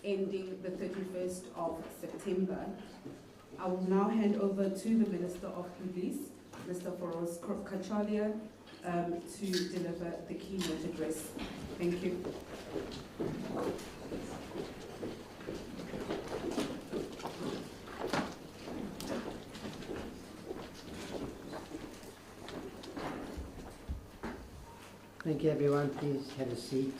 ending the 31st of September. I will now hand over to the Minister of Police, Mr. Firoz Cachalia, to deliver the keynote address. Thank you. Thank you, everyone. Please have a seat.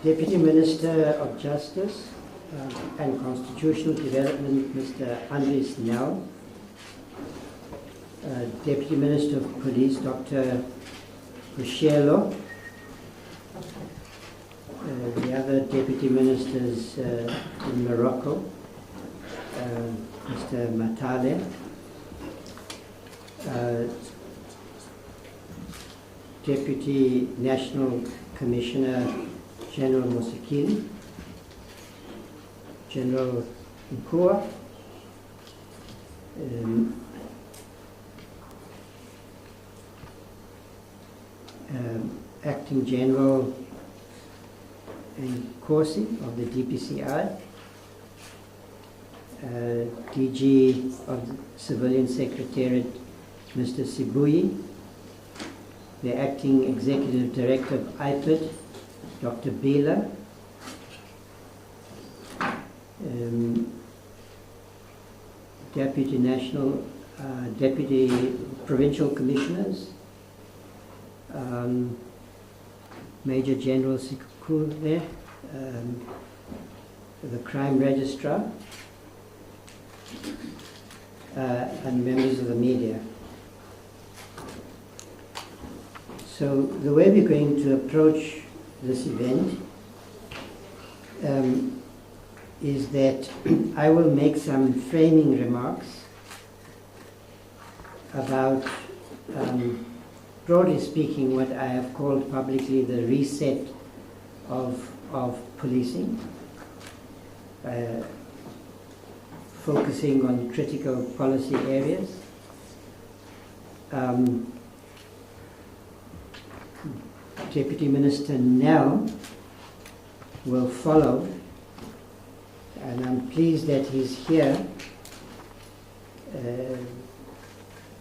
Deputy Minister of Justice and Constitutional Development, Mr. Andries Nel. Deputy Minister of Police, Dr. Boshielo. The other deputy ministers in Morocco, Mr. Matale, Deputy National Commissioner General Mosekili, General Nkua, Acting General Corsi of the DPCI, DG of the Civilian Secretariat, Mr. Sibuyi, the Acting Executive Director of IPID, Dr. Bila, Deputy Provincial Commissioners, Major General Sikukule, the Crime Registrar, and members of the media. So the way we're going to approach this event is that I will make some framing remarks about, broadly speaking, what I have called publicly the reset of policing, focusing on critical policy areas. Deputy Minister Nel will follow, and I'm pleased that he's here.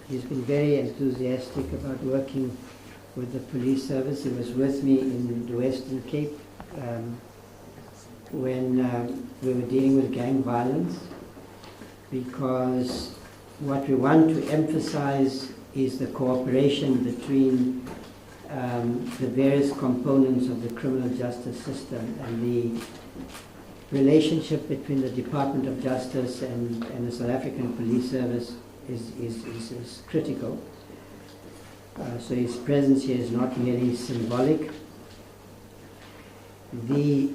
He's been very enthusiastic about working with the police service. He was with me in the Western Cape when we were dealing with gang violence, because what we want to emphasize is the cooperation between the various components of the criminal justice system, and the relationship between the Department of Justice and the South African Police Service is critical. So his presence here is not merely symbolic. The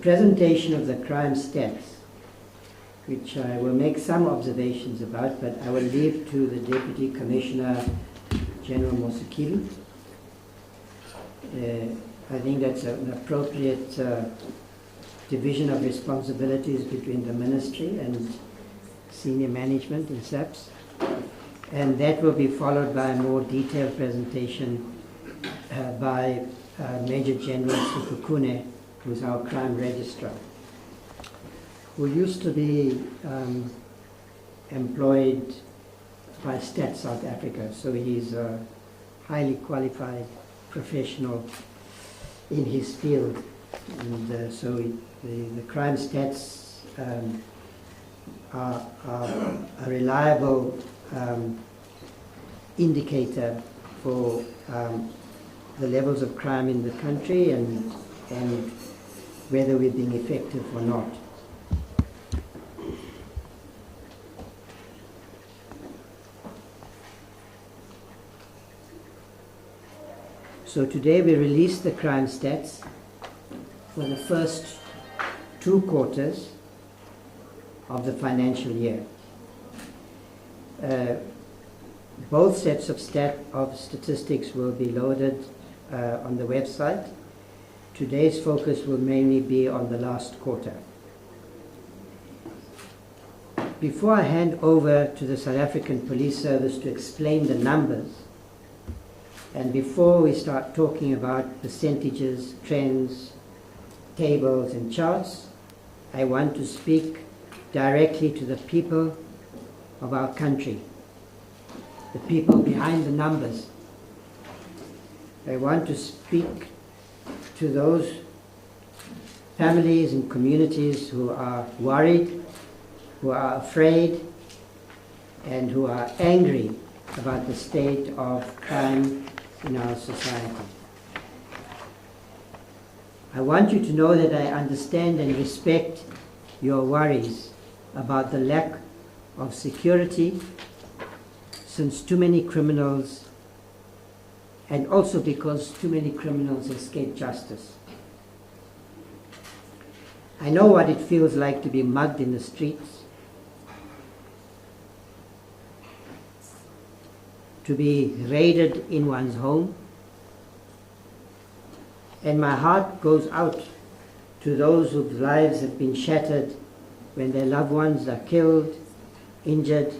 presentation of the crime stats, which I will make some observations about, but I will leave to the Deputy Commissioner General Mosekili. I think that's an appropriate division of responsibilities between the ministry and senior management in SABC, and that will be followed by a more detailed presentation by Major General Sikukune, who's our crime registrar, who used to be employed by Stats South Africa, so he's a highly qualified professional in his field, and so the crime stats are a reliable indicator for the levels of crime in the country and whether we're being effective or not. So today we released the crime stats for the first 2 quarters of the financial year. Both sets of statistics will be loaded on the website. Today's focus will mainly be on the last quarter. Before I hand over to the South African Police Service to explain the numbers, and before we start talking about percentages, trends, tables and charts, I want to speak directly to the people of our country, the people behind the numbers. I want to speak to those families and communities who are worried, who are afraid, and who are angry about the state of crime in our society. I want you to know that I understand and respect your worries about the lack of security, since too many criminals, and also because too many criminals escape justice. I know what it feels like to be mugged in the streets, to be raided in one's home, and my heart goes out to those whose lives have been shattered when their loved ones are killed, injured,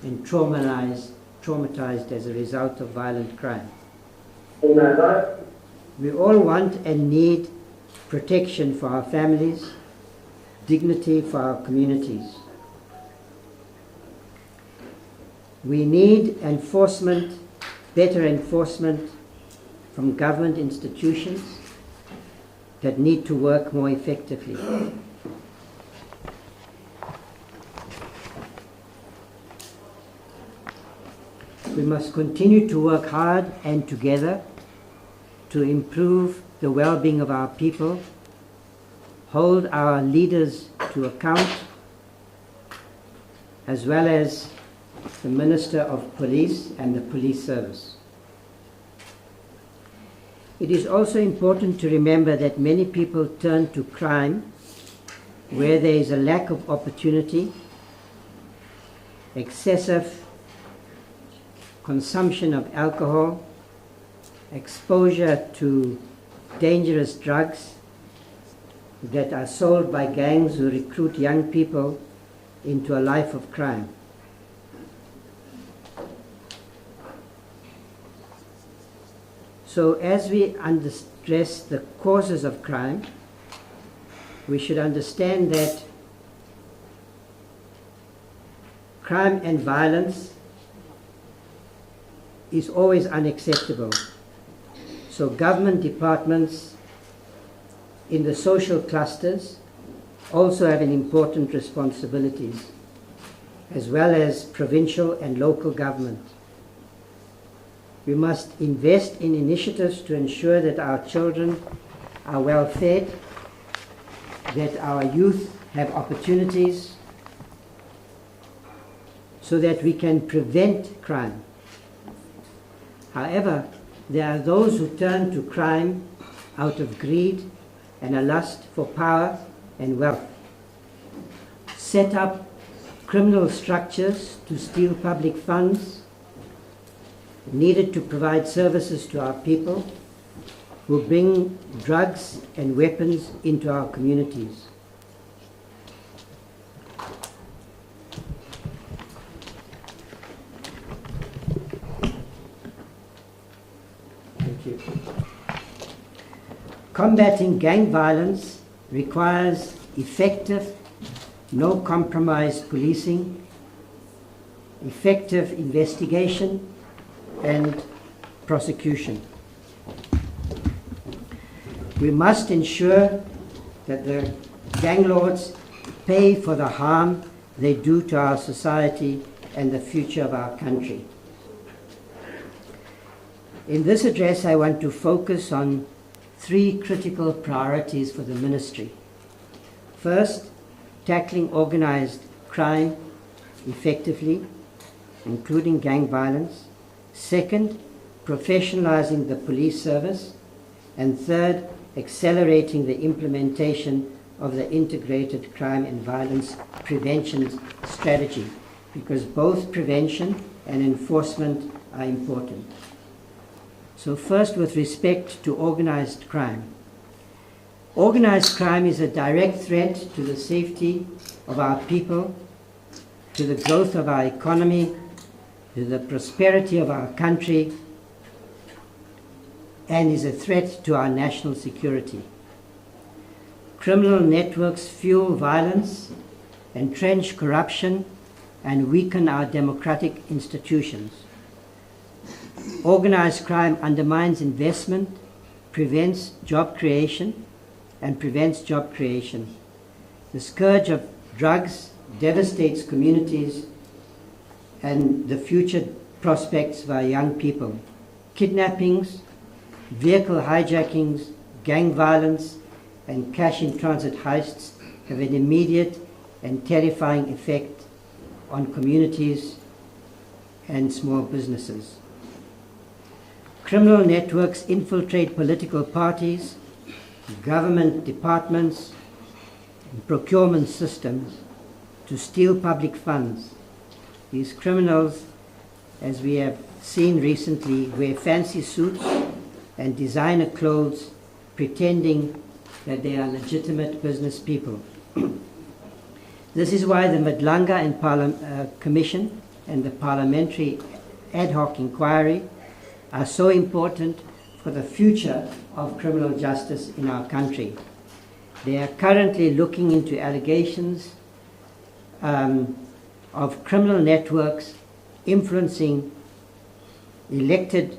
and traumatized as a result of violent crime. We all want and need protection for our families, dignity for our communities. We need enforcement, better enforcement from government institutions that need to work more effectively. We must continue to work hard and together to improve the well-being of our people, hold our leaders to account, as well as the Minister of Police and the Police Service. It is also important to remember that many people turn to crime where there is a lack of opportunity, excessive consumption of alcohol, exposure to dangerous drugs that are sold by gangs who recruit young people into a life of crime. So as we address the causes of crime, we should understand that crime and violence is always unacceptable. So government departments in the social clusters also have an important responsibilities, as well as provincial and local government. We must invest in initiatives to ensure that our children are well fed, that our youth have opportunities, so that we can prevent crime. However, there are those who turn to crime out of greed and a lust for power and wealth, set up criminal structures to steal public funds needed to provide services to our people, who bring drugs and weapons into our communities. Thank you. Combating gang violence requires effective, no-compromise policing, effective investigation, and prosecution. We must ensure that the gang lords pay for the harm they do to our society and the future of our country. In this address, I want to focus on three critical priorities for the ministry. First, tackling organized crime effectively, including gang violence. Second, professionalizing the police service. And third, accelerating the implementation of the integrated crime and violence prevention strategy, because both prevention and enforcement are important. So first, with respect to organized crime. Organized crime is a direct threat to the safety of our people, to the growth of our economy, to the prosperity of our country, and is a threat to our national security. Criminal networks fuel violence, entrench corruption, and weaken our democratic institutions. Organized crime undermines investment, prevents job creation. The scourge of drugs devastates communities and the future prospects of our young people. Kidnappings, vehicle hijackings, gang violence, and cash-in-transit heists have an immediate and terrifying effect on communities and small businesses. Criminal networks infiltrate political parties, government departments, and procurement systems to steal public funds. These criminals, as we have seen recently, wear fancy suits and designer clothes, pretending that they are legitimate business people. This is why the Madlanga and Commission and the Parliamentary Ad Hoc Inquiry are so important for the future of criminal justice in our country. They are currently looking into allegations of criminal networks influencing elected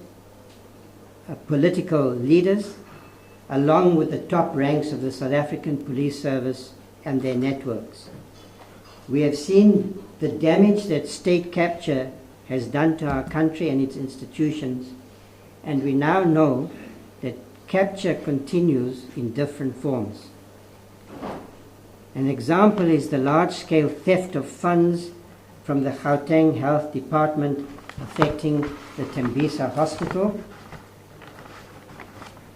political leaders, along with the top ranks of the South African Police Service and their networks. We have seen the damage that state capture has done to our country and its institutions, and we now know that capture continues in different forms. An example is the large-scale theft of funds from the Gauteng Health Department affecting the Tembisa Hospital.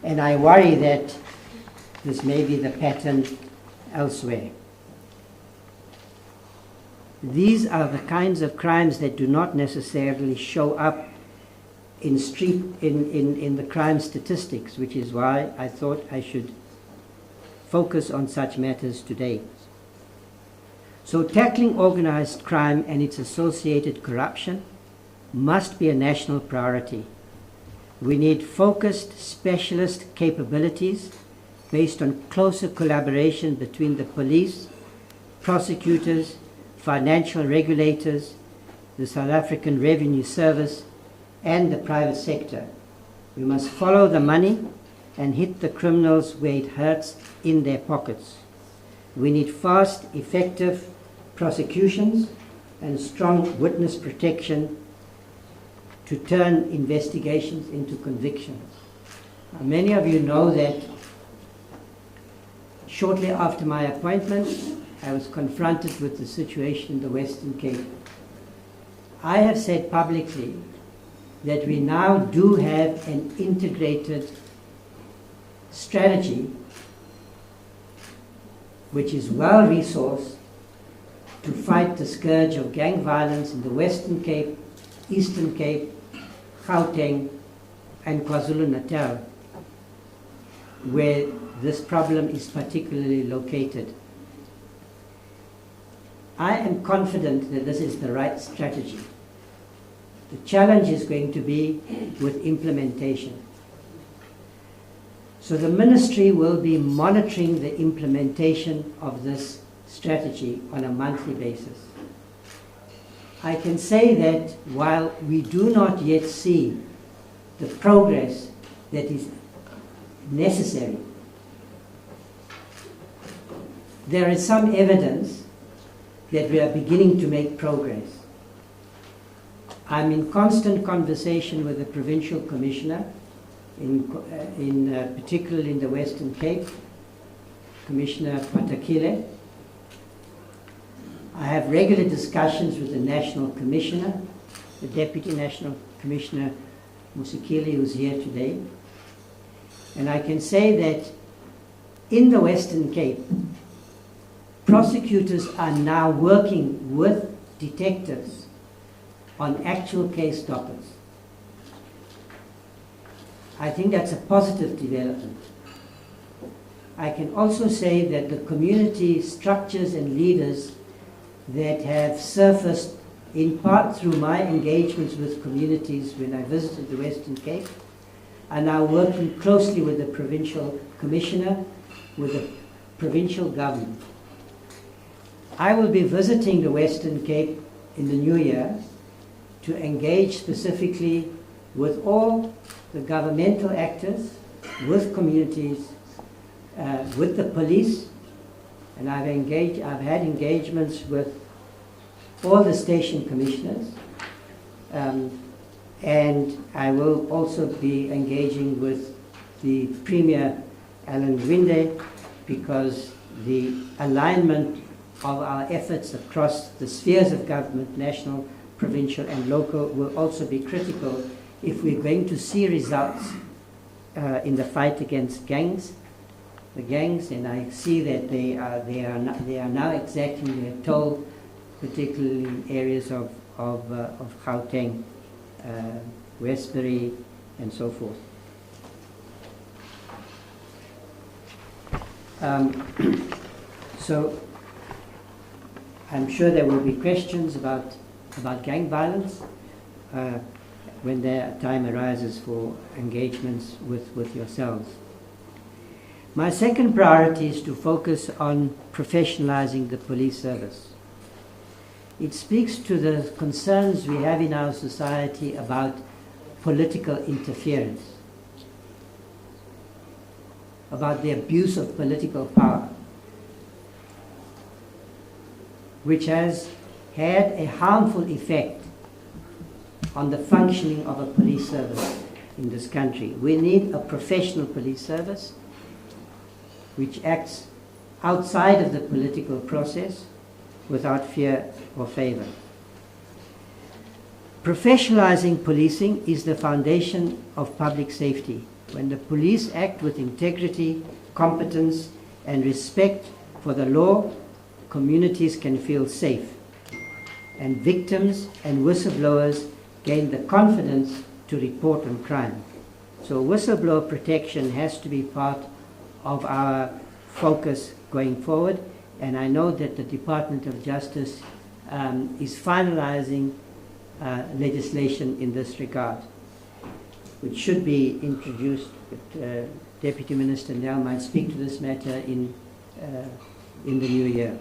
And I worry that this may be the pattern elsewhere. These are the kinds of crimes that do not necessarily show up in the crime statistics, which is why I thought I should focus on such matters today. So tackling organized crime and its associated corruption must be a national priority. We need focused specialist capabilities based on closer collaboration between the police, prosecutors, financial regulators, the South African Revenue Service, and the private sector. We must follow the money and hit the criminals where it hurts, in their pockets. We need fast, effective prosecutions and strong witness protection to turn investigations into convictions. Now, many of you know that shortly after my appointment, I was confronted with the situation in the Western Cape. I have said publicly that we now do have an integrated strategy which is well resourced to fight the scourge of gang violence in the Western Cape, Eastern Cape, Gauteng, and KwaZulu-Natal, where this problem is particularly located. I am confident that this is the right strategy. The challenge is going to be with implementation. So the ministry will be monitoring the implementation of this strategy on a monthly basis. I can say that while we do not yet see the progress that is necessary, there is some evidence that we are beginning to make progress. I'm in constant conversation with the provincial commissioner, particularly in the Western Cape, Commissioner Patakile. I have regular discussions with the National Commissioner, the Deputy National Commissioner Musikili, who's here today. And I can say that in the Western Cape, prosecutors are now working with detectives on actual case dockets. I think that's a positive development. I can also say that the community structures and leaders that have surfaced in part through my engagements with communities when I visited the Western Cape are now working closely with the provincial commissioner, with the provincial government. I will be visiting the Western Cape in the new year to engage specifically with all the governmental actors, with communities, with the police, and I've had engagements with all the station commissioners, and I will also be engaging with the Premier Alan Gwinde, because the alignment of our efforts across the spheres of government, national, provincial and local, will also be critical if we're going to see results in the fight against the gangs, and I see that they are now exacting their toll, particularly in areas of Gauteng, Westbury, and so forth. So I'm sure there will be questions about gang violence when the time arises for engagements with yourselves. My second priority is to focus on professionalizing the police service. It speaks to the concerns we have in our society about political interference, about the abuse of political power, which has had a harmful effect on the functioning of a police service in this country. We need a professional police service which acts outside of the political process without fear or favor. Professionalizing policing is the foundation of public safety. When the police act with integrity, competence, and respect for the law, communities can feel safe, and victims and whistleblowers gain the confidence to report on crime. So whistleblower protection has to be part of our focus going forward, and I know that the Department of Justice is finalizing legislation in this regard, which should be introduced. Deputy Minister Nell might speak to this matter in the new year.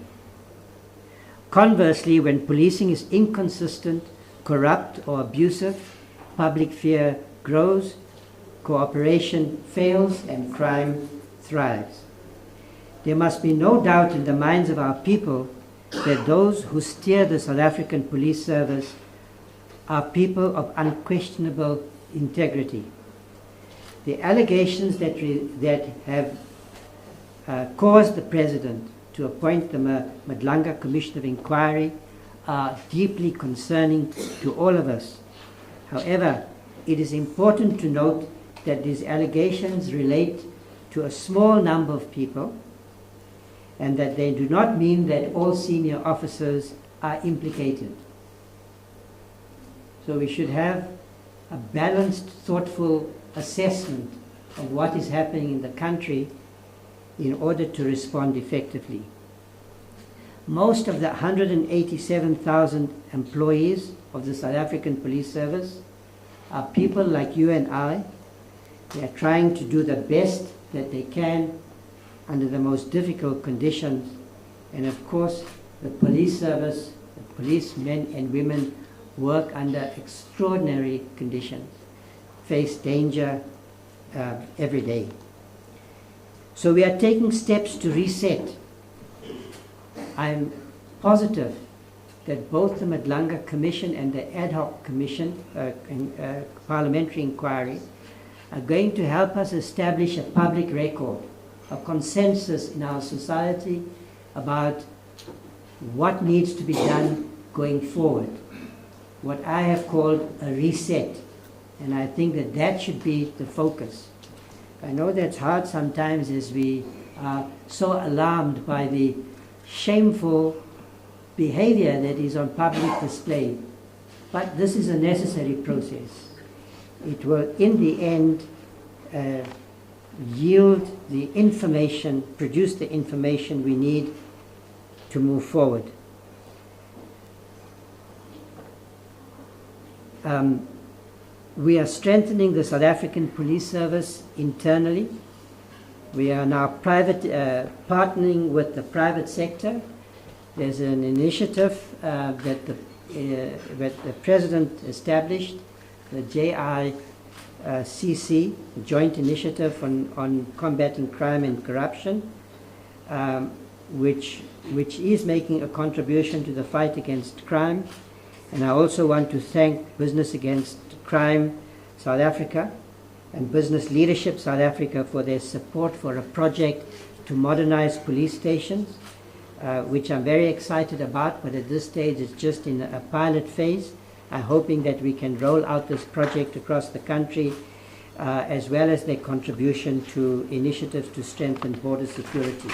Conversely, when policing is inconsistent, corrupt or abusive, public fear grows, cooperation fails, and crime thrives. There must be no doubt in the minds of our people that those who steer the South African police service are people of unquestionable integrity. The allegations that have caused the President to appoint the Madlanga Commission of Inquiry are deeply concerning to all of us. However, it is important to note that these allegations relate to a small number of people, and that they do not mean that all senior officers are implicated. So we should have a balanced, thoughtful assessment of what is happening in the country in order to respond effectively. Most of the 187,000 employees of the South African Police Service are people like you and I. They are trying to do the best that they can under the most difficult conditions. And of course, the police service, the policemen and women work under extraordinary conditions, face danger every day. So we are taking steps to reset. I'm positive that both the Madlanga Commission and the Ad hoc Commission, Parliamentary Inquiry, are going to help us establish a public record, a consensus in our society about what needs to be done going forward, what I have called a reset. And I think that that should be the focus. I know that's hard sometimes as we are so alarmed by the shameful behavior that is on public display. But this is a necessary process. It will, in the end, yield the information, produce the information we need to move forward. We are strengthening the South African Police Service internally. We are now partnering with the private sector. There's an initiative that the President established, the JCPS, Joint Initiative on Combating Crime and Corruption, which is making a contribution to the fight against crime. And I also want to thank Business Against Crime South Africa and Business Leadership South Africa for their support for a project to modernize police stations, which I'm very excited about, but at this stage it's just in a pilot phase. I'm hoping that we can roll out this project across the country, as well as their contribution to initiatives to strengthen border security.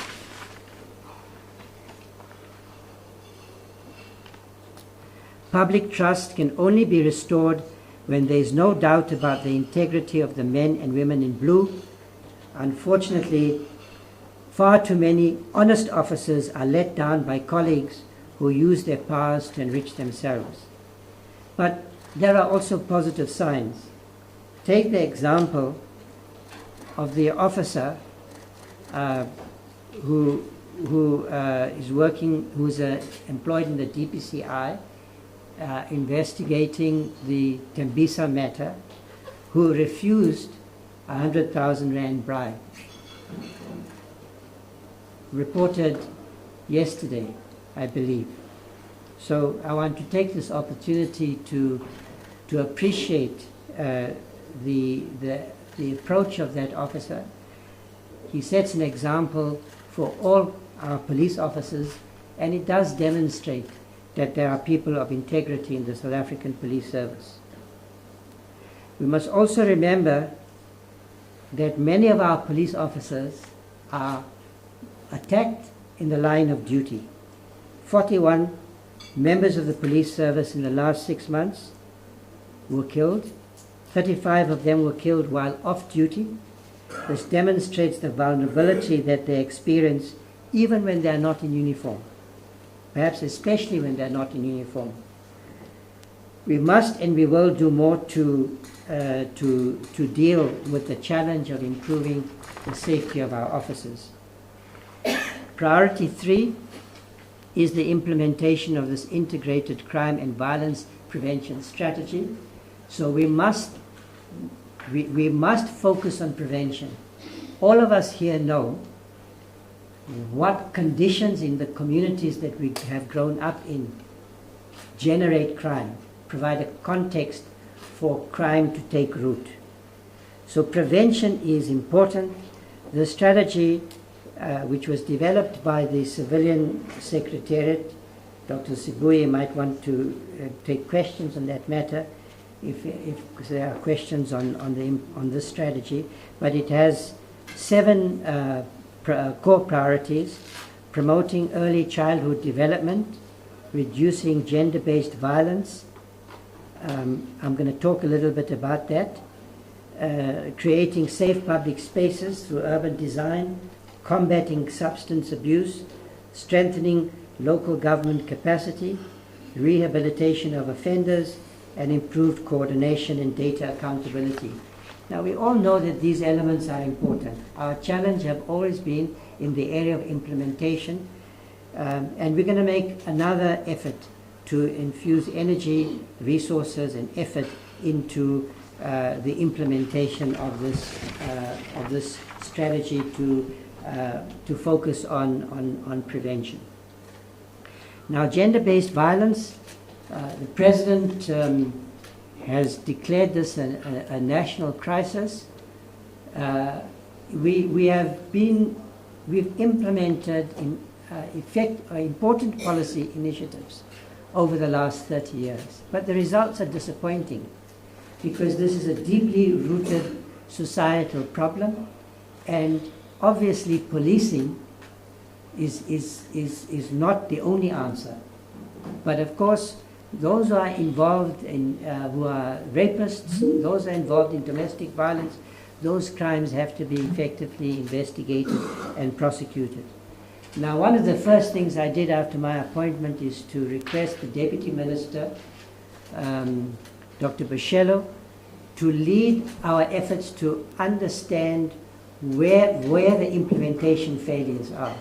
Public trust can only be restored when there is no doubt about the integrity of the men and women in blue. Unfortunately, far too many honest officers are let down by colleagues who use their powers to enrich themselves. But there are also positive signs. Take the example of the officer who's employed in the DPCI, investigating the Tembisa matter, who refused a 100,000 rand bribe. Reported yesterday, I believe. So I want to take this opportunity to appreciate the approach of that officer. He sets an example for all our police officers, and it does demonstrate that there are people of integrity in the South African Police Service. We must also remember that many of our police officers are attacked in the line of duty. 41 members of the police service in the last 6 months were killed. 35 of them were killed while off duty. This demonstrates the vulnerability that they experience even when they are not in uniform, perhaps especially when they are not in uniform. We must and we will do more to deal with the challenge of improving the safety of our officers. Priority 3 is the implementation of this integrated crime and violence prevention strategy. So we must focus on prevention. All of us here know what conditions in the communities that we have grown up in generate crime, provide a context for crime to take root. So prevention is important. The strategy, which was developed by the Civilian Secretariat, Dr. Sibuye might want to take questions on that matter if there are questions on this strategy, but it has 7 core priorities: promoting early childhood development, reducing gender-based violence. I'm going to talk a little bit about that. Creating safe public spaces through urban design, combating substance abuse, strengthening local government capacity, rehabilitation of offenders, and improved coordination and data accountability. Now, we all know that these elements are important. Our challenge have always been in the area of implementation, and we're going to make another effort to infuse energy, resources, and effort into the implementation of this strategy to focus on prevention. Now, gender-based violence, the President has declared this a national crisis. We've implemented important policy initiatives over the last 30 years, but the results are disappointing because this is a deeply rooted societal problem, and obviously policing is not the only answer. But of course, those who are involved in, who are rapists, those who are involved in domestic violence, those crimes have to be effectively investigated and prosecuted. Now, one of the first things I did after my appointment is to request the Deputy Minister, Dr. Boshielo, to lead our efforts to understand where the implementation failures are.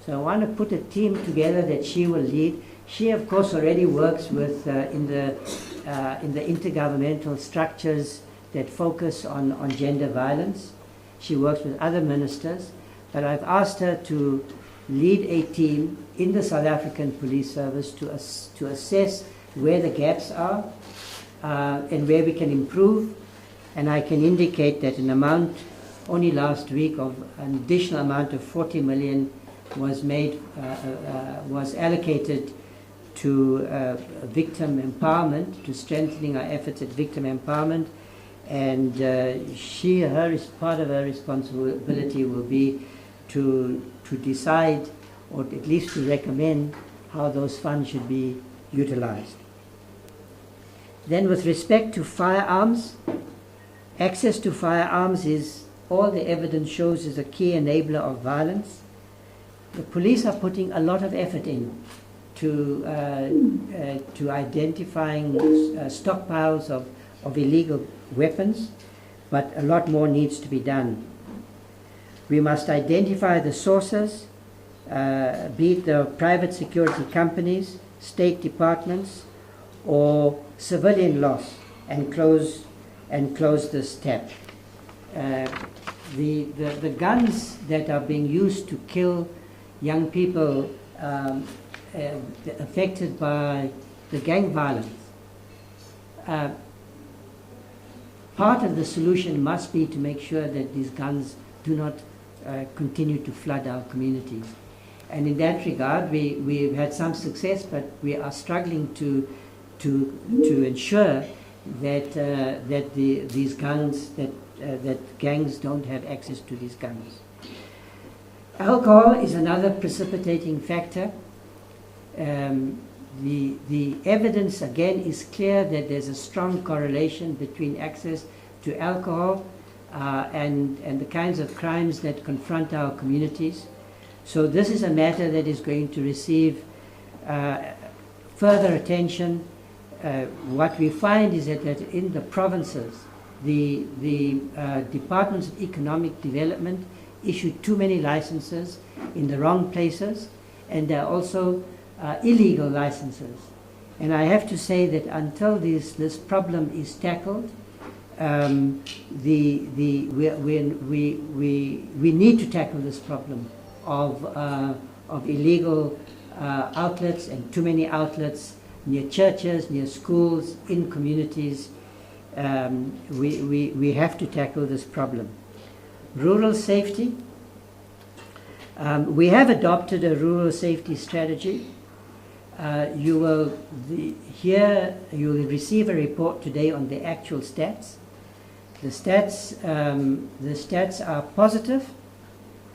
So I want to put a team together that she will lead. She, of course, already works with in the intergovernmental structures that focus on gender violence. She works with other ministers, but I've asked her to lead a team in the South African Police Service to assess where the gaps are and where we can improve. And I can indicate that an amount only last week of an additional amount of 40 million was allocated to victim empowerment, to strengthening our efforts at victim empowerment. And part of her responsibility will be to decide, or at least to recommend, how those funds should be utilized. Then with respect to firearms, access to firearms is, all the evidence shows, is a key enabler of violence. The police are putting a lot of effort in to identifying stockpiles of illegal weapons, but a lot more needs to be done. We must identify the sources, be it the private security companies, state departments, or civilian loss, and close this tap. The guns that are being used to kill young people affected by the gang violence, part of the solution must be to make sure that these guns do not continue to flood our communities. And in that regard, we've had some success, but we are struggling to ensure that these guns, that gangs don't have access to these guns. Alcohol is another precipitating factor. The evidence again is clear that there's a strong correlation between access to alcohol and the kinds of crimes that confront our communities. So this is a matter that is going to receive further attention. What we find is that in the provinces, the departments of economic development issue too many licenses in the wrong places, and there are also illegal licenses. And I have to say that until this problem is tackled, we need to tackle this problem of illegal outlets, and too many outlets near churches, near schools, in communities. We have to tackle this problem. Rural safety. We have adopted a rural safety strategy. You will receive a report today on the actual stats. The stats are positive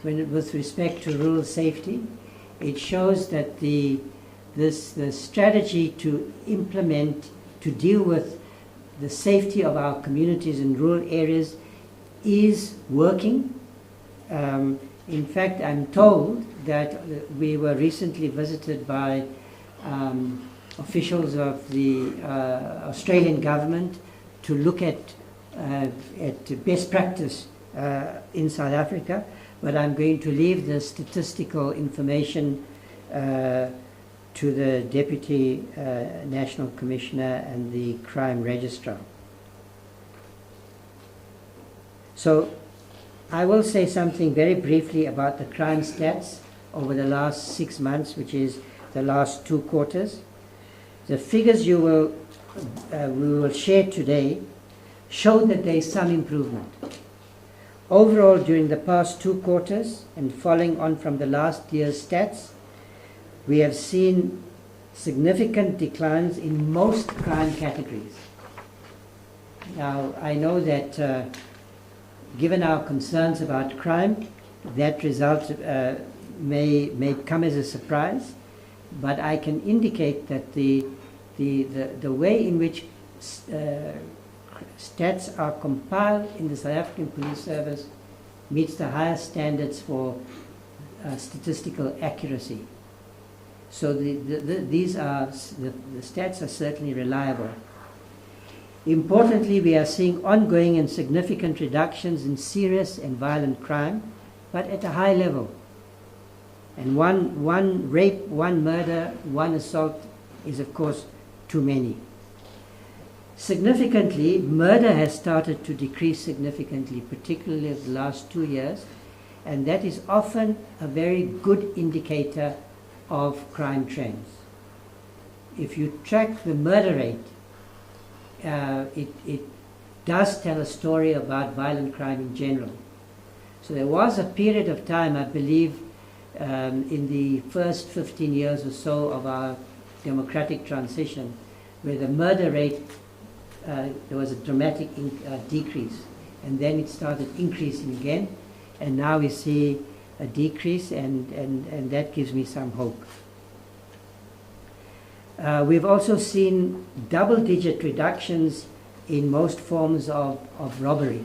with respect to rural safety. It shows that the strategy to implement, to deal with the safety of our communities in rural areas is working. In fact, I'm told that we were recently visited by officials of the Australian government to look at best practice in South Africa, but I'm going to leave the statistical information to the Deputy National Commissioner and the Crime Registrar. So I will say something very briefly about the crime stats over the last 6 months, which is the last 2 quarters. The figures we will share today show that there is some improvement. Overall, during the past 2 quarters, and following on from the last year's stats, we have seen significant declines in most crime categories. Now, I know that given our concerns about crime, that result may come as a surprise, but I can indicate that the way in which stats are compiled in the South African Police Service meets the highest standards for statistical accuracy. So the stats are certainly reliable. Importantly, we are seeing ongoing and significant reductions in serious and violent crime, but at a high level. And one rape, one murder, one assault is, of course, too many. Significantly, murder has started to decrease significantly, particularly in the last 2 years, and that is often a very good indicator of crime trends. If you track the murder rate, it does tell a story about violent crime in general. So there was a period of time, I believe, in the first 15 years or so of our democratic transition, where the murder rate, there was a dramatic decrease, and then it started increasing again, and now we see a decrease, and that gives me some hope. We've also seen double-digit reductions in most forms of robbery.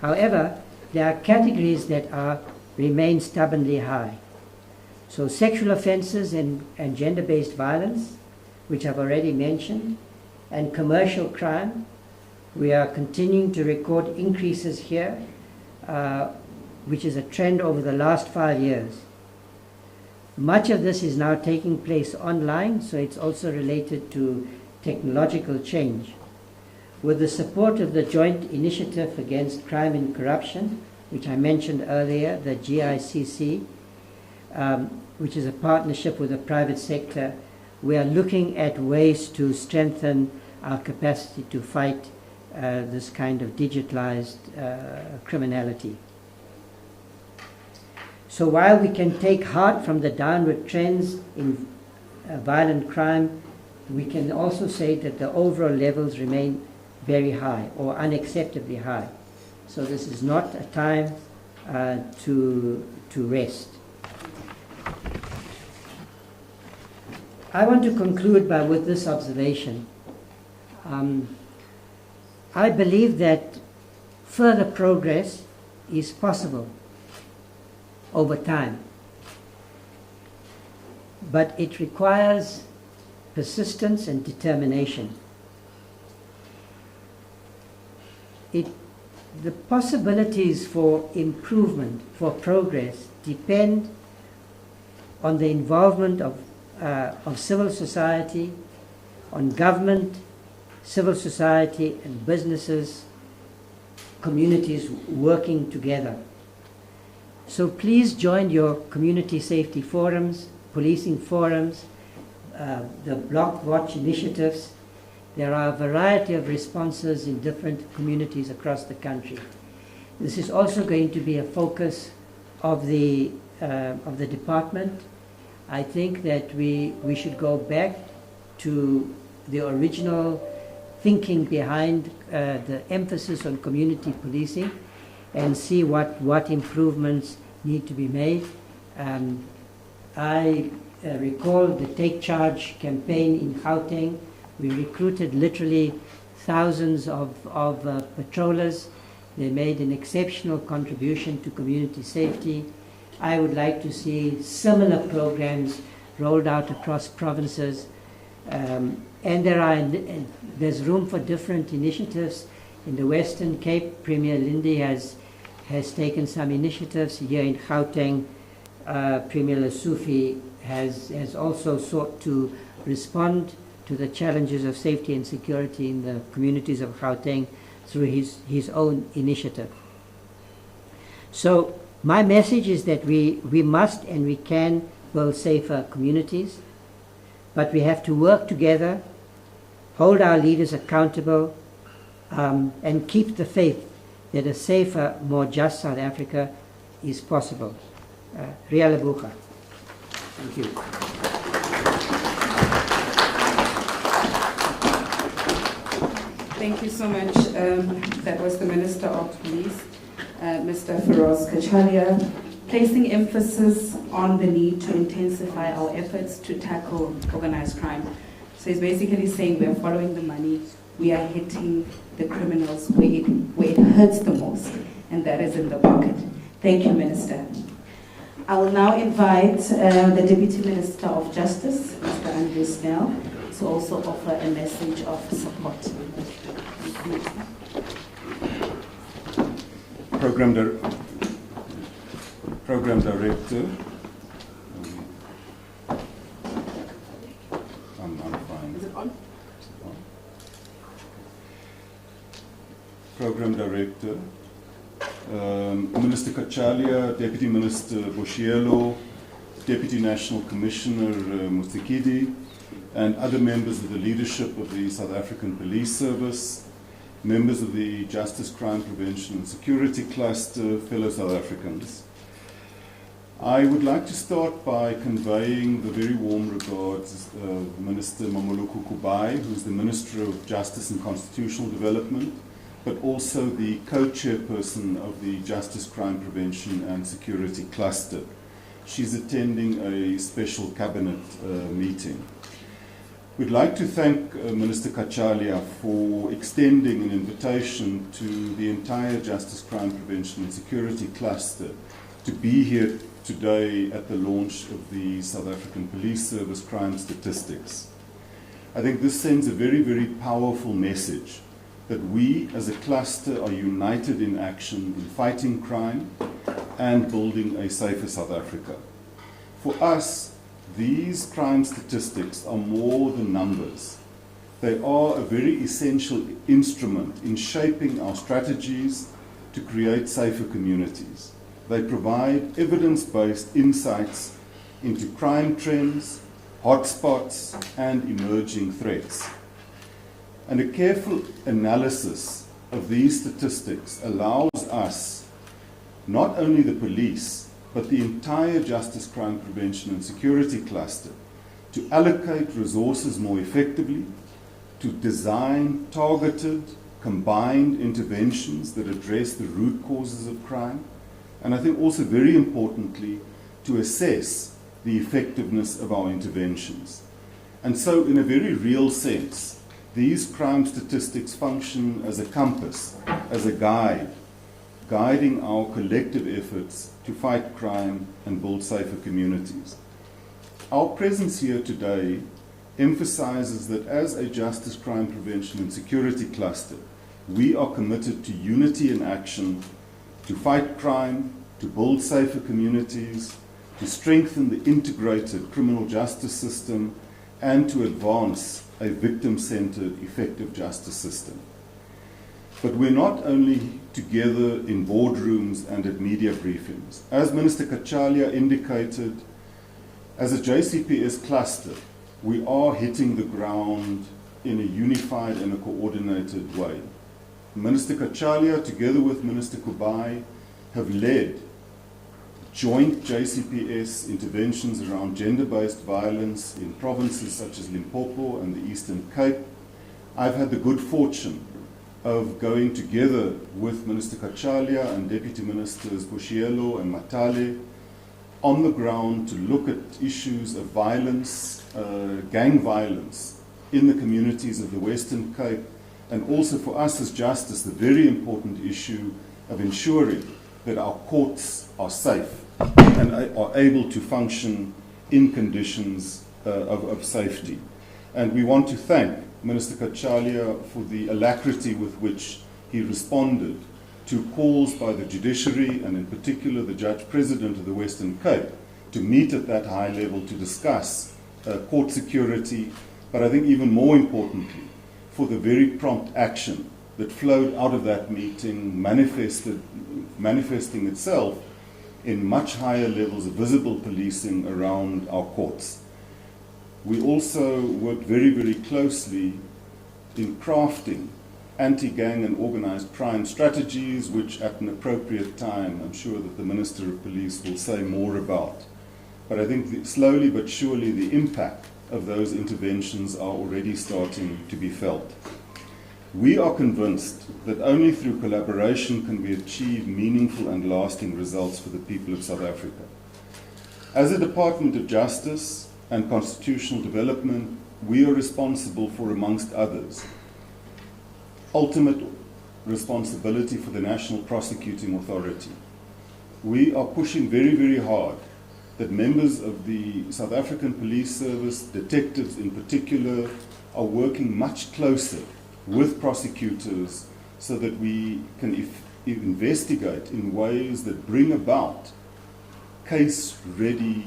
However, there are categories that remain stubbornly high. So sexual offenses and gender-based violence, which I've already mentioned, and commercial crime, we are continuing to record increases here, which is a trend over the last 5 years. Much of this is now taking place online, so it's also related to technological change. With the support of the Joint Initiative Against Crime and Corruption, which I mentioned earlier, the JCPS, which is a partnership with the private sector, we are looking at ways to strengthen our capacity to fight this kind of digitalized criminality. So while we can take heart from the downward trends in violent crime, we can also say that the overall levels remain very high or unacceptably high. So this is not a time to rest. I want to conclude with this observation. I believe that further progress is possible over time, but it requires persistence and determination. The possibilities for improvement, for progress, depend on the involvement of civil society, on government, civil society, and businesses, communities working together. So please join your community safety forums, policing forums, the Block Watch initiatives. There are a variety of responses in different communities across the country. This is also going to be a focus of the department. I think that we should go back to the original thinking behind the emphasis on community policing and see what improvements need to be made. I recall the Take Charge campaign in Gauteng. We recruited literally thousands of patrollers. They made an exceptional contribution to community safety. I would like to see similar programs rolled out across provinces. And there's room for different initiatives. In the Western Cape, Premier Lindy has taken some initiatives. Here in Gauteng, Premier Lesufi has also sought to respond to the challenges of safety and security in the communities of Gauteng through his own initiative. So my message is that we must and we can build safer communities, but we have to work together, hold our leaders accountable, and keep the faith that a safer, more just South Africa is possible. Ria Lebuga. Thank you. Thank you so much. That was the Minister of Police, Mr. Firoz Cachalia, placing emphasis on the need to intensify our efforts to tackle organized crime. So he's basically saying we are following the money, we are hitting the criminals where it hurts the most, and that is in the pocket. Thank you, Minister. I will now invite the Deputy Minister of Justice, Mr. Andrew Snell, to also offer a message of support. Program Director. I'm fine. Is it on? Program Director. Minister Cachalia, Deputy Minister Boshielo, Deputy National Commissioner Mutikidi, and other members of the leadership of the South African Police Service, members of the Justice, Crime Prevention and Security Cluster, fellow South Africans. I would like to start by conveying the very warm regards of Minister Mamuluku Kubai, who is the Minister of Justice and Constitutional Development, but also the co-chairperson of the Justice, Crime Prevention and Security Cluster. She's attending a special cabinet meeting. We'd like to thank Minister Cachalia for extending an invitation to the entire Justice, Crime Prevention and Security Cluster to be here today at the launch of the South African Police Service crime statistics. I think this sends a very, very powerful message that we as a cluster are united in action in fighting crime and building a safer South Africa. For us, these crime statistics are more than numbers. They are a very essential instrument in shaping our strategies to create safer communities. They provide evidence-based insights into crime trends, hotspots, and emerging threats. And a careful analysis of these statistics allows us, not only the police, but the entire Justice, Crime Prevention and Security Cluster, to allocate resources more effectively, to design targeted, combined interventions that address the root causes of crime, and I think also very importantly, to assess the effectiveness of our interventions. And so in a very real sense, these crime statistics function as a compass, as a guide, guiding our collective efforts to fight crime and build safer communities. Our presence here today emphasizes that as a Justice, Crime Prevention and Security Cluster, we are committed to unity in action, to fight crime, to build safer communities, to strengthen the integrated criminal justice system, and to advance a victim-centered, effective justice system. But we're not only together in boardrooms and at media briefings. As Minister Cachalia indicated, as a JCPS cluster, we are hitting the ground in a unified and a coordinated way. Minister Cachalia, together with Minister Kubai, have led joint JCPS interventions around gender-based violence in provinces such as Limpopo and the Eastern Cape. I've had the good fortune of going together with Minister Cachalia and Deputy Ministers Boshielo and Matale on the ground to look at issues of violence, gang violence in the communities of the Western Cape, and also for us as Justice, the very important issue of ensuring that our courts are safe and are able to function in conditions of safety. And we want to thank Minister Cachalia for the alacrity with which he responded to calls by the judiciary and in particular the Judge President of the Western Cape to meet at that high level to discuss court security, but I think even more importantly, for the very prompt action that flowed out of that meeting, manifesting itself in much higher levels of visible policing around our courts. We also worked very, very closely in crafting anti-gang and organized crime strategies, which at an appropriate time, I'm sure that the Minister of Police will say more about. But I think slowly but surely the impact of those interventions are already starting to be felt. We are convinced that only through collaboration can we achieve meaningful and lasting results for the people of South Africa. As a Department of Justice and Constitutional Development, we are responsible for, amongst others, ultimate responsibility for the National Prosecuting Authority. We are pushing very, very hard that members of the South African Police Service, detectives in particular, are working much closer with prosecutors so that we can investigate in ways that bring about case-ready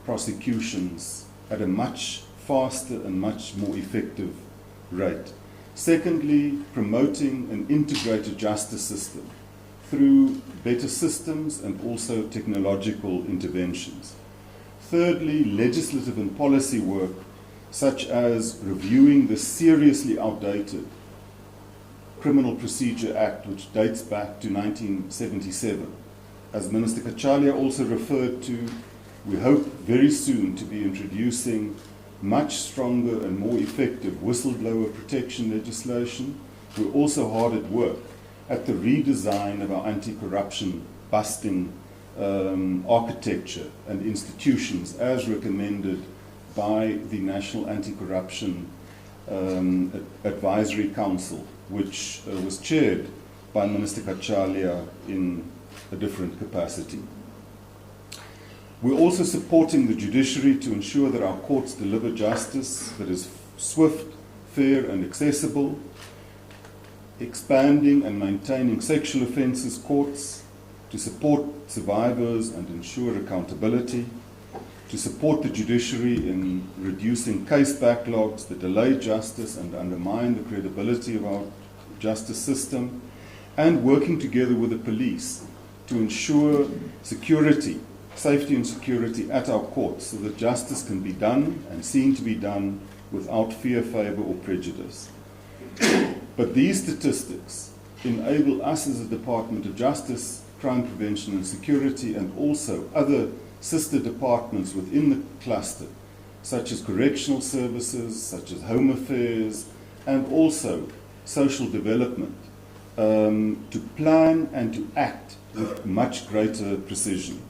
prosecutions at a much faster and much more effective rate. Secondly, promoting an integrated justice system through better systems and also technological interventions. Thirdly, legislative and policy work, such as reviewing the seriously outdated Criminal Procedure Act, which dates back to 1977. As Minister Cachalia also referred to, we hope very soon to be introducing much stronger and more effective whistleblower protection legislation. We're also hard at work at the redesign of our anti-corruption busting architecture and institutions as recommended by the National Anti-Corruption Advisory Council, which was chaired by Minister Cachalia in a different capacity. We're also supporting the judiciary to ensure that our courts deliver justice that is swift, fair and accessible, expanding and maintaining sexual offences courts, to support survivors and ensure accountability, to support the judiciary in reducing case backlogs that delay justice and undermine the credibility of our justice system, and working together with the police to ensure security, safety and security at our courts so that justice can be done and seen to be done without fear, favour or prejudice. But these statistics enable us as a Department of Justice, Crime Prevention and Security, and also other sister departments within the cluster, such as correctional services, such as home affairs, and also social development, to plan and to act with much greater precision.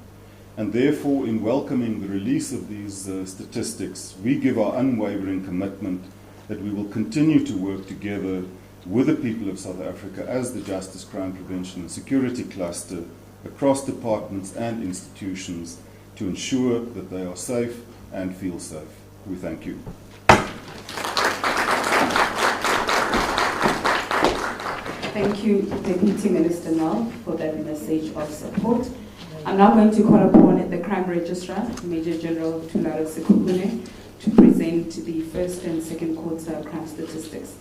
And therefore, in welcoming the release of these statistics, we give our unwavering commitment that we will continue to work together with the people of South Africa as the Justice, Crime Prevention and Security Cluster across departments and institutions to ensure that they are safe and feel safe. We thank you. Thank you, Deputy Minister Nall, for that message of support. I'm now going to call upon the Crime Registrar, Major General Tularo Sekhukhune, to present the first and second quarter crime statistics.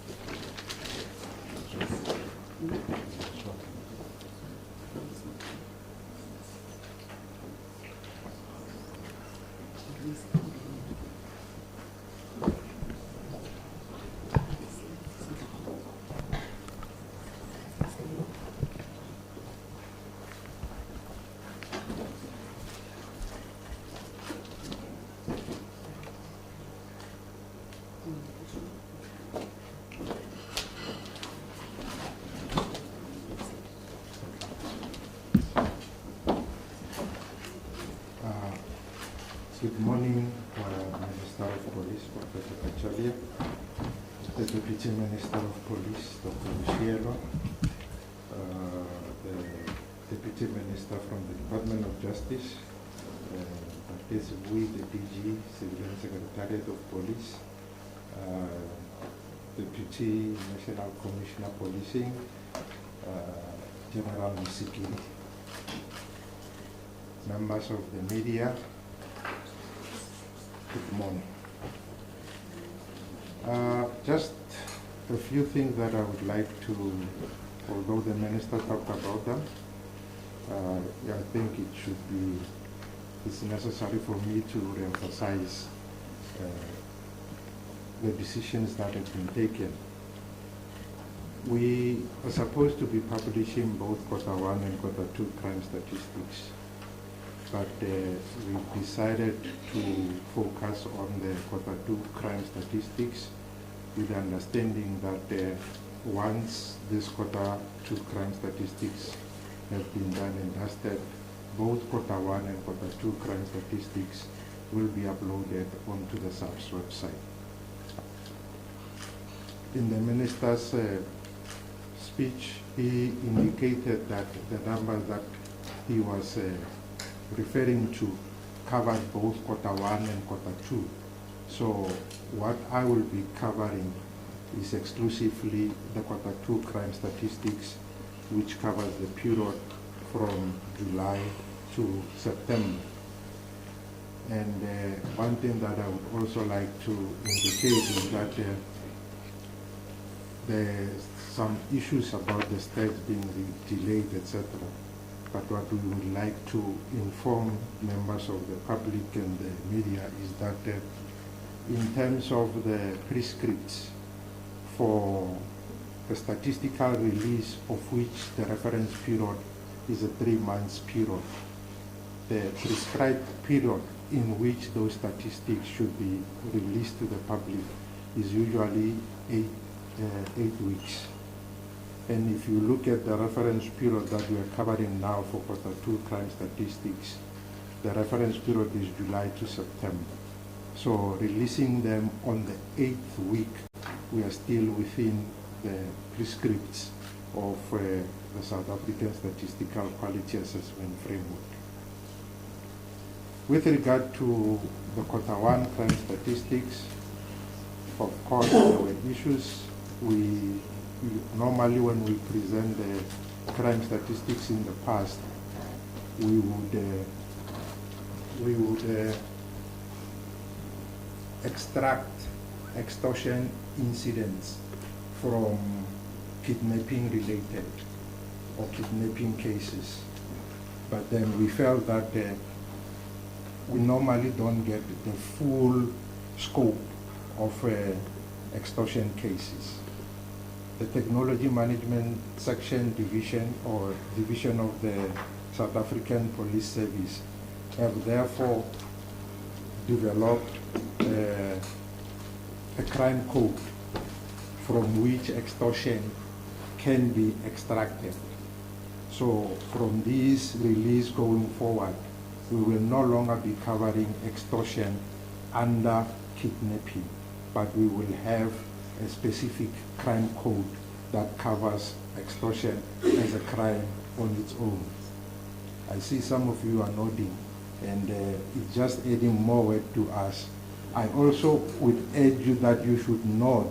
Good morning, Minister of Police, Professor Cachalia, the Deputy Minister of Police, Dr. Boshielo, the Deputy Minister from the Department of Justice, that is we, the DG, Civilian Secretariat of Police, Deputy National Commissioner Policing, General Musikili, members of the media. Good morning. Just a few things that I would like to, although the Minister talked about them, I think it's necessary for me to re-emphasize the decisions that have been taken. We are supposed to be publishing both quarter 1 and quarter 2 crime statistics, but we decided to focus on the quarter 2 crime statistics with the understanding that once this quarter 2 crime statistics have been done and dusted, both quarter 1 and quarter 2 crime statistics will be uploaded onto the SABC website. In the Minister's speech, he indicated that the numbers that he was referring to covered both quarter one and quarter two. So what I will be covering is exclusively the quarter two crime statistics, which covers the period from July to September. And one thing that I would also like to indicate is that there's some issues about the stats being delayed, etc. But what we would like to inform members of the public and the media is that in terms of the prescripts for the statistical release, of which the reference period is a 3 months period, the prescribed period in which those statistics should be released to the public is usually 8 weeks. And if you look at the reference period that we are covering now for quarter two crime statistics, the reference period is July to September. So releasing them on the 8th week, we are still within the prescripts of the South African Statistical Quality Assessment Framework. With regard to the quarter one crime statistics, of course there were issues. We normally, when we present the crime statistics in the past, we would extract extortion incidents from kidnapping related or kidnapping cases. But then we felt that we normally don't get the full scope of extortion cases. The Technology Management Section Division or Division of the South African Police Service have therefore developed a crime code from which extortion can be extracted. So from this release going forward, we will no longer be covering extortion under kidnapping, but we will have a specific crime code that covers extortion as a crime on its own. I see some of you are nodding, and it's just adding more weight to us. I also would urge you that you should nod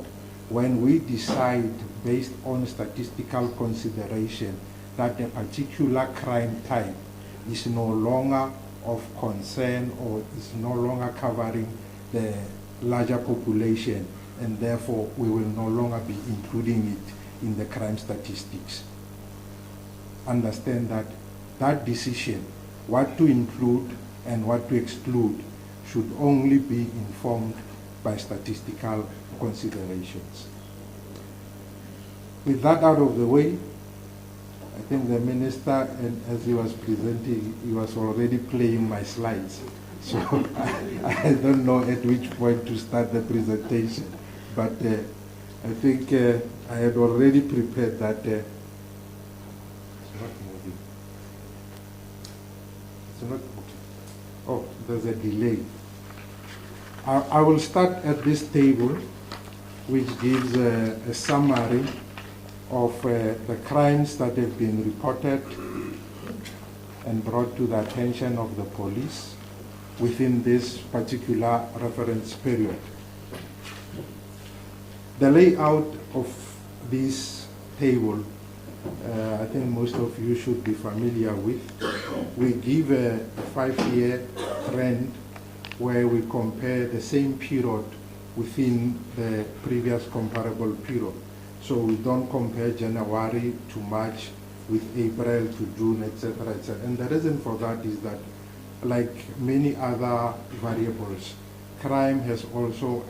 when we decide, based on statistical consideration, that a particular crime type is no longer of concern or is no longer covering the larger population, and therefore we will no longer be including it in the crime statistics. Understand that that decision, what to include and what to exclude, should only be informed by statistical considerations. With that out of the way, I think the minister, and as he was presenting, he was already playing my slides. So I don't know at which point to start the presentation. But I think I had already prepared that. It's not moving. It's not moving. Oh, there's a delay. I will start at this table, which gives a summary of the crimes that have been reported and brought to the attention of the police within this particular reference period. The layout of this table, I think most of you should be familiar with. We give a 5-year trend where we compare the same period within the previous comparable period. So we don't compare January to March with April to June, etc., etc. And the reason for that is that, like many other variables, crime has also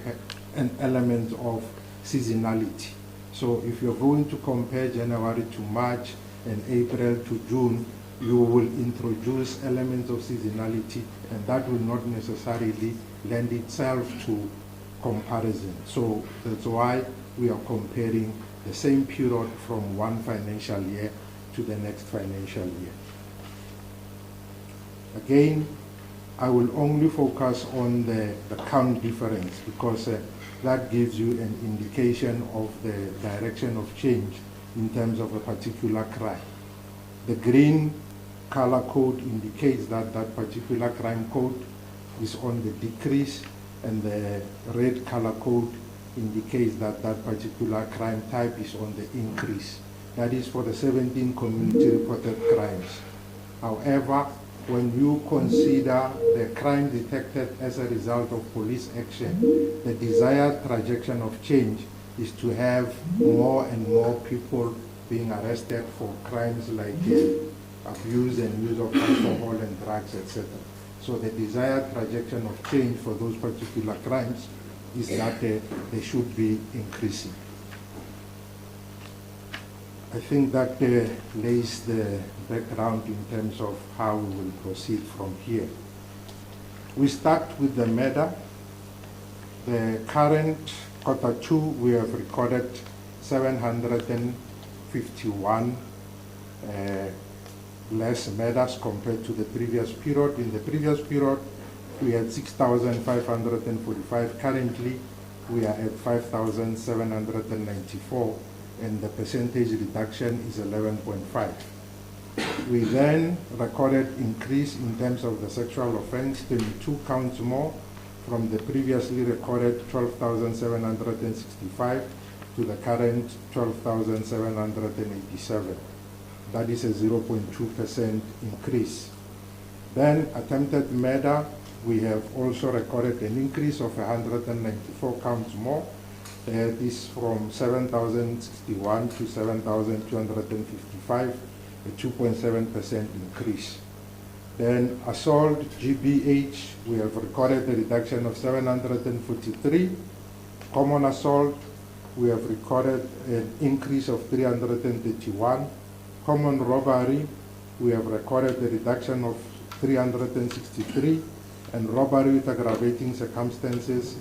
an element of seasonality. So if you're going to compare January to March and April to June, you will introduce elements of seasonality, and that will not necessarily lend itself to comparison. So that's why we are comparing the same period from one financial year to the next financial year. Again, I will only focus on the count difference because that gives you an indication of the direction of change in terms of a particular crime. The green color code indicates that that particular crime code is on the decrease, and the red color code indicates that that particular crime type is on the increase. That is for the 17 community reported crimes. However, when you consider the crime detected as a result of police action, the desired trajectory of change is to have more and more people being arrested for crimes like abuse and use of alcohol and drugs, etc. So the desired trajectory of change for those particular crimes is that they should be increasing. I think that lays the background in terms of how we will proceed from here. We start with the MEDA. The current Q2, we have recorded 751 less MEDAs compared to the previous period. In the previous period, we had 6,545. Currently, we are at 5,794. And the percentage reduction is 11.5. We then recorded increase in terms of the sexual offense, 22 counts more from the previously recorded 12,765 to the current 12,787. That is a 0.2% increase. Then attempted murder, we have also recorded an increase of 194 counts more. This from 7,061 to 7,255, a 2.7% increase. Then assault, GBH, we have recorded a reduction of 743. Common assault, we have recorded an increase of 331. Common robbery, we have recorded a reduction of 363. And robbery with aggravating circumstances,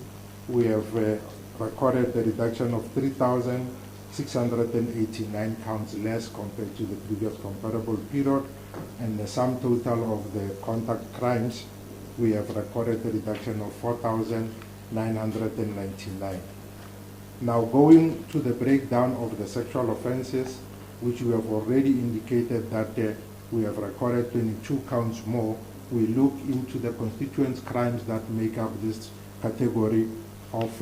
we have recorded a reduction of 3,689 counts less compared to the previous comparable period, and the sum total of the contact crimes, we have recorded a reduction of 4,999. Now going to the breakdown of the sexual offenses, which we have already indicated that we have recorded 22 counts more, we look into the constituent crimes that make up this category of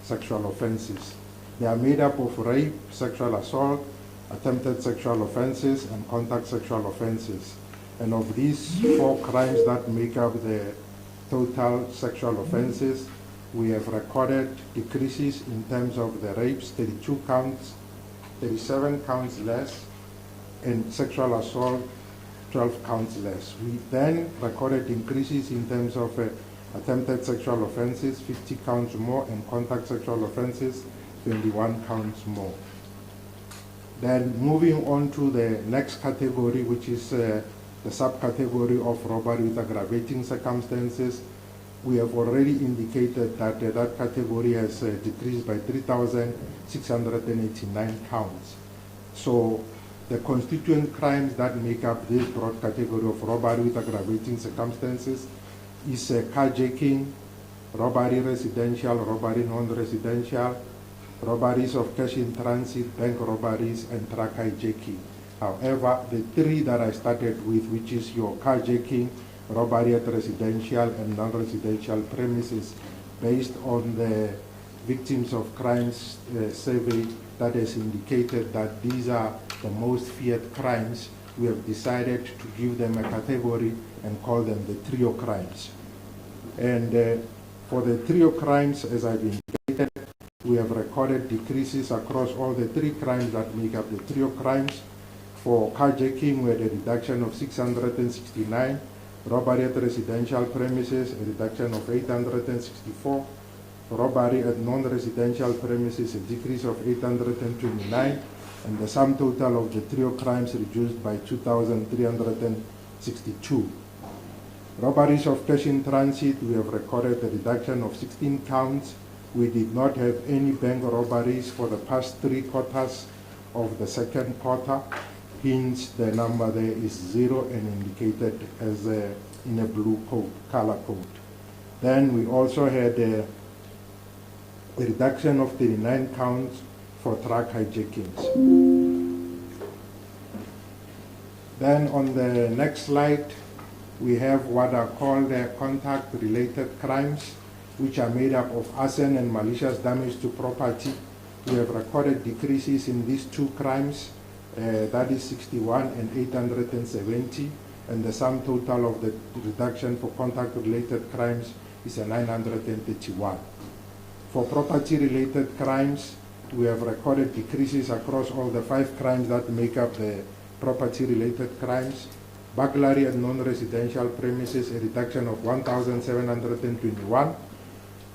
sexual offenses. They are made up of rape, sexual assault, attempted sexual offenses, and contact sexual offenses. And of these 4 crimes that make up the total sexual offenses, we have recorded decreases in terms of the rapes, 32 counts, 37 counts less, and sexual assault, 12 counts less. We then recorded increases in terms of attempted sexual offenses, 50 counts more, and contact sexual offenses, 21 counts more. Then moving on to the next category, which is the subcategory of robbery with aggravating circumstances, we have already indicated that that category has decreased by 3,689 counts. So the constituent crimes that make up this broad category of robbery with aggravating circumstances is carjacking, robbery residential, robbery non-residential, robberies of cash in transit, bank robberies, and truck hijacking. However, the 3 that I started with, which is your carjacking, robbery at residential and non-residential premises, based on the victims of crimes survey that has indicated that these are the most feared crimes, we have decided to give them a category and call them the trio crimes. And for the trio crimes, as I've indicated, we have recorded decreases across all the 3 crimes that make up the trio crimes. For carjacking, we had a reduction of 669, robbery at residential premises, a reduction of 864, robbery at non-residential premises, a decrease of 829, and the sum total of the trio crimes reduced by 2,362. Robberies of cash in transit, we have recorded a reduction of 16 counts. We did not have any bank robberies for the past 3 quarters of the second quarter. Hence, the number there is 0 and indicated as in a blue color code. Then we also had a reduction of 39 counts for truck hijackings. Then on the next slide, we have what are called contact-related crimes, which are made up of arson and malicious damage to property. We have recorded decreases in these two crimes, that is 61 and 870, and the sum total of the reduction for contact-related crimes is 931. For property-related crimes, we have recorded decreases across all the 5 crimes that make up the property-related crimes. Burglary at non-residential premises, a reduction of 1,721.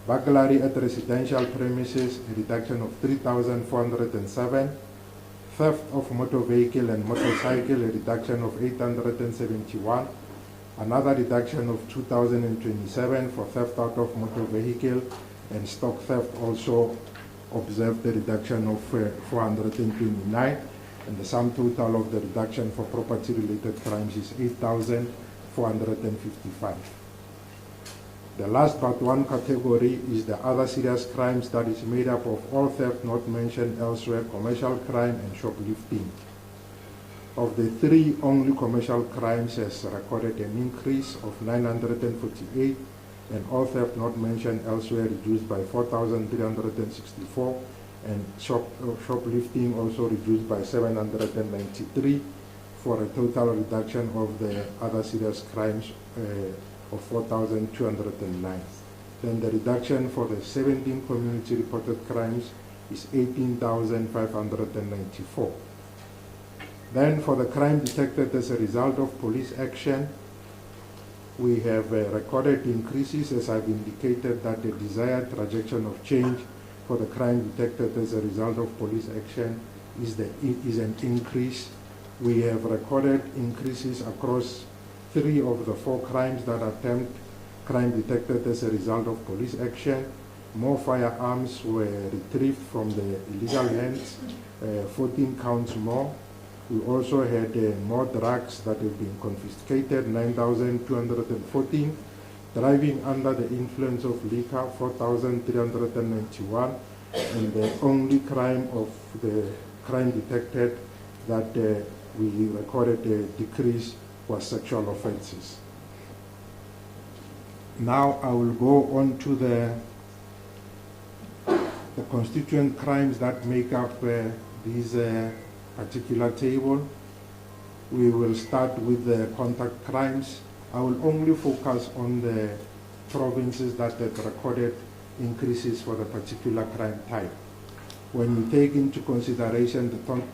Burglary at residential premises, a reduction of 3,407. Theft of motor vehicle and motorcycle, a reduction of 871. Another reduction of 2,027 for theft out of motor vehicle, and stock theft also observed a reduction of 429. And the sum total of the reduction for property-related crimes is 8,455. The last but one category is the other serious crimes, that is made up of all theft not mentioned elsewhere, commercial crime and shoplifting. Of the 3, only commercial crimes has recorded an increase of 948, and all theft not mentioned elsewhere reduced by 4,364, and shoplifting also reduced by 793, for a total reduction of the other serious crimes of 4,209. Then the reduction for the 17 community reported crimes is 18,594. Then for the crime detected as a result of police action, we have recorded increases, as I've indicated, that the desired trajectory of change for the crime detected as a result of police action is an increase. We have recorded increases across 3 of the 4 crimes that attempt crime detected as a result of police action. More firearms were retrieved from the illegal hands, 14 counts more. We also had more drugs that have been confiscated, 9,214. Driving under the influence of liquor, 4,391. And the only crime of the crime detected that we recorded a decrease was sexual offenses. Now I will go on to the constituent crimes that make up this particular table. We will start with the contact crimes. I will only focus on the provinces that have recorded increases for the particular crime type. When you take into consideration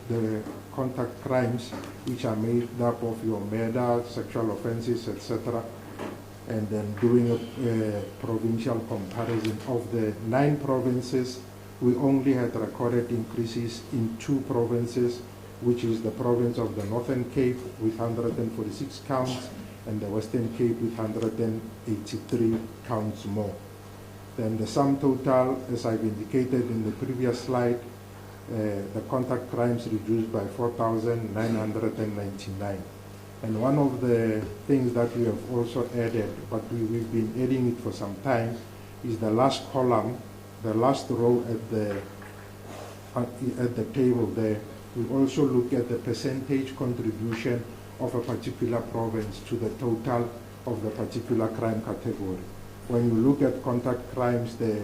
the contact crimes, which are made up of your murder, sexual offenses, etc., and then doing a provincial comparison of the 9 provinces, we only had recorded increases in 2 provinces, which is the province of the Northern Cape with 146 counts and the Western Cape with 183 counts more. Then the sum total, as I've indicated in the previous slide, the contact crimes reduced by 4,999. And one of the things that we have also added, but we've been adding it for some time, is the last column, the last row at the table there. We also look at the percentage contribution of a particular province to the total of the particular crime category. When you look at contact crimes, the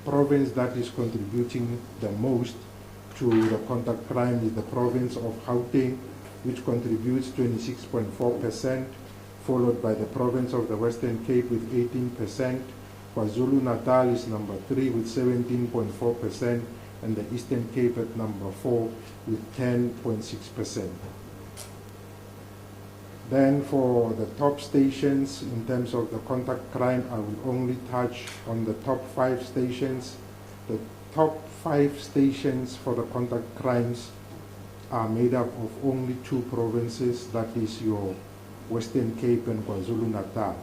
province that is contributing the most to the contact crime is the province of Gauteng, which contributes 26.4%, followed by the province of the Western Cape with 18%. KwaZulu-Natal is number 3 with 17.4%, and the Eastern Cape at number 4 with 10.6%. Then for the top stations, in terms of the contact crime, I will only touch on the top 5 stations. The top 5 stations for the contact crimes are made up of only 2 provinces, that is your Western Cape and KwaZulu-Natal.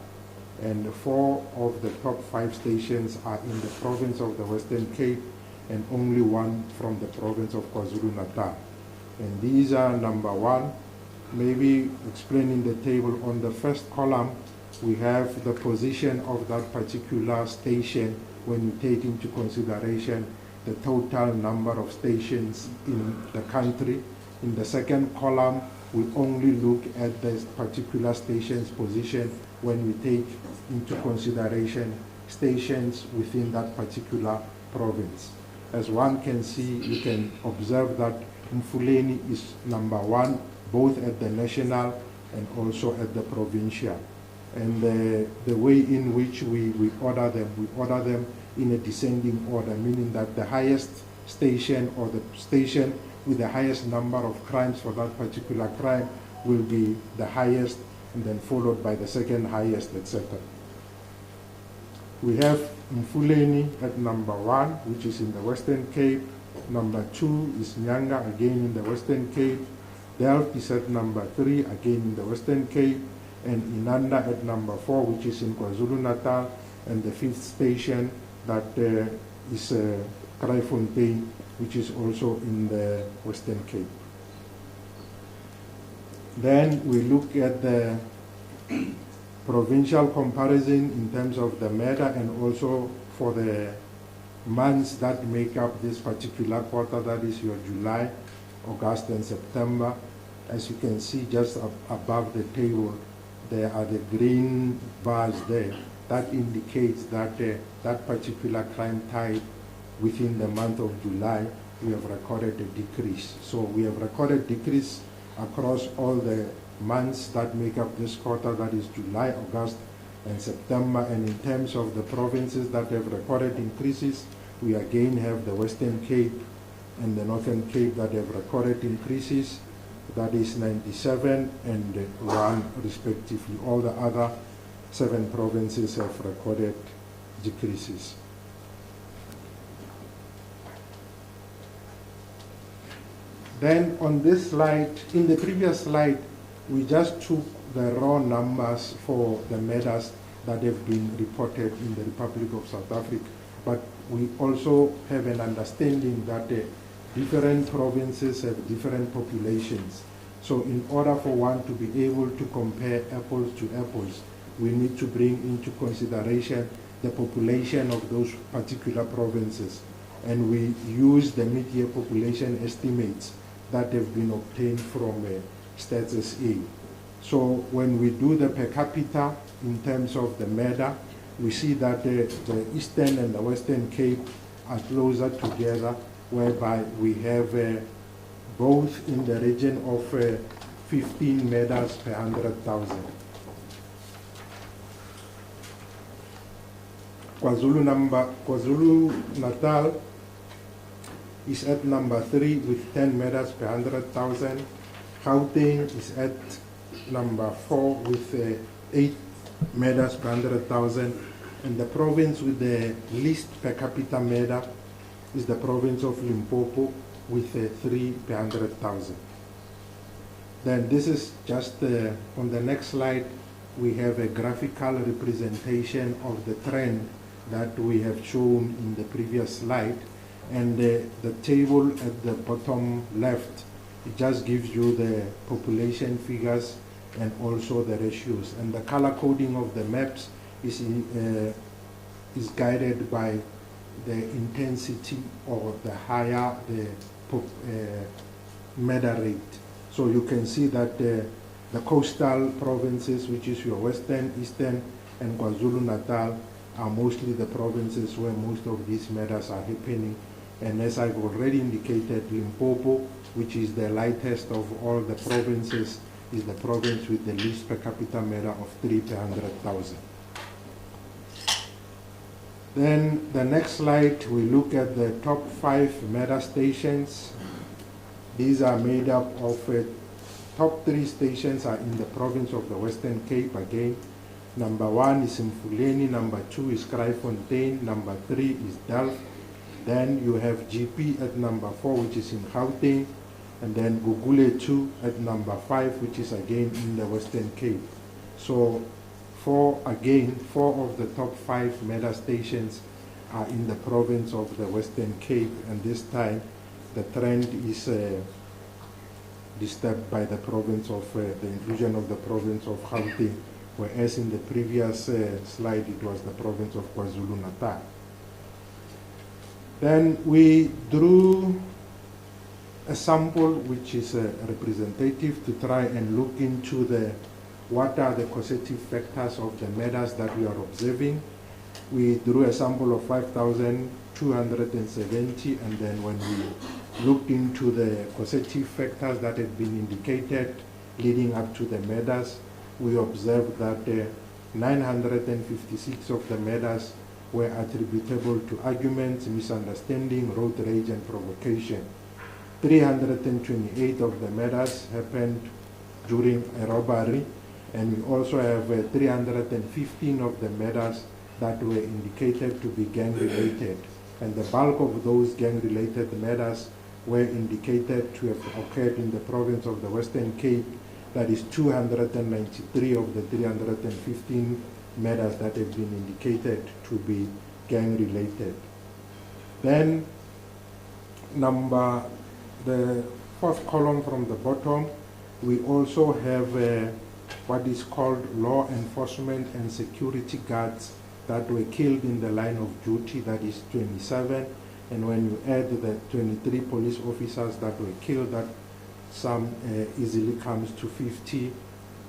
And 4 of the top 5 stations are in the province of the Western Cape, and only 1 from the province of KwaZulu-Natal. And these are number 1, maybe explaining the table. On the first column, we have the position of that particular station when you take into consideration the total number of stations in the country. In the second column, we only look at the particular station's position when we take into consideration stations within that particular province. As one can see, you can observe that Mfuleni is number 1, both at the national and also at the provincial. And the way in which we order them in a descending order, meaning that the highest station or the station with the highest number of crimes for that particular crime will be the highest, and then followed by the second highest, etc. We have Mfuleni at number 1, which is in the Western Cape. Number 2 is Nyanga, again in the Western Cape. Delft is at number 3, again in the Western Cape. And Inanda at number 4, which is in KwaZulu-Natal. And the 5th station that is Kraaifontein, which is also in the Western Cape. Then we look at the provincial comparison in terms of the matter and also for the months that make up this particular quarter, that is your July, August, and September. As you can see just above the table, there are the green bars there. That indicates that that particular crime type within the month of July, we have recorded a decrease. So we have recorded decrease across all the months that make up this quarter, that is July, August, and September. And in terms of the provinces that have recorded increases, we again have the Western Cape and the Northern Cape that have recorded increases. That is 97 and 1 respectively. All the other 7 provinces have recorded decreases. Then on this slide, in the previous slide, we just took the raw numbers for the matters that have been reported in the Republic of South Africa. But we also have an understanding that different provinces have different populations. So in order for one to be able to compare apples to apples, we need to bring into consideration the population of those particular provinces. And we use the mid-year population estimates that have been obtained from Stats SA. So when we do the per capita in terms of the MEDA, we see that the Eastern and the Western Cape are closer together, whereby we have both in the region of 15 MEDAs per 100,000. KwaZulu-Natal is at number 3 with 10 MEDAs per 100,000. Gauteng is at number 4 with 8 MEDAs per 100,000. And the province with the least per capita MEDA is the province of Limpopo with 3 per 100,000. Then this is just, on the next slide, we have a graphical representation of the trend that we have shown in the previous slide. And the table at the bottom left, it just gives you the population figures and also the ratios. And the color coding of the maps is guided by the intensity, or the higher the MEDA rate. So you can see that the coastal provinces, which is your Western, Eastern, and KwaZulu-Natal, are mostly the provinces where most of these MEDAs are happening. And as I've already indicated, Limpopo, which is the lightest of all the provinces, is the province with the least per capita MEDA of 3 per 100,000. Then the next slide, we look at the top 5 MEDA stations. These are made up of top 3 stations are in the province of the Western Cape again. Number 1 is Mfuleni, number 2 is Kraaifontein, number 3 is Delft. Then you have GP at number 4, which is in Gauteng, and then Gugule 2 at number 5, which is again in the Western Cape. So 4 of the top 5 MEDA stations are in the province of the Western Cape, and this time the trend is disturbed by the province of the inclusion of the province of Gauteng, whereas in the previous slide it was the province of KwaZulu-Natal. Then we drew a sample which is representative to try and look into what are the causative factors of the murders that we are observing. We drew a sample of 5,270, and then when we looked into the causative factors that had been indicated leading up to the murders, we observed that 956 of the murders were attributable to arguments, misunderstanding, road rage, and provocation. 328 of the murders happened during a robbery, and we also have 315 of the murders that were indicated to be gang-related. And the bulk of those gang-related murders were indicated to have occurred in the province of the Western Cape. That is 293 of the 315 murders that have been indicated to be gang-related. Then the fourth column from the bottom, we also have what is called law enforcement and security guards that were killed in the line of duty, that is 27. And when you add the 23 police officers that were killed, that sum easily comes to 50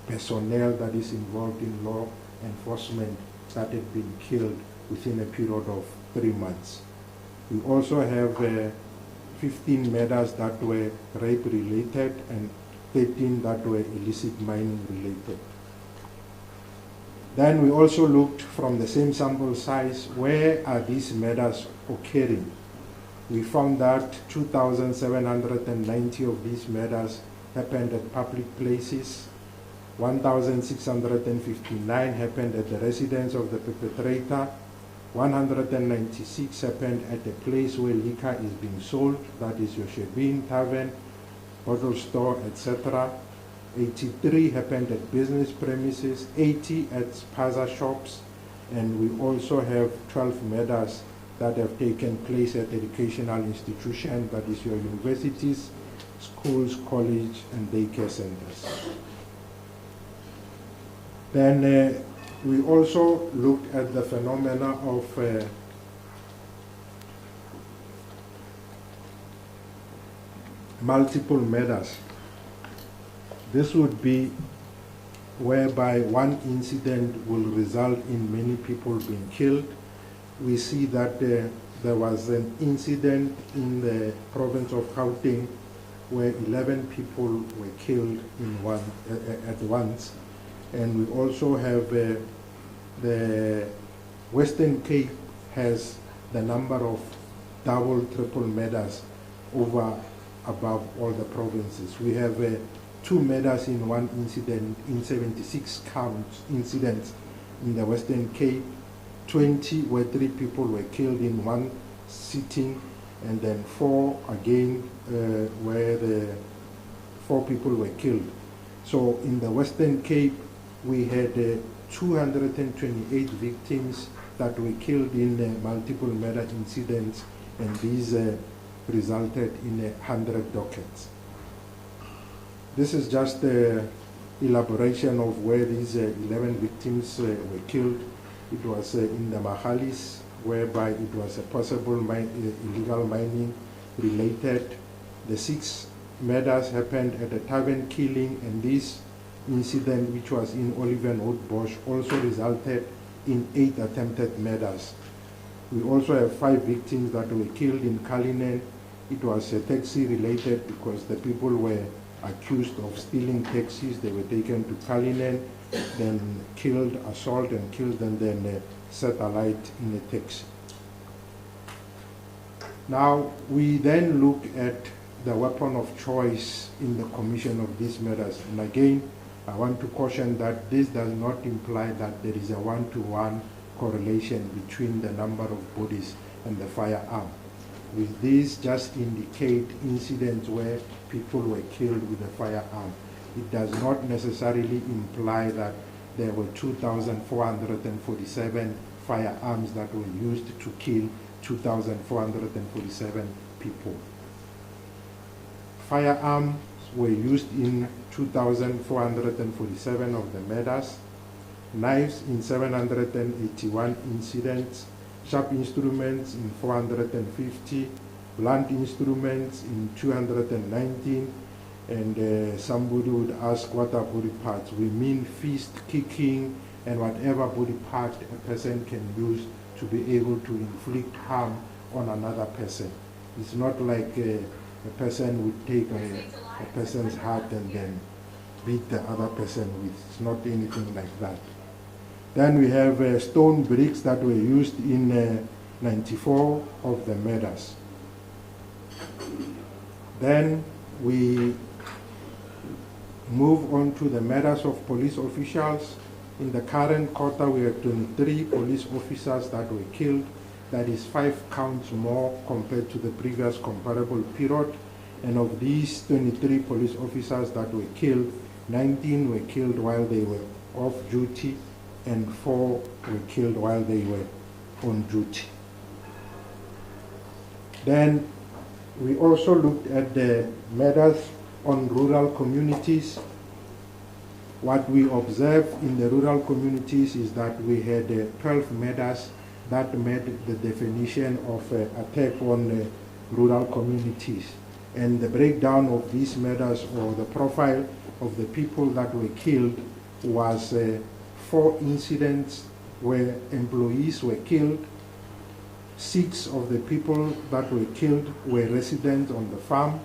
personnel that is involved in law enforcement that had been killed within a period of 3 months. We also have 15 murders that were rape related and 13 that were illicit mining related. Then we also looked from the same sample size, where are these murders occurring? We found that 2,790 of these murders happened at public places, 1,659 happened at the residence of the perpetrator, 196 happened at a place where liquor is being sold, that is your shebeen, tavern, bottle store, etc. 83 happened at business premises, 80 at spaza shops, and we also have 12 murders that have taken place at educational institutions, that is your universities, schools, college, and daycare centers. Then we also looked at the phenomena of multiple murders. This would be whereby one incident will result in many people being killed. We see that there was an incident in the province of Gauteng where 11 people were killed at once. And we also have the Western Cape has the number of double, triple murders above all the provinces. We have 2 murders in one incident in 76 incidents in the Western Cape, 20 where 3 people were killed in one sitting, and then 4 again where the 4 people were killed. So in the Western Cape, we had 228 victims that were killed in multiple murder incidents, and these resulted in 100 dockets. This is just the elaboration of where these 11 victims were killed. It was in the Mahalis, whereby it was a possible illegal mining related. The 6 murders happened at a tavern killing, and this incident, which was in Oliver and Oudbosch, also resulted in 8 attempted murders. We also have 5 victims that were killed in Cullinan. It was taxi related because the people were accused of stealing taxis. They were taken to Cullinan, then killed, assaulted and killed, and then set alight in a taxi. Now, we then look at the weapon of choice in the commission of these murders. And again, I want to caution that this does not imply that there is a one-to-one correlation between the number of bodies and the firearm. With these just indicate incidents where people were killed with a firearm. It does not necessarily imply that there were 2,447 firearms that were used to kill 2,447 people. Firearms were used in 2,447 of the murders, knives in 781 incidents, sharp instruments in 450, blunt instruments in 219, and somebody would ask what are body parts. We mean fist, kicking, and whatever body part a person can use to be able to inflict harm on another person. It's not like a person would take a person's heart and then beat the other person with. It's not anything like that. Then we have stone bricks that were used in 94 of the murders. Then we move on to the murders of police officials. In the current quarter, we have 23 police officers that were killed. That is 5 counts more compared to the previous comparable period. And of these 23 police officers that were killed, 19 were killed while they were off duty, and 4 were killed while they were on duty. Then we also looked at the murders on rural communities. What we observed in the rural communities is that we had 12 murders that met the definition of attack on rural communities. And the breakdown of these murders, or the profile of the people that were killed, was 4 incidents where employees were killed. 6 of the people that were killed were residents on the farm,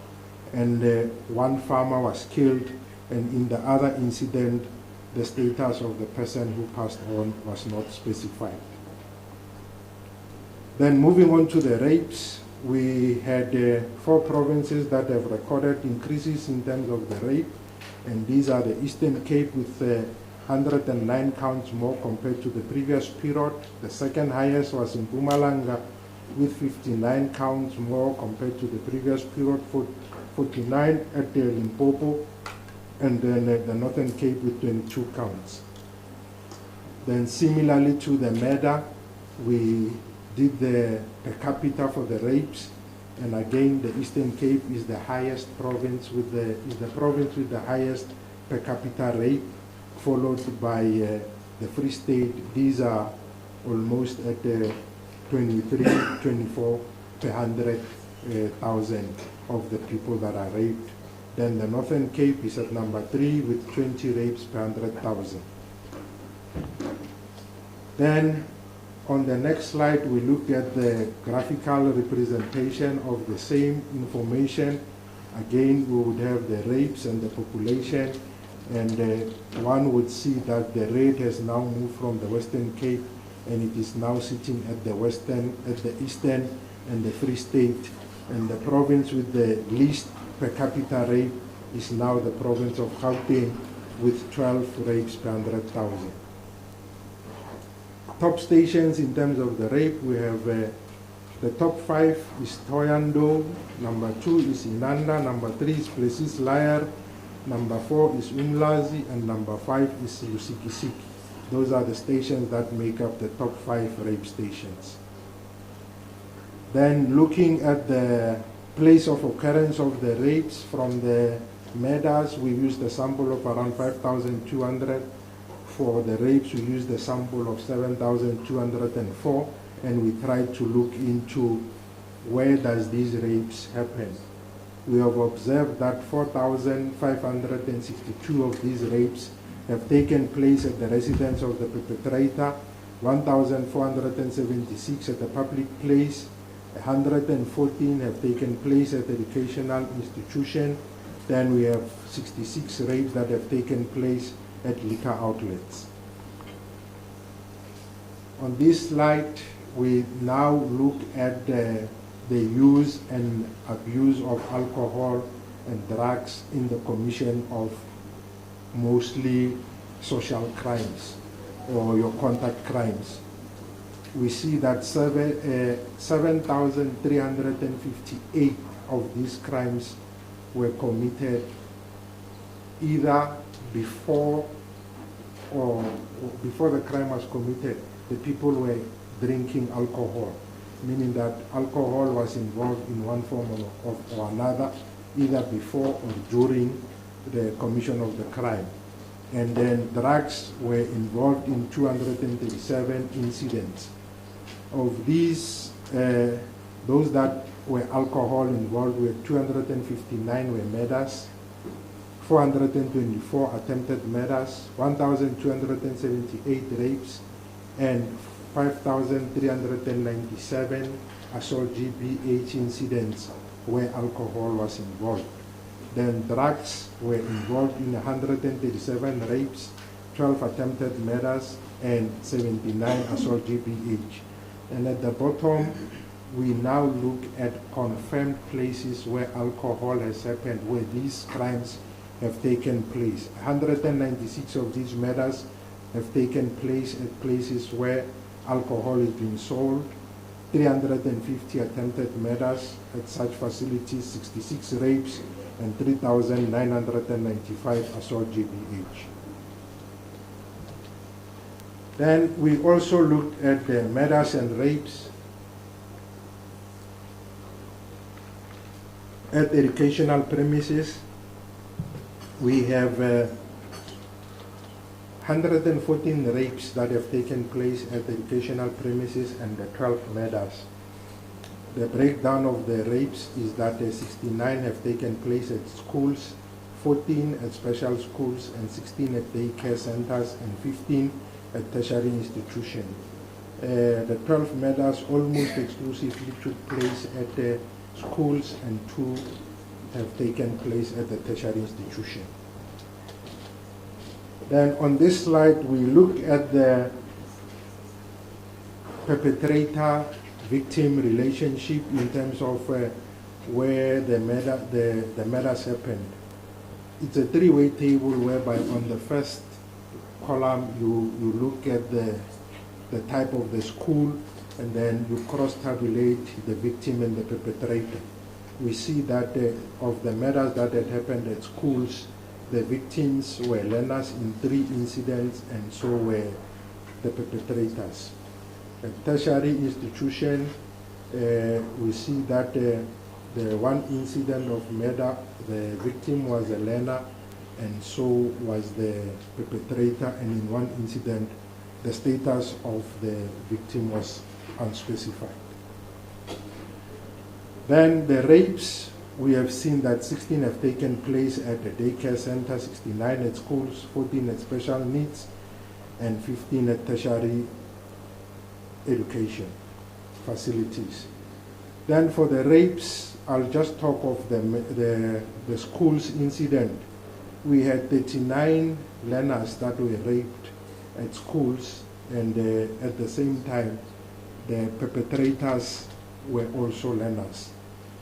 and 1 farmer was killed, and in the other incident, the status of the person who passed on was not specified. Then moving on to the rapes, we had 4 provinces that have recorded increases in terms of the rape, and these are the Eastern Cape with 109 counts more compared to the previous period. The second highest was in Mpumalanga with 59 counts more compared to the previous period, 49 at Limpopo, and then the Northern Cape with 22 counts. Then similarly to the murder, we did the per capita for the rapes, and again the Eastern Cape is the highest province with the province with the highest per capita rape, followed by the Free State. These are almost at 23, 24 per 100,000 of the people that are raped. Then the Northern Cape is at number 3 with 20 rapes per 100,000. Then on the next slide, we look at the graphical representation of the same information. Again, we would have the rapes and the population, and one would see that the rate has now moved from the Western Cape, and it is now sitting at the Eastern and the Free State, and the province with the least per capita rape is now the province of Gauteng with 12 rapes per 100,000. Top stations in terms of the rape, we have the top 5 is Thohoyandou, number 2 is Inanda, number 3 is Plessis Layar, number 4 is Umlazi, and number 5 is Lusikisiki. Those are the stations that make up the top 5 rape stations. Then looking at the place of occurrence of the rapes from the murders, we used a sample of around 5,200. For the rapes, we used a sample of 7,204, and we tried to look into where does these rapes happen. We have observed that 4,562 of these rapes have taken place at the residence of the perpetrator, 1,476 at a public place, 114 have taken place at educational institution. Then we have 66 rapes that have taken place at liquor outlets. On this slide, we now look at the use and abuse of alcohol and drugs in the commission of mostly social crimes or your contact crimes. We see that 7,358 of these crimes were committed either before the crime was committed, the people were drinking alcohol, meaning that alcohol was involved in one form or another, either before or during the commission of the crime. And then drugs were involved in 237 incidents. Of these, those that were alcohol involved were 259 were murders, 424 attempted murders, 1,278 rapes, and 5,397 assault GBH incidents where alcohol was involved. Then drugs were involved in 137 rapes, 12 attempted murders, and 79 assault GBH. And at the bottom, we now look at confirmed places where alcohol has happened, where these crimes have taken place. 196 of these murders have taken place at places where alcohol is being sold, 350 attempted murders at such facilities, 66 rapes, and 3,995 assault GBH. Then we also looked at the murders and rapes at educational premises. We have 114 rapes that have taken place at educational premises and the 12 murders. The breakdown of the rapes is that 69 have taken place at schools, 14 at special schools, and 16 at daycare centers, and 15 at tertiary institutions. The 12 murders almost exclusively took place at the schools, and 2 have taken place at the tertiary institution. Then on this slide, we look at the perpetrator-victim relationship in terms of where the murders happened. It's a three-way table whereby on the first column you look at the type of the school, and then you cross-tabulate the victim and the perpetrator. We see that of the murders that had happened at schools, the victims were learners in 3 incidents, and so were the perpetrators. At tertiary institution, we see that the one incident of murder, the victim was a learner, and so was the perpetrator, and in one incident, the status of the victim was unspecified. Then the rapes, we have seen that 16 have taken place at the daycare center, 69 at schools, 14 at special needs, and 15 at tertiary education facilities. Then for the rapes, I'll just talk of the schools incident. We had 39 learners that were raped at schools, and at the same time, the perpetrators were also learners.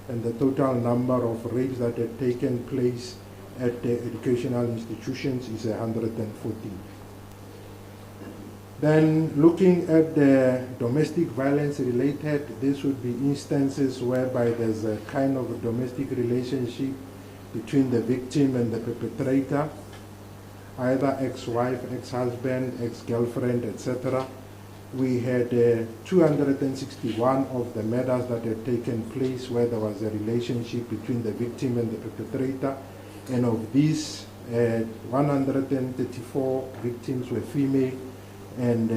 And the total number of rapes that had taken place at the educational institutions is 114. Then looking at the domestic violence related, this would be instances whereby there's a kind of a domestic relationship between the victim and the perpetrator, either ex-wife, ex-husband, ex-girlfriend, etc. We had 261 of the murders that had taken place where there was a relationship between the victim and the perpetrator, and of these, 134 victims were female, and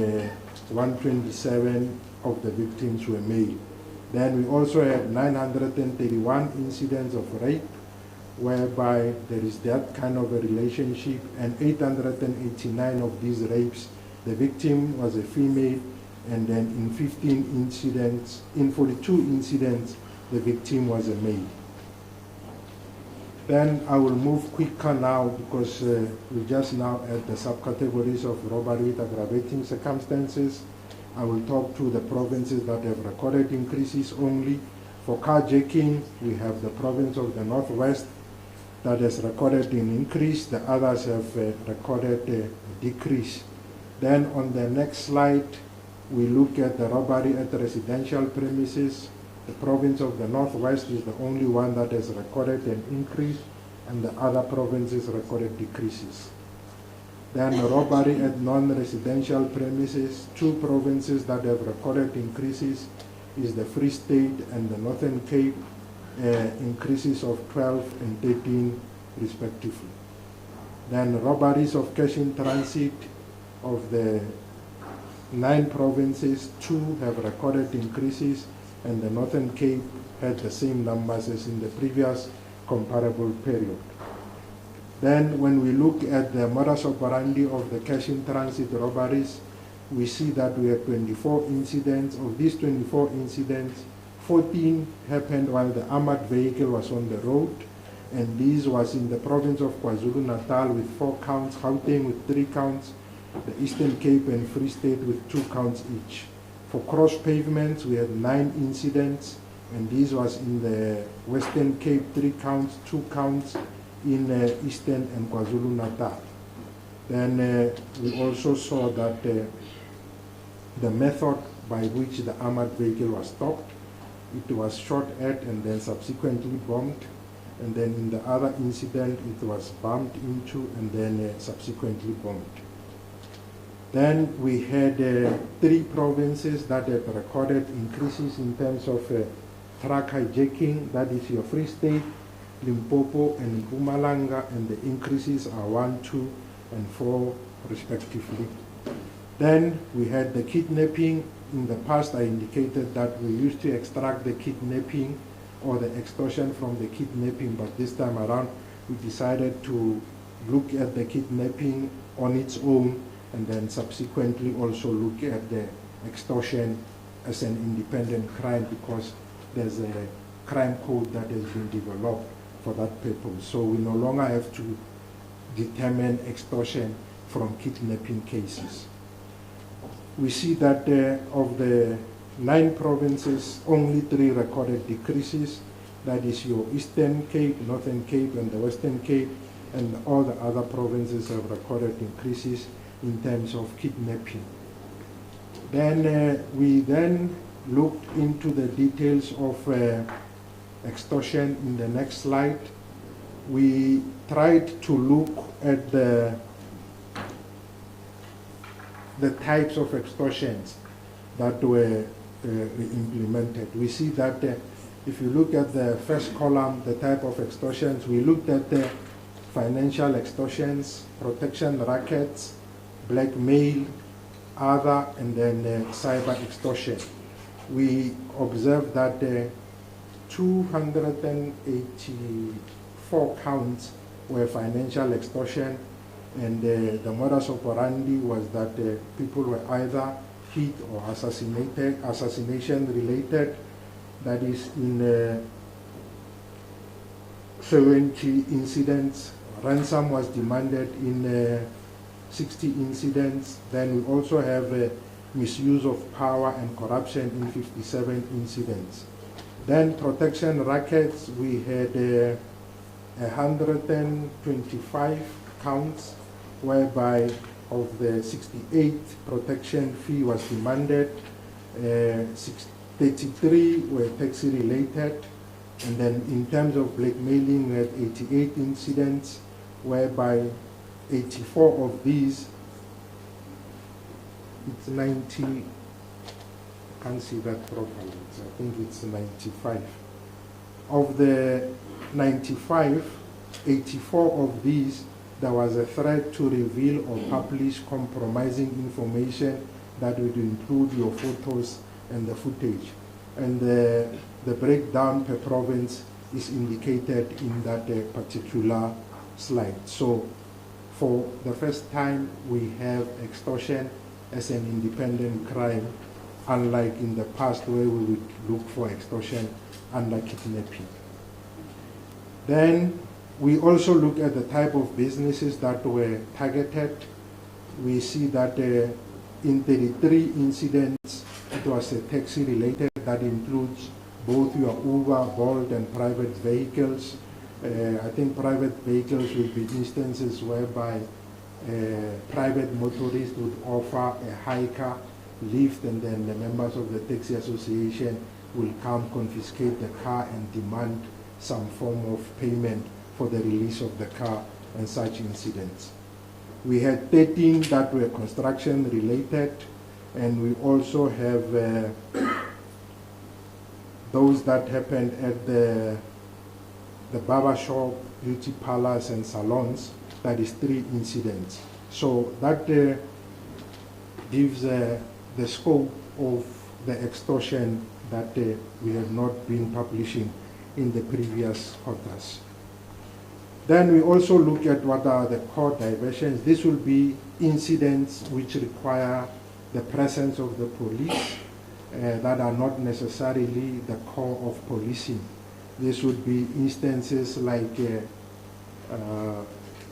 127 of the victims were male. Then we also had 931 incidents of rape, whereby there is that kind of a relationship, and 889 of these rapes, the victim was a female, and then in 42 incidents, the victim was a male. Then I will move quicker now because we just now at the subcategories of robbery with aggravating circumstances. I will talk to the provinces that have recorded increases only. For carjacking, we have the province of the Northwest that has recorded an increase. The others have recorded a decrease. Then on the next slide, we look at the robbery at residential premises. The province of the Northwest is the only one that has recorded an increase, and the other provinces recorded decreases. Then robbery at non-residential premises, 2 provinces that have recorded increases is the Free State and the Northern Cape, increases of 12 and 13 respectively. Then robberies of cash in transit of the 9 provinces, 2 have recorded increases, and the Northern Cape had the same numbers as in the previous comparable period. Then when we look at the modus operandi of the cash-in-transit robberies, we see that we had 24 incidents. Of these 24 incidents, 14 happened while the armored vehicle was on the road, and this was in the province of KwaZulu-Natal with 4 counts, Gauteng with 3 counts, the Eastern Cape and Free State with 2 counts each. For cross pavements, we had 9 incidents, and this was in the Western Cape, 3 counts, 2 counts in Eastern and KwaZulu-Natal. Then we also saw that the method by which the armored vehicle was stopped, it was shot at and then subsequently bombed, and then in the other incident it was bumped into and then subsequently bombed. Then we had 3 provinces that had recorded increases in terms of truck hijacking, that is your Free State, Limpopo and Mpumalanga, and the increases are 1, 2, and 4 respectively. Then we had the kidnapping. In the past I indicated that we used to extract the kidnapping or the extortion from the kidnapping, but this time around we decided to look at the kidnapping on its own and then subsequently also look at the extortion as an independent crime, because there's a crime code that has been developed for that purpose. So we no longer have to determine extortion from kidnapping cases. We see that of the 9 provinces, only 3 recorded decreases. That is your Eastern Cape, Northern Cape, and the Western Cape, and all the other provinces have recorded increases in terms of kidnapping. Then we then looked into the details of extortion in the next slide. We tried to look at the types of extortions that were implemented. We see that if you look at the first column, the type of extortions, we looked at the financial extortions, protection rackets, blackmail, other, and then cyber extortion. We observed that 284 counts were financial extortion, and the modus operandi was that people were either hit or assassinated, assassination related. That is in 70 incidents. Ransom was demanded in 60 incidents. Then we also have misuse of power and corruption in 57 incidents. Then protection rackets, we had 125 counts, whereby of the 68 protection fee was demanded, 33 were taxi related, and then in terms of blackmailing, we had 88 incidents, whereby 84 of these, it's 90, I can't see that properly, I think it's 95. Of the 95, 84 of these, there was a threat to reveal or publish compromising information that would include your photos and the footage. And the breakdown per province is indicated in that particular slide. So for the first time, we have extortion as an independent crime, unlike in the past where we would look for extortion under kidnapping. Then we also look at the type of businesses that were targeted. We see that in 33 incidents, it was taxi related. That includes both your Uber, Bolt, and private vehicles. I think private vehicles would be instances whereby private motorists would offer a hiker lift, and then the members of the taxi association will come, confiscate the car, and demand some form of payment for the release of the car and such incidents. We had 13 that were construction related, and we also have those that happened at the barber shop, beauty parlors, and salons. That is 3 incidents. So that gives the scope of the extortion that we have not been publishing in the previous quarters. Then we also look at what are the core diversions. This will be incidents which require the presence of the police that are not necessarily the core of policing. This would be instances like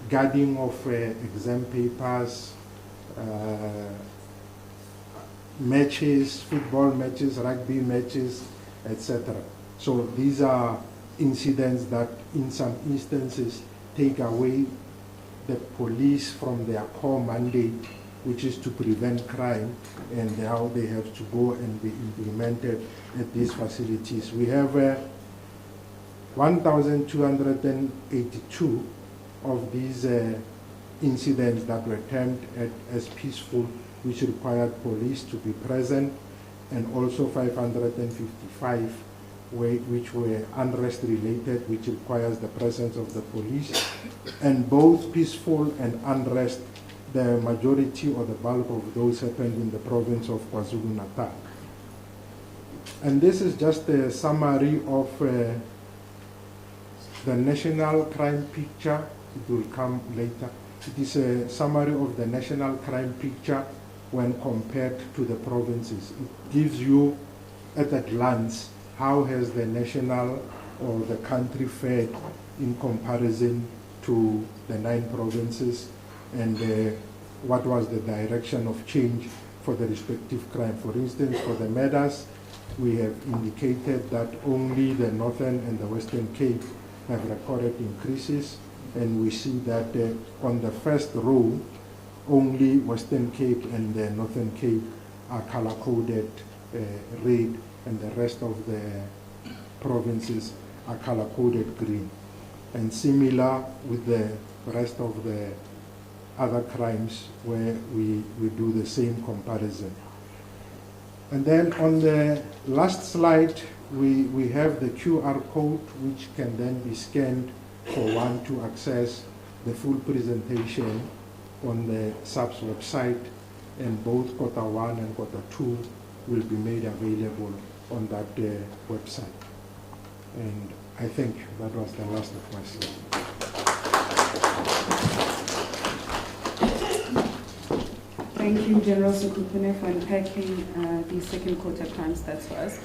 guarding of exam papers, matches, football matches, rugby matches, etc. So these are incidents that in some instances take away the police from their core mandate, which is to prevent crime, and how they have to go and be implemented at these facilities. We have 1,282 of these incidents that were termed as peaceful, which required police to be present, and also 555 which were unrest related, which requires the presence of the police. And both peaceful and unrest, the majority or the bulk of those happened in the province of KwaZulu-Natal. And this is just a summary of the national crime picture. It will come later. It is a summary of the national crime picture when compared to the provinces. It gives you at a glance how has the national or the country fared in comparison to the 9 provinces, and what was the direction of change for the respective crime. For instance, for the murders, we have indicated that only the Northern and the Western Cape have recorded increases, and we see that on the first row, only Western Cape and the Northern Cape are color-coded red, and the rest of the provinces are color-coded green. And similar with the rest of the other crimes where we do the same comparison. And then on the last slide, we have the QR code, which can then be scanned for one to access the full presentation on the SABS website, and both quarter 1 and quarter 2 will be made available on that website. And I think that was the last of my slides. Thank you, General Sekhukhune, for unpacking the second quarter crime stats for us.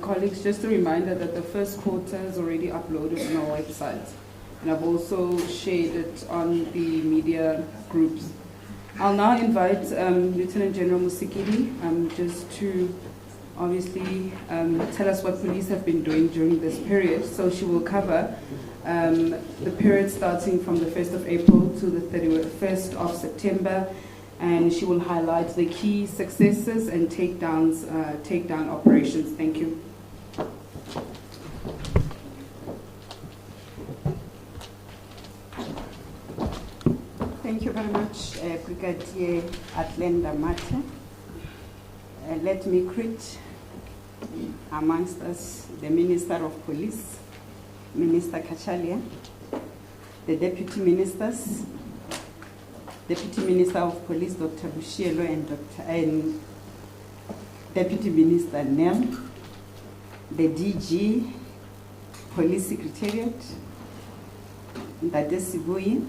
Colleagues, just a reminder that the first quarter is already uploaded on our website, and I've also shared it on the media groups. I'll now invite Lieutenant General Musikidi just to obviously tell us what police have been doing during this period. So she will cover the period starting from the 1st of April to the 31st of September, and she will highlight the key successes and takedown operations. Thank you. Thank you very much, Brigadier Atlenda Mate. Let me greet amongst us the Minister of Police, Minister Cachalia, the Deputy Ministers, Deputy Minister of Police, Dr. Boshielo, and Deputy Minister Nell, the DG, Police Secretariat, Ndade Sibui,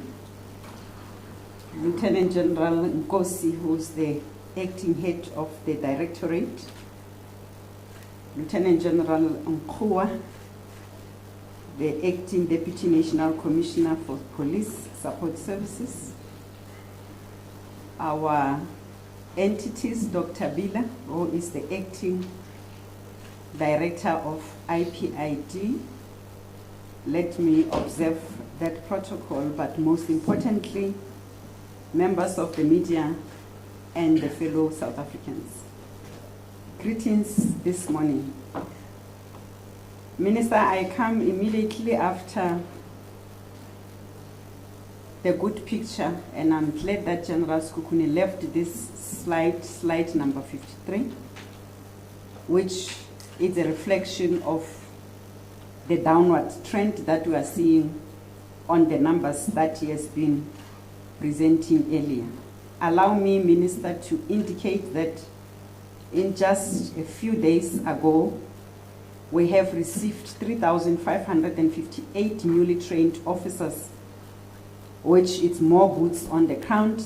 Lieutenant General Nkosi, who's the acting head of the directorate, Lieutenant General Nkhuwa, the acting Deputy National Commissioner for Police Support Services, our entities, Dr. Bila, who is the acting Director of IPID. Let me observe that protocol, but most importantly, members of the media and the fellow South Africans. Greetings this morning. Minister, I come immediately after the good picture, and I'm glad that General Sekhukhune left this slide number 53, which is a reflection of the downward trend that we are seeing on the numbers that he has been presenting earlier. Allow me, Minister, to indicate that in just a few days ago, we have received 3,558 newly trained officers, which is more boots on the ground,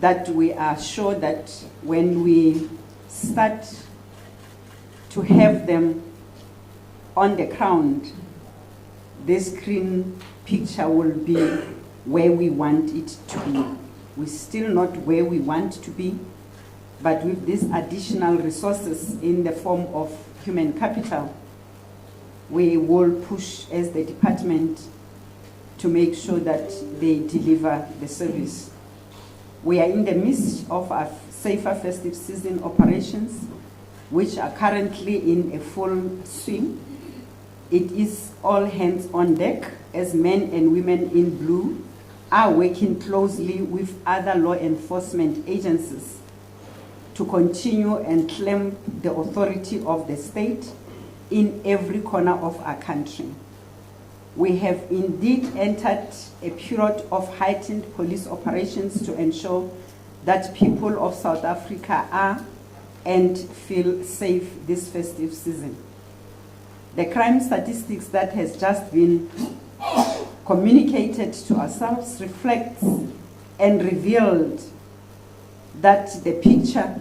that we are sure that when we start to have them on the ground, this green picture will be where we want it to be. We're still not where we want to be, but with these additional resources in the form of human capital, we will push as the department to make sure that they deliver the service. We are in the midst of our safer festive season operations, which are currently in a full swing. It is all hands on deck as men and women in blue are working closely with other law enforcement agencies to continue and claim the authority of the state in every corner of our country. We have indeed entered a period of heightened police operations to ensure that people of South Africa are and feel safe this festive season. The crime statistics that has just been communicated to ourselves reflects and revealed that the picture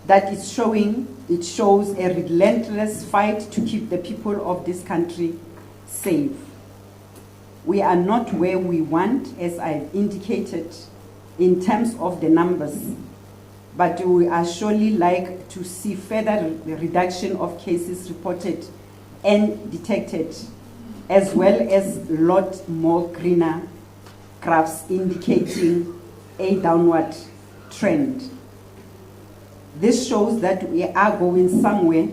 that is showing, it shows a relentless fight to keep the people of this country safe. We are not where we want, as I've indicated, in terms of the numbers, but we are surely like to see further reduction of cases reported and detected, as well as a lot more greener graphs indicating a downward trend. This shows that we are going somewhere,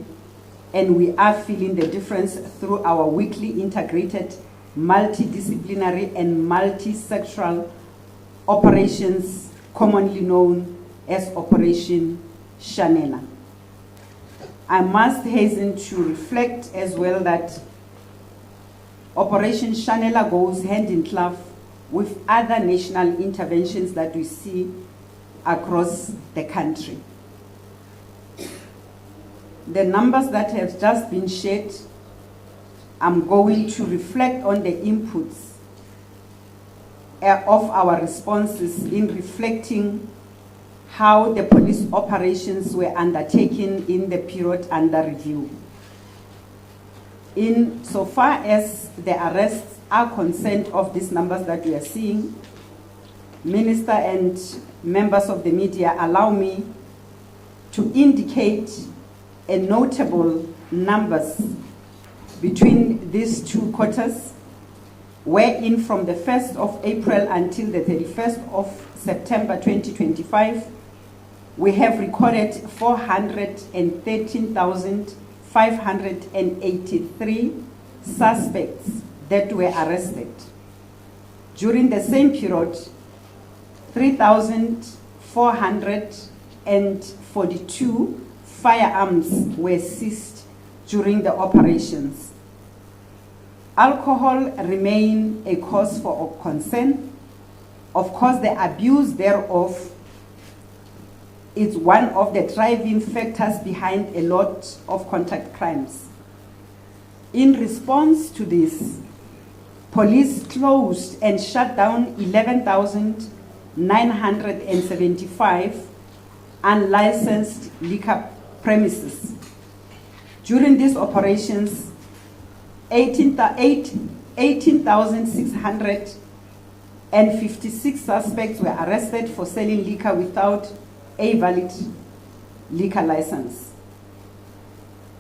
and we are feeling the difference through our weekly integrated, multidisciplinary and multi-sectoral operations, commonly known as Operation Shanela. I must hasten to reflect as well that Operation Shanela goes hand in glove with other national interventions that we see across the country. The numbers that have just been shared, I'm going to reflect on the inputs of our responses in reflecting how the police operations were undertaken in the period under review. In so far as the arrests are concerned of these numbers that we are seeing, Minister and members of the media, allow me to indicate a notable numbers between these two quarters, wherein from the 1st of April until the 31st of September 2025, we have recorded 413,583 suspects that were arrested. During the same period, 3,442 firearms were seized during the operations. Alcohol remains a cause for concern. Of course, the abuse thereof is one of the driving factors behind a lot of contact crimes. In response to this, police closed and shut down 11,975 unlicensed liquor premises. During these operations, 18,656 suspects were arrested for selling liquor without a valid liquor license.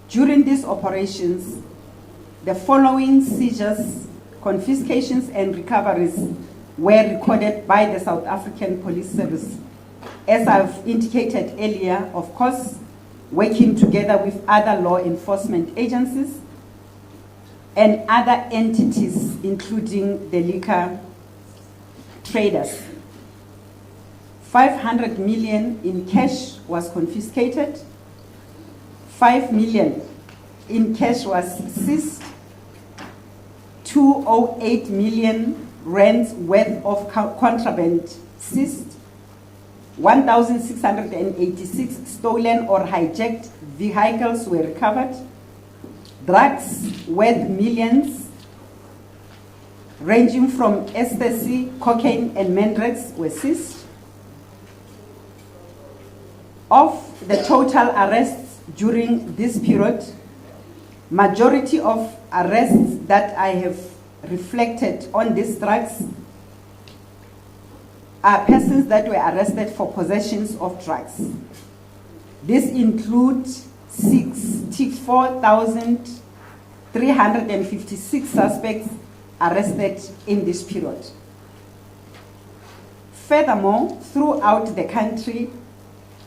During these operations, the following seizures, confiscations, and recoveries were recorded by the South African Police Service. As I've indicated earlier, of course, working together with other law enforcement agencies and other entities, including the liquor traders. 500 million in cash was confiscated, 5 million in cash was seized, 208 million rands worth of contraband seized, 1,686 stolen or hijacked vehicles were recovered. Drugs worth millions, ranging from ecstasy, cocaine, and mandrax were seized. Of the total arrests during this period, majority of arrests that I have reflected on these drugs are persons that were arrested for possessions of drugs. This includes 64,356 suspects arrested in this period. Furthermore, throughout the country,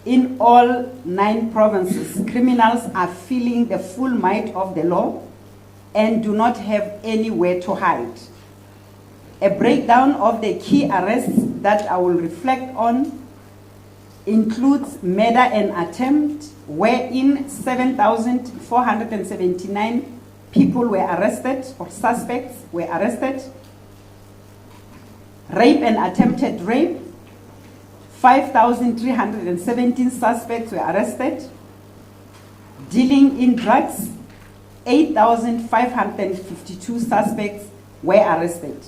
in all 9 provinces, criminals are feeling the full might of the law and do not have anywhere to hide. A breakdown of the key arrests that I will reflect on includes murder and attempt, wherein 7,479 people were arrested or suspects were arrested. Rape and attempted rape, 5,317 suspects were arrested. Dealing in drugs, 8,552 suspects were arrested.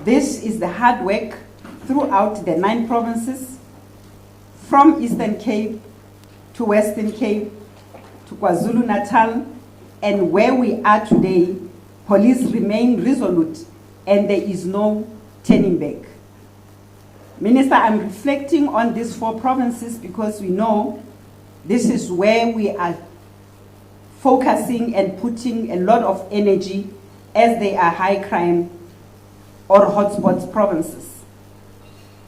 This is the hard work throughout the 9 provinces, from Eastern Cape to Western Cape to KwaZulu-Natal, and where we are today, police remain resolute and there is no turning back. Minister, I'm reflecting on these 4 provinces because we know this is where we are focusing and putting a lot of energy as they are high crime or hotspot provinces.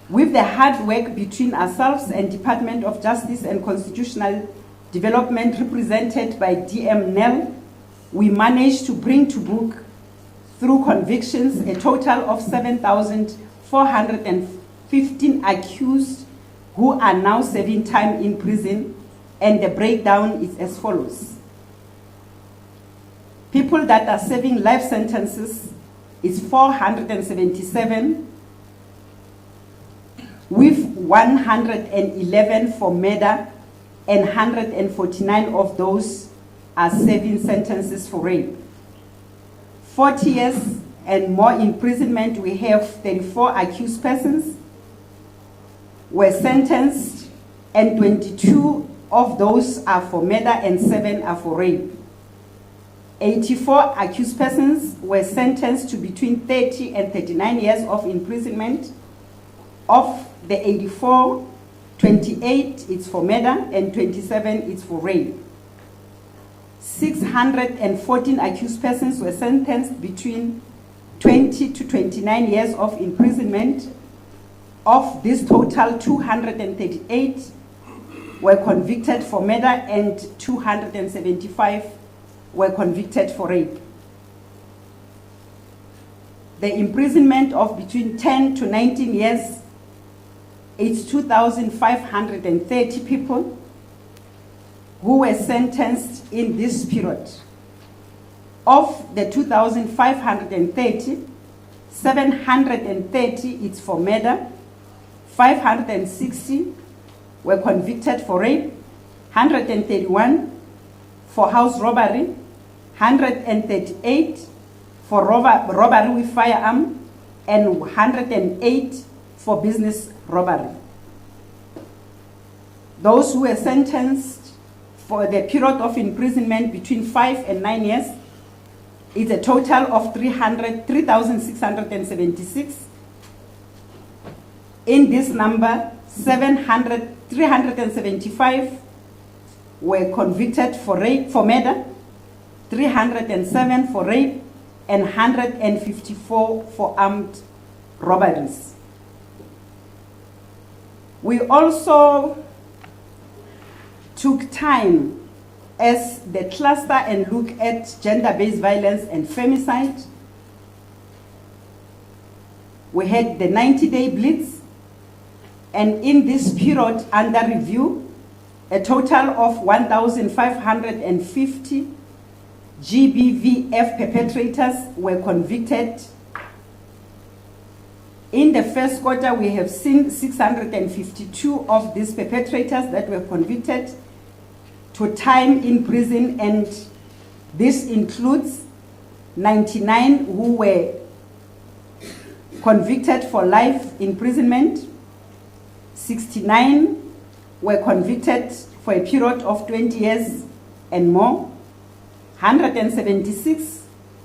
With the hard work between ourselves and Department of Justice and Constitutional Development represented by DM Nell, we managed to bring to book, through convictions, a total of 7,415 accused who are now serving time in prison, and the breakdown is as follows. People that are serving life sentences is 477, with 111 for murder, and 149 of those are serving sentences for rape. 40 years and more imprisonment, we have 34 accused persons were sentenced, and 22 of those are for murder and 7 are for rape. 84 accused persons were sentenced to between 30 and 39 years of imprisonment. Of the 84, 28 is for murder and 27 is for rape. 614 accused persons were sentenced between 20 to 29 years of imprisonment. Of this total, 238 were convicted for murder and 275 were convicted for rape. The imprisonment of between 10 to 19 years is 2,530 people who were sentenced in this period. Of the 2,530, 730 is for murder, 560 were convicted for rape, 131 for house robbery, 138 for robbery with firearm, and 108 for business robbery. Those who were sentenced for the period of imprisonment between 5 and 9 years is a total of 3,676. In this number, 375 were convicted for rape, for murder, 307 for rape, and 154 for armed robberies. We also took time as the cluster and look at gender-based violence and femicide. We had the 90-day blitz, and in this period under review, a total of 1,550 GBVF perpetrators were convicted In the first quarter, we have seen 652 of these perpetrators that were convicted to time in prison, and this includes 99 who were convicted for life imprisonment, 69 were convicted for a period of 20 years and more, 176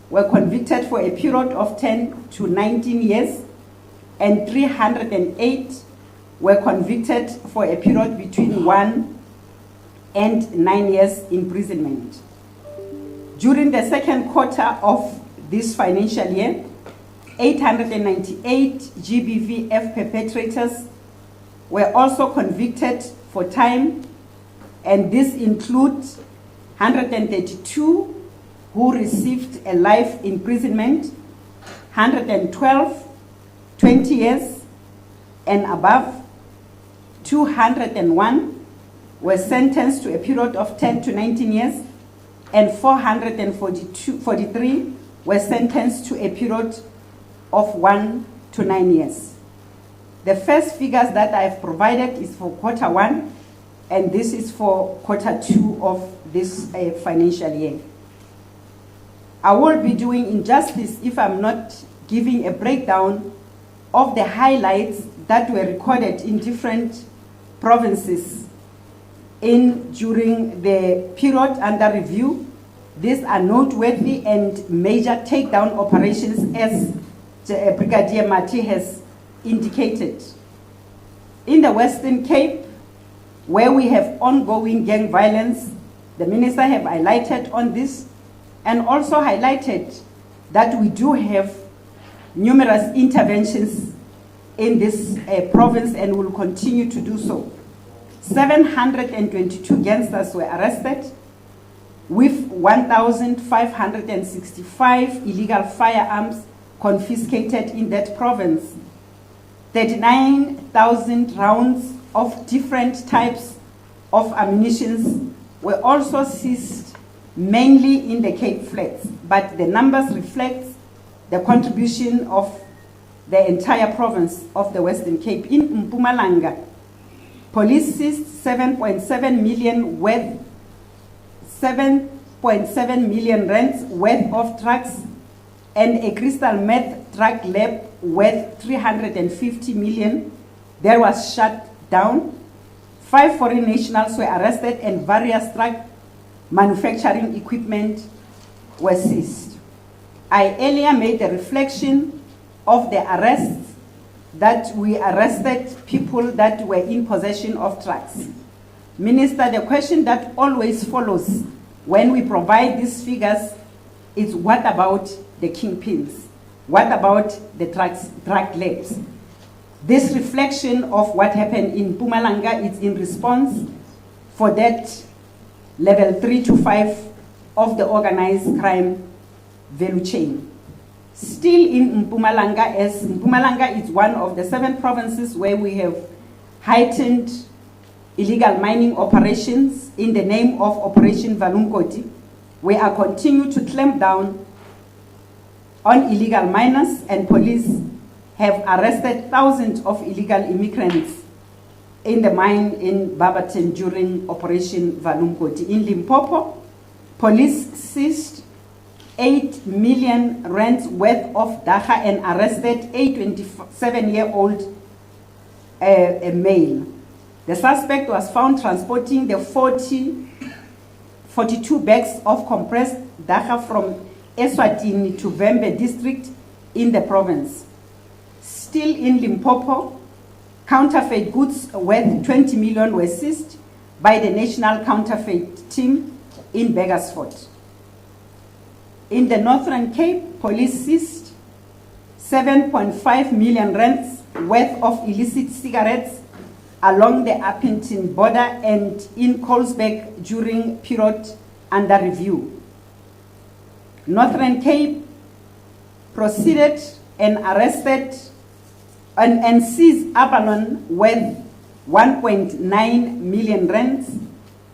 were convicted for a period of 10 to 19 years, and 308 were convicted for a period between 1 and 9 years imprisonment. During the second quarter of this financial year, 898 GBVF perpetrators were also convicted for time, and this includes 132 who received a life imprisonment, 112 20 years and above, 201 were sentenced to a period of 10 to 19 years, and 443 were sentenced to a period of 1 to 9 years. The first figures that I have provided is for quarter 1, and this is for quarter 2 of this financial year. I will be doing injustice if I'm not giving a breakdown of the highlights that were recorded in different provinces during the period under review. These are noteworthy and major takedown operations, as Brigadier Mati has indicated. In the Western Cape, where we have ongoing gang violence, the Minister have highlighted on this, and also highlighted that we do have numerous interventions in this province and will continue to do so. 722 gangsters were arrested, with 1,565 illegal firearms confiscated in that province. 39,000 rounds of different types of ammunition were also seized, mainly in the Cape Flats, but the numbers reflect the contribution of the entire province of the Western Cape. In Mpumalanga, police seized 7.7 million rands worth of drugs, and a crystal meth drug lab worth 350 million that was shut down. 5 foreign nationals were arrested, and various drug manufacturing equipment were seized. I earlier made a reflection of the arrests, that we arrested people that were in possession of drugs. Minister, the question that always follows when we provide these figures is, what about the kingpins? What about the drug labs? This reflection of what happened in Mpumalanga is in response for that level 3 to 5 of the organized crime value chain. Still in Mpumalanga, as Mpumalanga is one of the 7 provinces where we have heightened illegal mining operations in the name of Operation Valumkoti, we are continuing to clamp down on illegal miners, and police have arrested thousands of illegal immigrants in the mine in Barberton during Operation Valumkoti. In Limpopo, police seized 8 million rands worth of dagga and arrested a 27-year-old male. The suspect was found transporting the 42 bags of compressed dagga from Eswatini to Vembe district in the province. Still in Limpopo, counterfeit goods worth 20 million were seized by the National Counterfeit Team in Beggarsford. In the Northern Cape, police seized 7.5 million rands worth of illicit cigarettes along the Appington border and in Colesberg during period under review. Northern Cape proceeded and arrested and seized abalone worth 1.9 million rands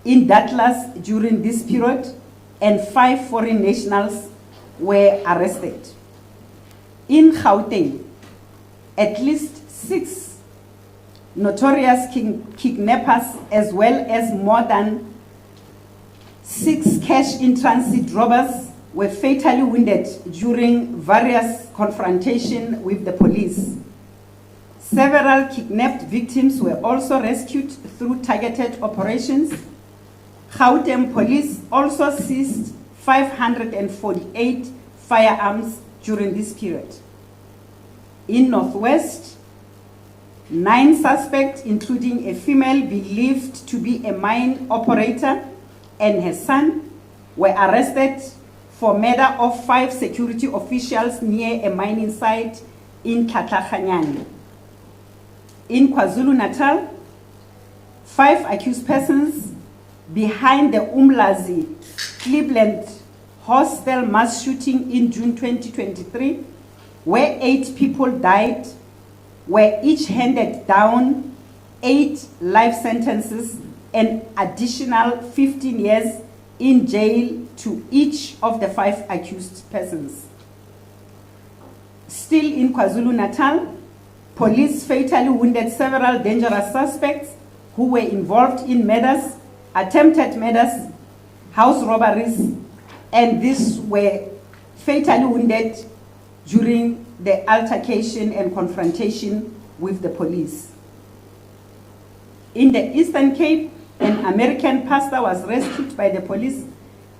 in Datlas during this period, and 5 foreign nationals were arrested. In Gauteng, at least 6 notorious kidnappers, as well as more than 6 cash-in-transit robbers were fatally wounded during various confrontations with the police. Several kidnapped victims were also rescued through targeted operations. Gauteng police also seized 548 firearms during this period. In Northwest, 9 suspects, including a female believed to be a mine operator and her son, were arrested for murder of 5 security officials near a mining site in Katlaganyane. In KwaZulu-Natal, 5 accused persons behind the Umlazi Cleveland hostel mass shooting in June 2023, where 8 people died, were each handed down 8 life sentences and additional 15 years in jail to each of the 5 accused persons. Still in KwaZulu-Natal, police fatally wounded several dangerous suspects who were involved in murders, attempted murders, house robberies, and these were fatally wounded during the altercation and confrontation with the police. In the Eastern Cape, an American pastor was rescued by the police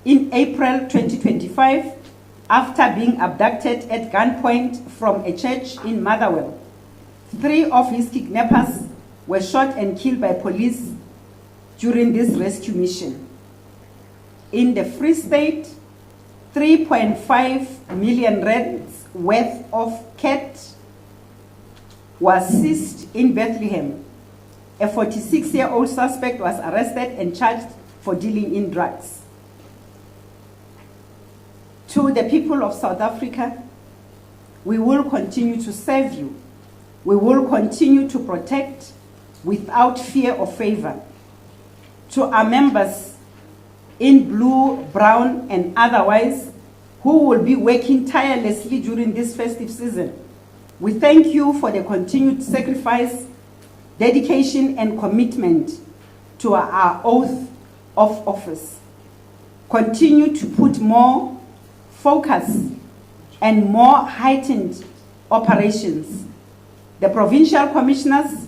in April 2025 after being abducted at gunpoint from a church in Motherwell. 3 of his kidnappers were shot and killed by police during this rescue mission. In the Free State, 3.5 million rands worth of cat was seized in Bethlehem. A 46-year-old suspect was arrested and charged for dealing in drugs. To the people of South Africa, we will continue to serve you. We will continue to protect without fear or favor. To our members in blue, brown, and otherwise who will be working tirelessly during this festive season, we thank you for the continued sacrifice, dedication, and commitment to our oath of office. Continue to put more focus and more heightened operations. The provincial commissioners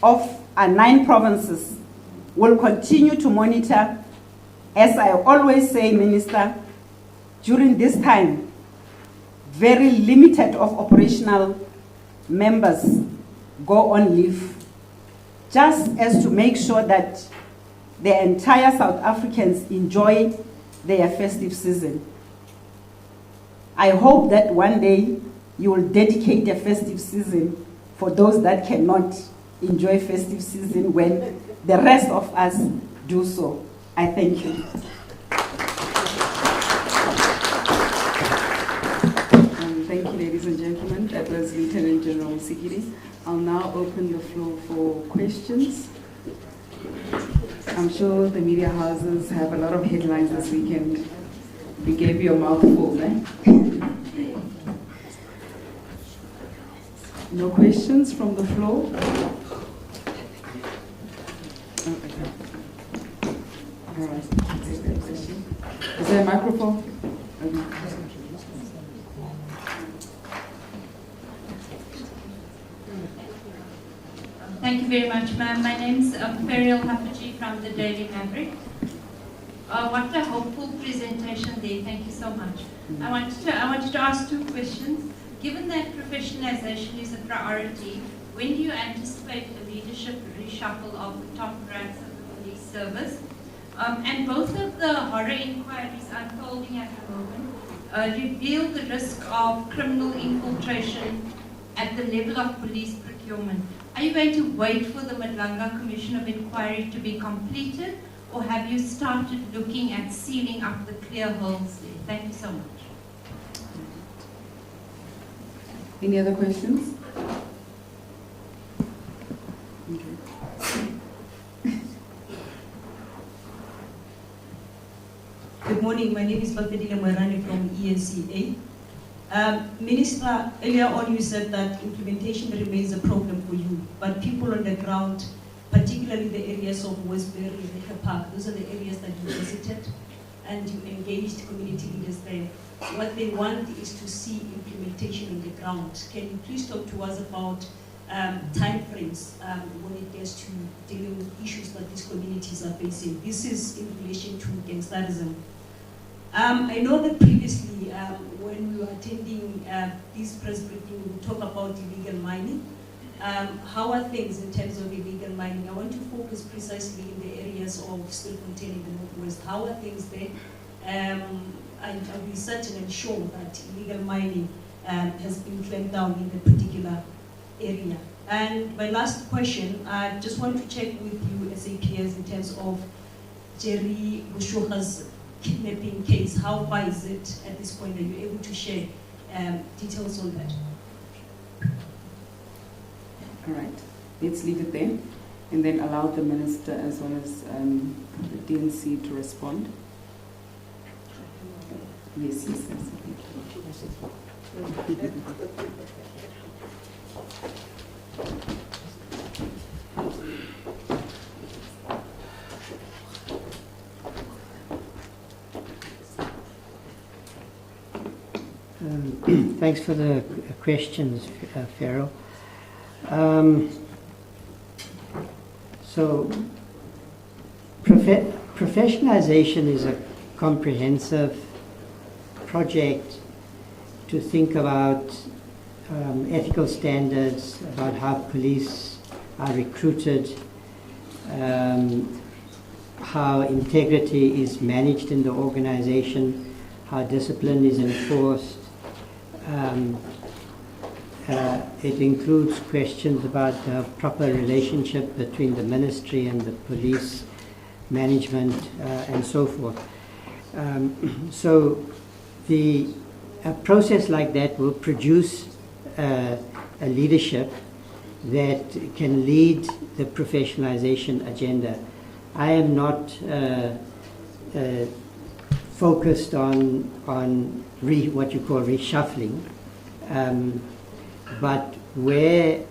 of our 9 provinces will continue to monitor. As I always say, Minister, during this time, very limited of operational members go on leave, just as to make sure that the entire South Africans enjoy their festive season. I hope that one day you will dedicate a festive season for those that cannot enjoy festive season when the rest of us do so. I thank you. Thank you, ladies and gentlemen. That was Lieutenant General Musikiri. I'll now open the floor for questions. I'm sure the media houses have a lot of headlines this weekend. We gave you a mouthful, eh? No questions from the floor? All right. Is there a microphone? Okay. Thank you very much, ma'am. My name is Ferial Hafaji from the Daily Maverick. What a hopeful presentation there. Thank you so much. I wanted to ask 2 questions. Given that professionalization is a priority, when do you anticipate the leadership reshuffle of the top ranks of the police service? And both of the horror inquiries unfolding at the moment reveal the risk of criminal infiltration at the level of police procurement. Are you going to wait for the Madlanga Commission of Inquiry to be completed, or have you started looking at sealing up the clear holes there? Thank you so much. Any other questions? Okay. Good morning. My name is Bafedile Marani from ENCA. Minister, earlier on you said that implementation remains a problem for you, but people on the ground, particularly the areas of Westbury, Rebecca Park, those are the areas that you visited and you engaged community leaders there. What they want is to see implementation on the ground. Can you please talk to us about timeframes when it gets to dealing with issues that these communities are facing? This is in relation to gangsterism. I know that previously, when we were attending this press briefing, we talk about illegal mining. How are things in terms of illegal mining? I want to focus precisely in the areas of Stilfontein in the Northwest. How are things there? I'll be certain and sure that illegal mining has been clamped down in the particular area. And my last question, I just want to check with you, SAPS, in terms of Jerry Bushoha's kidnapping case. How far is it at this point? Are you able to share details on that? All right, let's leave it there and then allow the minister as well as the DNC to respond. Yes, yes, yes. Thanks for the questions, Pharaoh. So, professionalization is a comprehensive project to think about ethical standards, about how police are recruited, how integrity is managed in the organization, how discipline is enforced. It includes questions about the proper relationship between the ministry and the police management and so forth. So a process like that will produce a leadership that can lead the professionalization agenda. I am not focused on what you call reshuffling, but where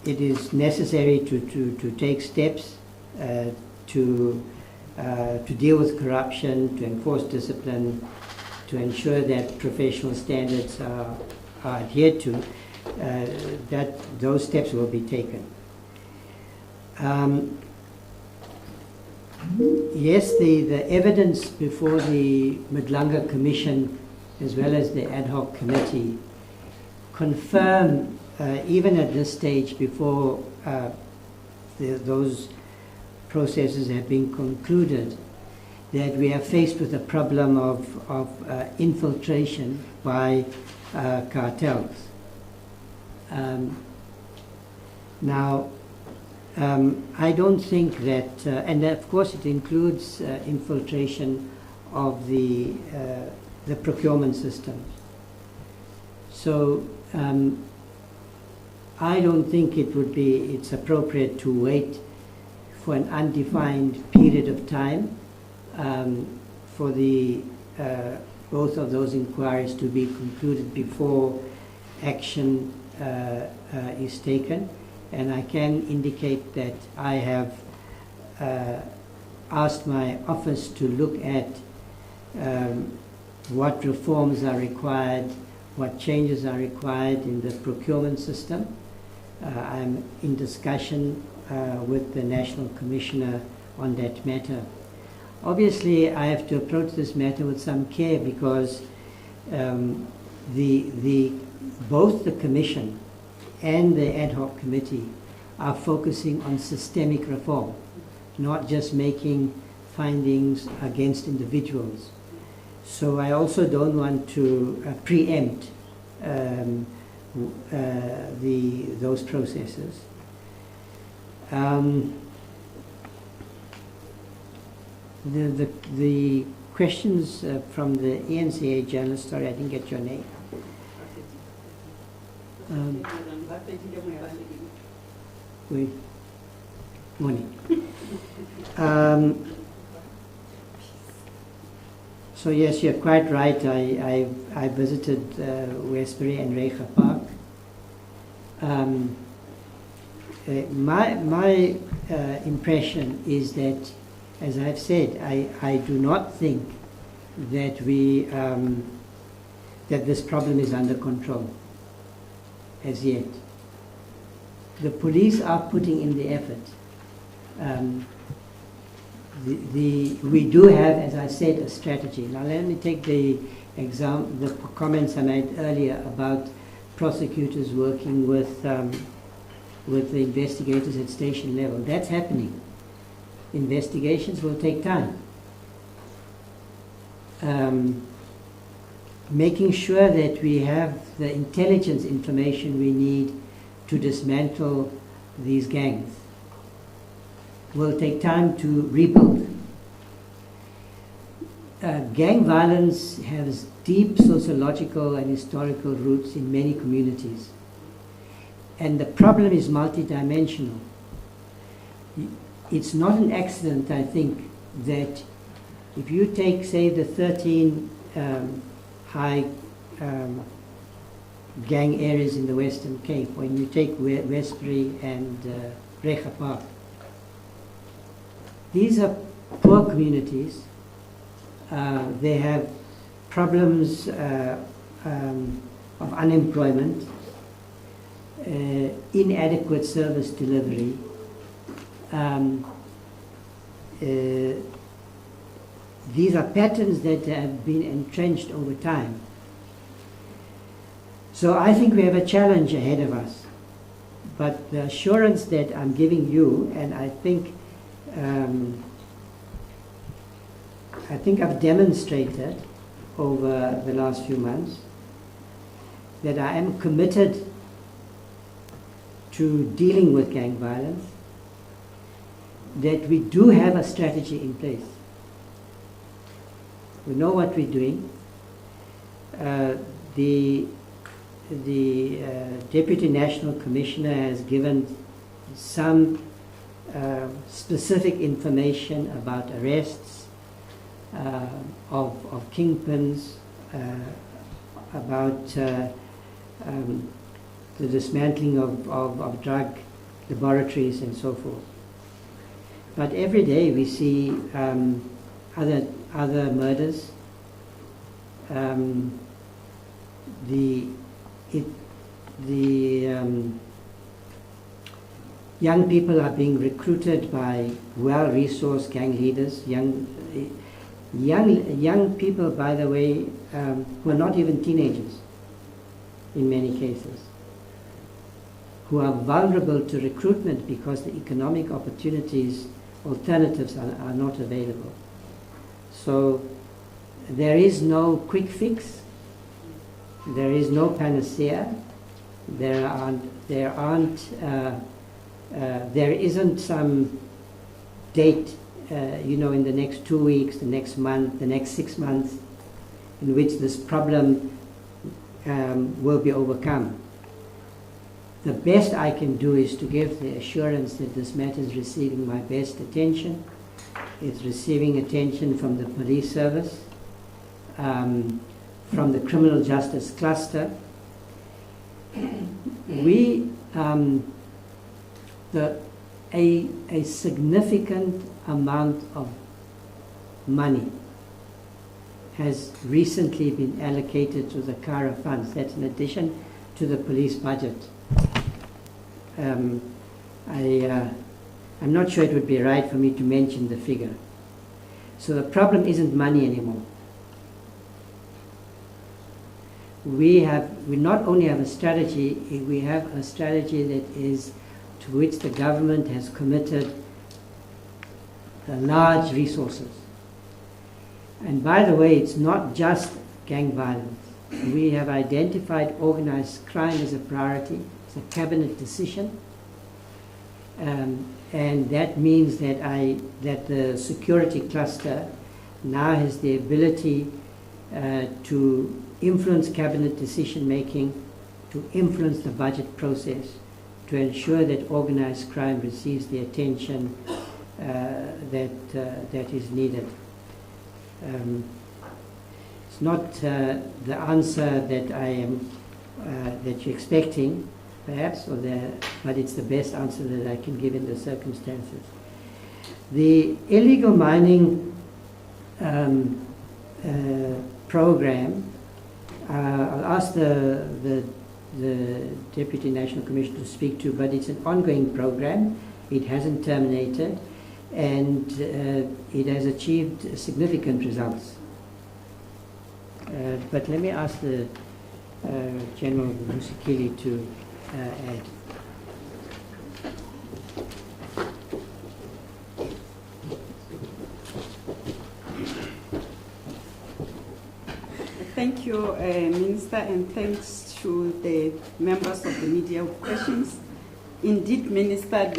it is necessary to take steps to deal with corruption, to enforce discipline, to ensure that professional standards are adhered to, that those steps will be taken. Yes, the evidence before the Madlanga Commission as well as the ad hoc committee confirm, even at this stage before those processes have been concluded, that we are faced with a problem of infiltration by cartels. Now, I don't think that, and of course it includes infiltration of the procurement systems. So I don't think it's appropriate to wait for an undefined period of time for the both of those inquiries to be concluded before action is taken. And I can indicate that I have asked my office to look at what reforms are required, what changes are required in the procurement system. I'm in discussion with the National Commissioner on that matter. Obviously, I have to approach this matter with some care because both the Commission and the ad hoc committee are focusing on systemic reform, not just making findings against individuals. So I also don't want to preempt those processes. The questions from the ENCA journalist, sorry I didn't get your name. So So yes, you're quite right. I visited Westbury and Reicha Park. My impression is that, as I've said, I do not think that that this problem is under control as yet. The police are putting in the effort. We do have, as I said, a strategy. Now let me take the comments I made earlier about prosecutors working with the investigators at station level. That's happening. Investigations will take time. Making sure that we have the intelligence information we need to dismantle these gangs will take time to rebuild. Gang violence has deep sociological and historical roots in many communities. And the problem is multidimensional. It's not an accident, I think, that if you take, say, the 13 high gang areas in the Western Cape, when you take Westbury and Reicha Park, these are poor communities. They have problems of unemployment, inadequate service delivery, these are patterns that have been entrenched over time. So I think we have a challenge ahead of us. But the assurance that I'm giving you, and I think I've demonstrated over the last few months that I am committed to dealing with gang violence, that we do have a strategy in place. We know what we're doing. The Deputy National Commissioner has given some specific information about arrests of kingpins, about the dismantling of drug laboratories and so forth. But every day we see other murders. Young people are being recruited by well-resourced gang leaders. Young people, by the way, who are not even teenagers in many cases, who are vulnerable to recruitment because the economic alternatives are not available. So there is no quick fix. There is no panacea. There isn't some date, in the next 2 weeks, the next month, the next 6 months, in which this problem will be overcome. The best I can do is to give the assurance that this matter is receiving my best attention. It's receiving attention from the police service, from the criminal justice cluster. A significant amount of money has recently been allocated to the CARA funds. That's in addition to the police budget. I'm not sure it would be right for me to mention the figure. So the problem isn't money anymore. We not only have a strategy, we have a strategy that is to which the government has committed large resources. And by the way, it's not just gang violence. We have identified organized crime as a priority. It's a cabinet decision. And that means that the security cluster now has the ability to influence cabinet decision making, to influence the budget process, to ensure that organized crime receives the attention that is needed. It's not the answer that I am that you're expecting, perhaps, but it's the best answer that I can give in the circumstances. The illegal mining program, I'll ask the Deputy National Commissioner to speak to, but it's an ongoing program. It hasn't terminated, and it has achieved significant results. But let me ask the General Musikili to add. Thank you, Minister, and thanks to the members of the media with questions. Indeed, Minister,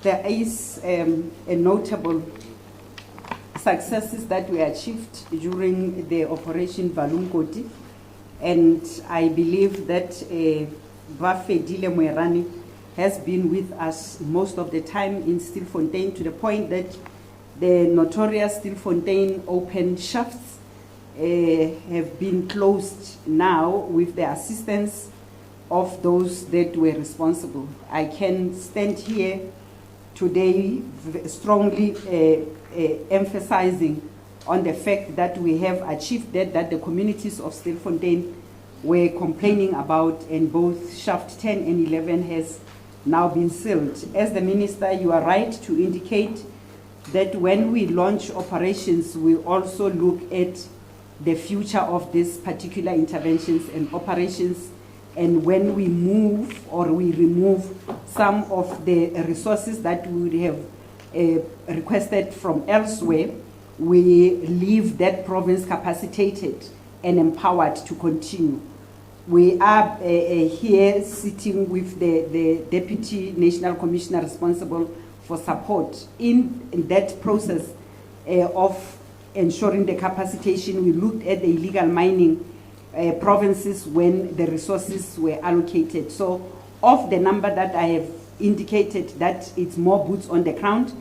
there is a notable successes that we achieved during the Operation Valungoti, and I believe that Bafedile Mwerani has been with us most of the time in Stilfontein, to the point that the notorious Stilfontein open shafts have been closed now with the assistance of those that were responsible. I can stand here today strongly emphasizing on the fact that we have achieved that the communities of Stilfontein were complaining about, and both shaft 10 and 11 has now been sealed. As the Minister, you are right to indicate that when we launch operations, we also look at the future of these particular interventions and operations, and when we move or we remove some of the resources that we would have requested from elsewhere, we leave that province capacitated and empowered to continue. We are here sitting with the Deputy National Commissioner responsible for support in that process of ensuring the capacitation. We looked at the illegal mining provinces when the resources were allocated. So of the number that I have indicated, that it's more boots on the ground,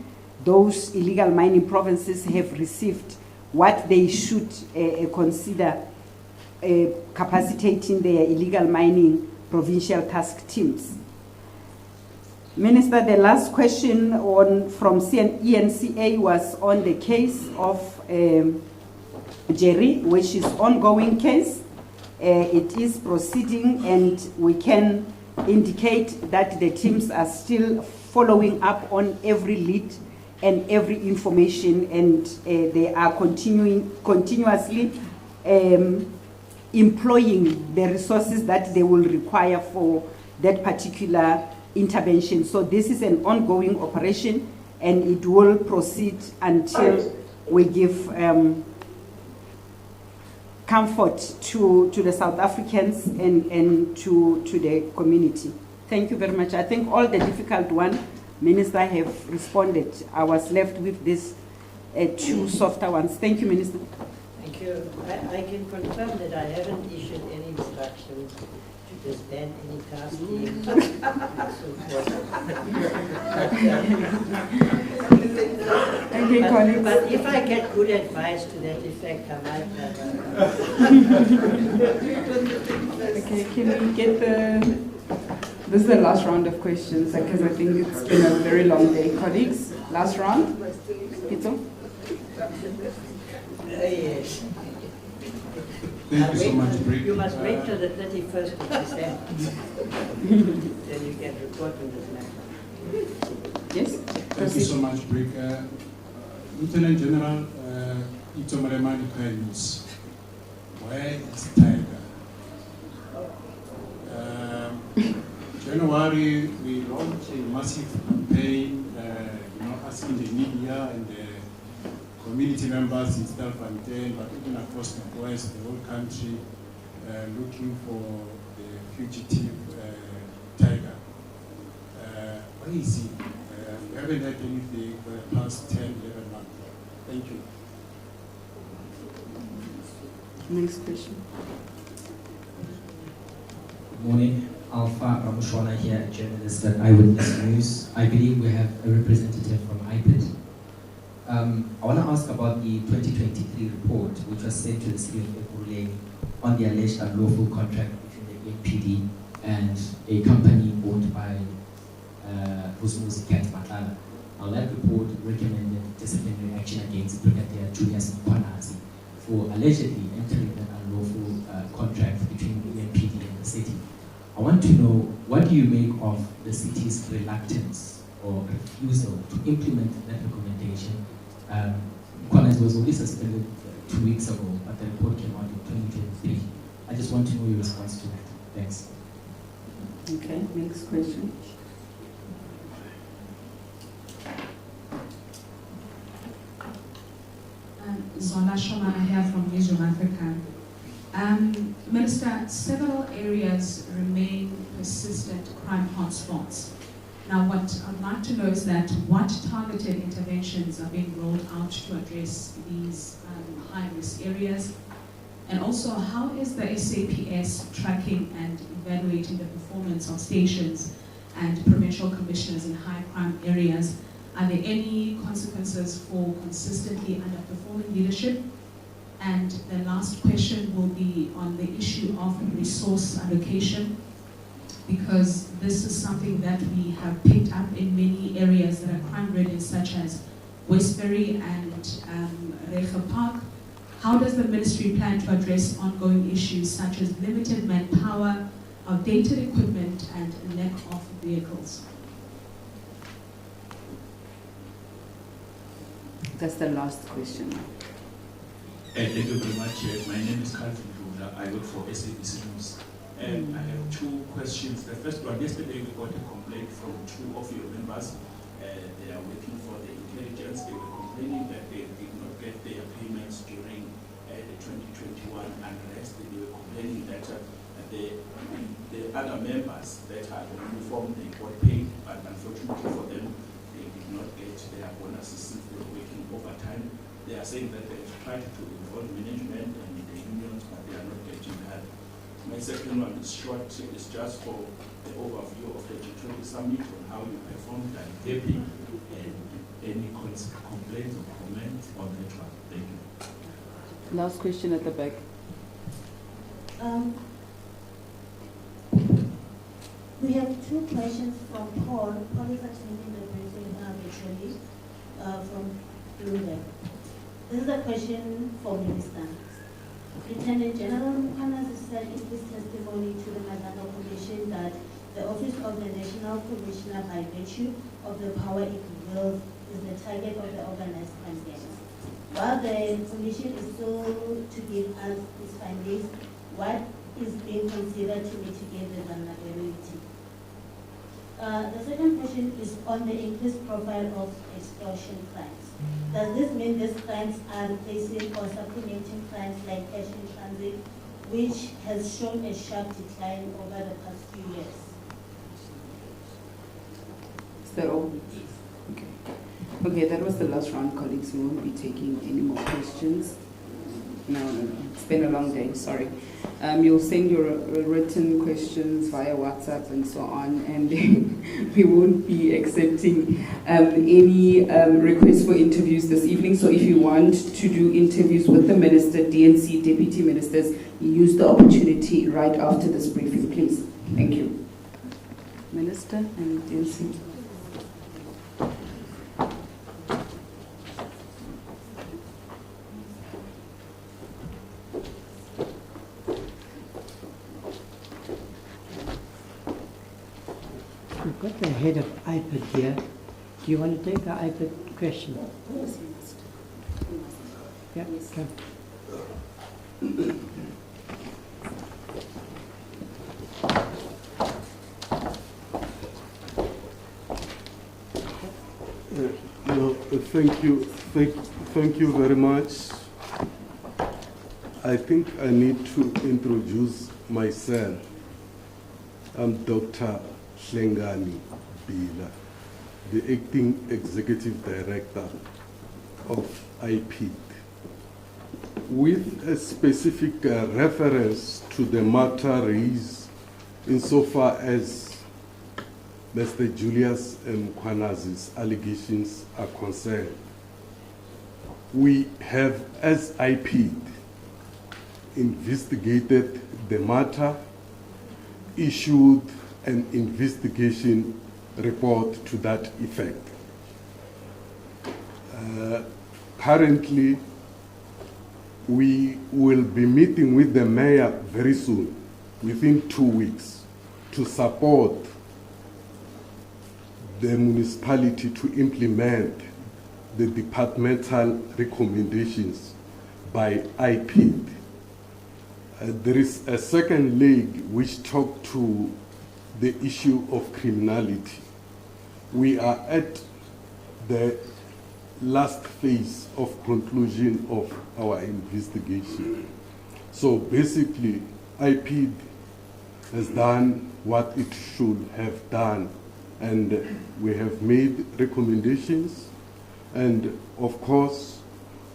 those illegal mining provinces have received what they should consider capacitating their illegal mining provincial task teams. Minister, the last question from ENCA was on the case of Jerry, which is ongoing case. It is proceeding, and we can indicate that the teams are still following up on every lead and every information, and they are continuously employing the resources that they will require for that particular intervention. So this is an ongoing operation, and it will proceed until we give comfort to the South Africans and to the community. Thank you very much. I think all the difficult one, Minister, have responded. I was left with these two softer ones. Thank you, Minister. Thank you. I can confirm that I haven't issued any instructions to disband any task teams and so forth. But if I get good advice to that effect, I might have Okay, can we get this is the last round of questions, because I think it's been a very long day. Colleagues, last round. Pito? Yes. Thank you so much, Brick. You must wait till the 31st of December. Then you can report on this matter. Yes? Thank you so much, Brick. Lieutenant General Itomaremani News. Where is Tiger? January, we launched a massive campaign, asking the media and the community members in Stilfontein, but even across the West, the whole country, looking for the fugitive tiger. Where is he? We haven't heard anything for the past 10, 11 months. Thank you. Next question. Good morning. Alpha Ramushwana here, a journalist at Eyewitness News. I believe we have a representative from IPID. I want to ask about the 2023 report, which was sent to the city of Ekurhuleni on the alleged unlawful contract between the NPD and a company owned by Husmuzi Cat Matala. Now, that report recommended disciplinary action against Brigadier Julius Mkhwanazi for allegedly entering an unlawful contract between the NPD and the city. I want to know, what do you make of the city's reluctance or refusal to implement that recommendation? Mkhwanazi was only suspended 2 weeks ago, but the report came out in 2023. I just want to know your response to that. Thanks. Okay, next question. Zola Shomana here from Newsroom Africa. Minister, several areas remain persistent crime hotspots. Now, what I'd like to know is that what targeted interventions are being rolled out to address these high-risk areas? And also, how is the SAPS tracking and evaluating the performance of stations and provincial commissioners in high crime areas? Are there any consequences for consistently underperforming leadership? And the last question will be on the issue of resource allocation, because this is something that we have picked up in many areas that are crime-ridden, such as Westbury and Recha Park. How does the ministry plan to address ongoing issues such as limited manpower, outdated equipment, and a lack of vehicles? That's the last question. Thank you very much. My name is Calvin Dula. I work for SABC News. And I have two questions. The first one, yesterday we got a complaint from two of your members. They are working for the intelligence. They were complaining that they did not get their payments during the 2021 unrest. They were complaining that the other members that are on uniform, they got paid, but unfortunately for them, they did not get their bonuses since they were working overtime. They are saying that they've tried to involve management and the unions, but they are not getting that. My second one is short, it's just for the overview of the G20 summit on how you performed and happy, and any complaints or comments on that one. Thank you. Last question at the back. We have two questions from Paul. Paul is attending the briefing virtually from Bloomberg. This is a question for Minister. Lieutenant General Mkhwanazi said in his testimony to the Mazanga Commission that the Office of the National Commissioner, by virtue of the power it wields, is the target of the organized crime gangs. While the Commission is still to give us its findings, what is being considered to mitigate the vulnerability? The second question is on the increased profile of extortion crimes. Does this mean these crimes are replacing or supplementing crimes like cash in transit, which has shown a sharp decline over the past few years? Is that all? Okay. Okay, that was the last round, colleagues. We won't be taking any more questions. No. It's been a long day, sorry. You'll send your written questions via WhatsApp and so on, and we won't be accepting any requests for interviews this evening. So if you want to do interviews with the Minister, DNC, Deputy Ministers, use the opportunity right after this briefing, please. Thank you. Minister and DNC. We've got the head of IPAD here. Do you want to take the IPAD question? Yeah, come. Thank you very much. I think I need to introduce myself. I'm Dr. Hlengani Bila, the Acting Executive Director of IPID, with a specific reference to the matter raised insofar as Mr. Julius Mkhwanazi's allegations are concerned. we have, as IP, investigated the matter, issued an investigation report to that effect. Currently, we will be meeting with the mayor very soon, within 2 weeks, to support the municipality to implement the departmental recommendations by IP. There is a second leg which talks to the issue of criminality. We are at the last phase of conclusion of our investigation. So basically, IP has done what it should have done, and we have made recommendations, and of course,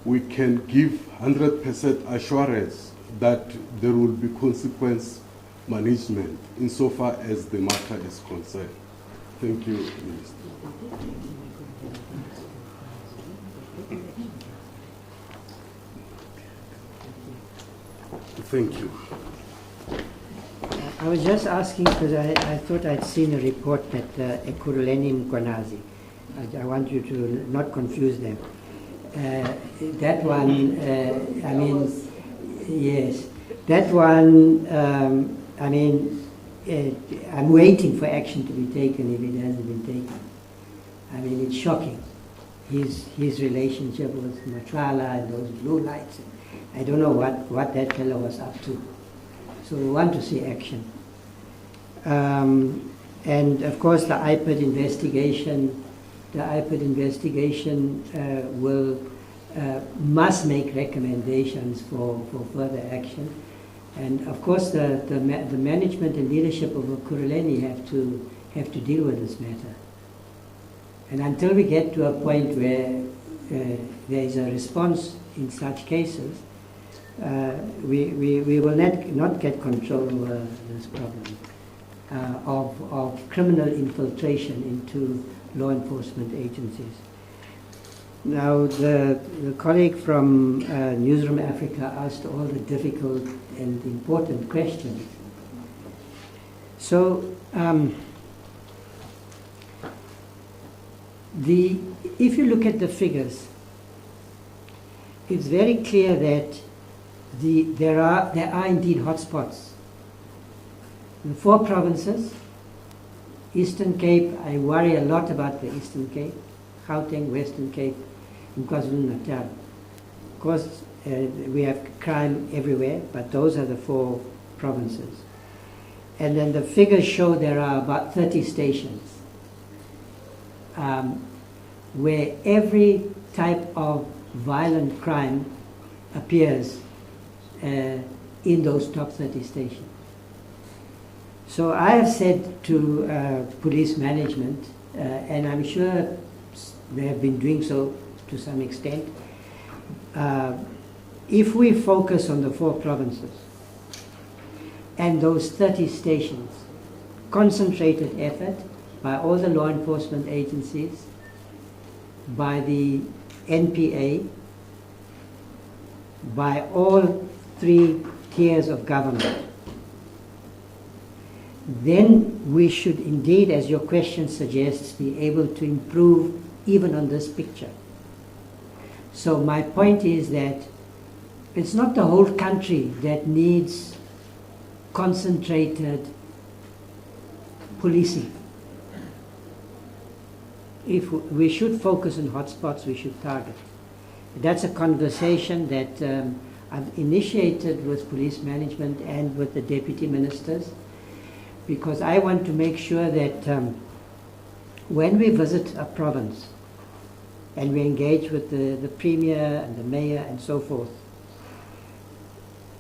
we can give 100% assurance that there will be consequence management insofar as the matter is concerned. Thank you, Minister. Thank you. I was just asking because I thought I'd seen a report that Ekurhuleni Mkhwanazi. I want you to not confuse them. That one, I mean, yes, that one, I mean, I'm waiting for action to be taken if it hasn't been taken. I mean, it's shocking. His relationship with Machala and those blue lights. I don't know what that fellow was up to. So we want to see action. And of course the IPID investigation must make recommendations for further action. And of course the management and leadership of Ekurhuleni have to deal with this matter. And until we get to a point where there is a response in such cases, we will not get control over this problem of criminal infiltration into law enforcement agencies. Now, the colleague from Newsroom Africa asked all the difficult and important questions. So, if you look at the figures, it's very clear that there are indeed hotspots. The 4 provinces, Eastern Cape, I worry a lot about the Eastern Cape, Gauteng, Western Cape, and KwaZulu-Natal. Of course, we have crime everywhere, but those are the 4 provinces. And then the figures show there are about 30 stations where every type of violent crime appears in those top 30 stations. So I have said to police management, and I'm sure they have been doing so to some extent, if we focus on the 4 provinces and those 30 stations, concentrated effort by all the law enforcement agencies, by the NPA, by all 3 tiers of government, then we should indeed, as your question suggests, be able to improve even on this picture. So my point is that it's not the whole country that needs concentrated policing. If we should focus on hotspots, we should target. That's a conversation that I've initiated with police management and with the deputy ministers, because I want to make sure that when we visit a province and we engage with the premier and the mayor and so forth,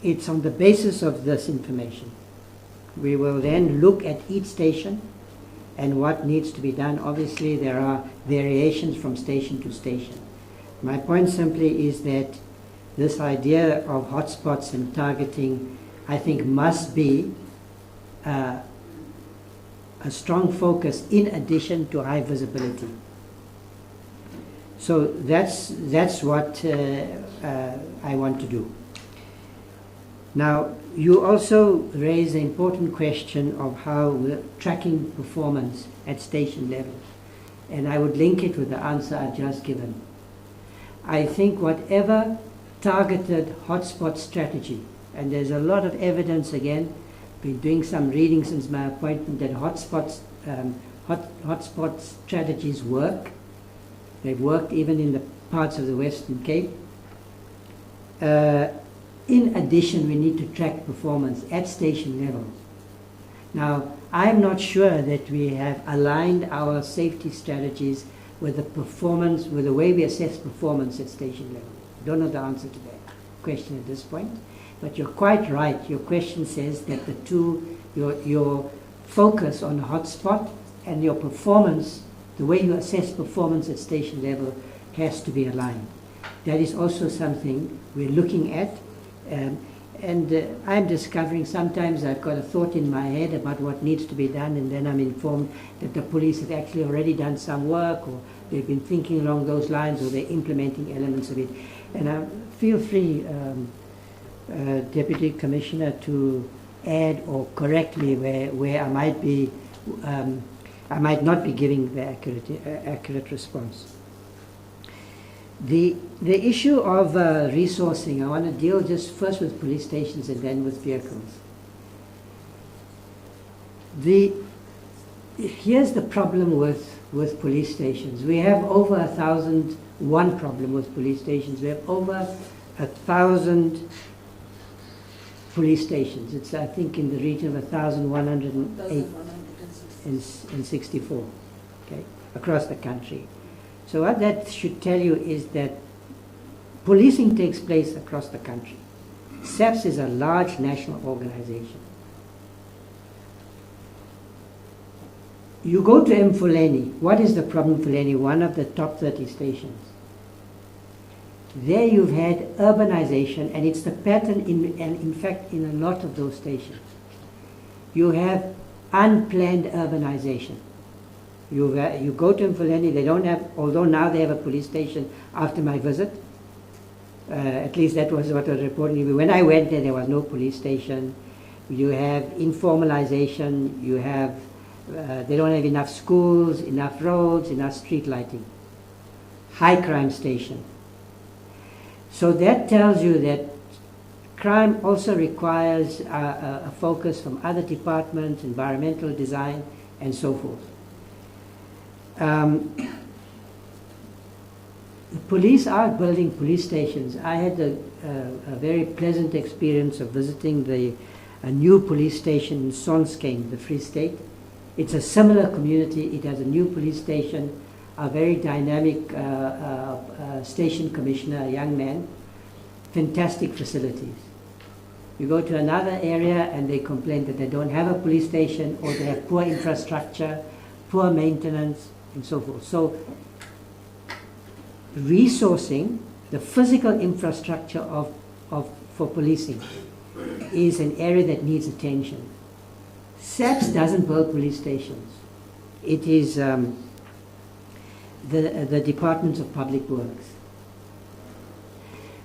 it's on the basis of this information. We will then look at each station and what needs to be done. Obviously, there are variations from station to station. My point simply is that this idea of hotspots and targeting, I think, must be a strong focus in addition to high visibility. So that's what I want to do. Now, you also raise the important question of how we're tracking performance at station level. And I would link it with the answer I've just given. I think whatever targeted hotspot strategy, and there's a lot of evidence, again, been doing some reading since my appointment, that hotspot strategies work. They've worked even in the parts of the Western Cape. In addition, we need to track performance at station level. Now, I'm not sure that we have aligned our safety strategies with the performance, with the way we assess performance at station level. I don't know the answer to that question at this point, but you're quite right. Your question says that the two, your focus on the hotspot and your performance, the way you assess performance at station level, has to be aligned. That is also something we're looking at. I'm discovering sometimes I've got a thought in my head about what needs to be done, and then I'm informed that the police have actually already done some work, or they've been thinking along those lines, or they're implementing elements of it. And feel free, Deputy Commissioner, to add or correct me where I might be, I might not be giving the accurate response. The issue of resourcing, I want to deal just first with police stations and then with vehicles. Here's the problem with police stations. We have over 1,000, one problem with police stations. We have over 1,000 police stations. It's, I think, in the region of 1,108 and 64, okay, across the country. So what that should tell you is that policing takes place across the country. SABC is a large national organization. You go to Mfuleni. What is the problem in Mfuleni? One of the top 30 stations. There you've had urbanization, and it's the pattern in fact in a lot of those stations. You have unplanned urbanization. You go to Mfuleni, they don't have, although now they have a police station after my visit. At least that was what was reported. When I went there was no police station. You have informalization, you have, they don't have enough schools, enough roads, enough street lighting. High crime station. So that tells you that crime also requires a focus from other departments, environmental design, and so forth. The police are building police stations. I had a very pleasant experience of visiting a new police station in Sonskane, the Free State. It's a similar community. It has a new police station, a very dynamic station commissioner, a young man, fantastic facilities. You go to another area and they complain that they don't have a police station, or they have poor infrastructure, poor maintenance, and so forth. So resourcing the physical infrastructure for policing is an area that needs attention. SABC doesn't build police stations. It is the Department of Public Works.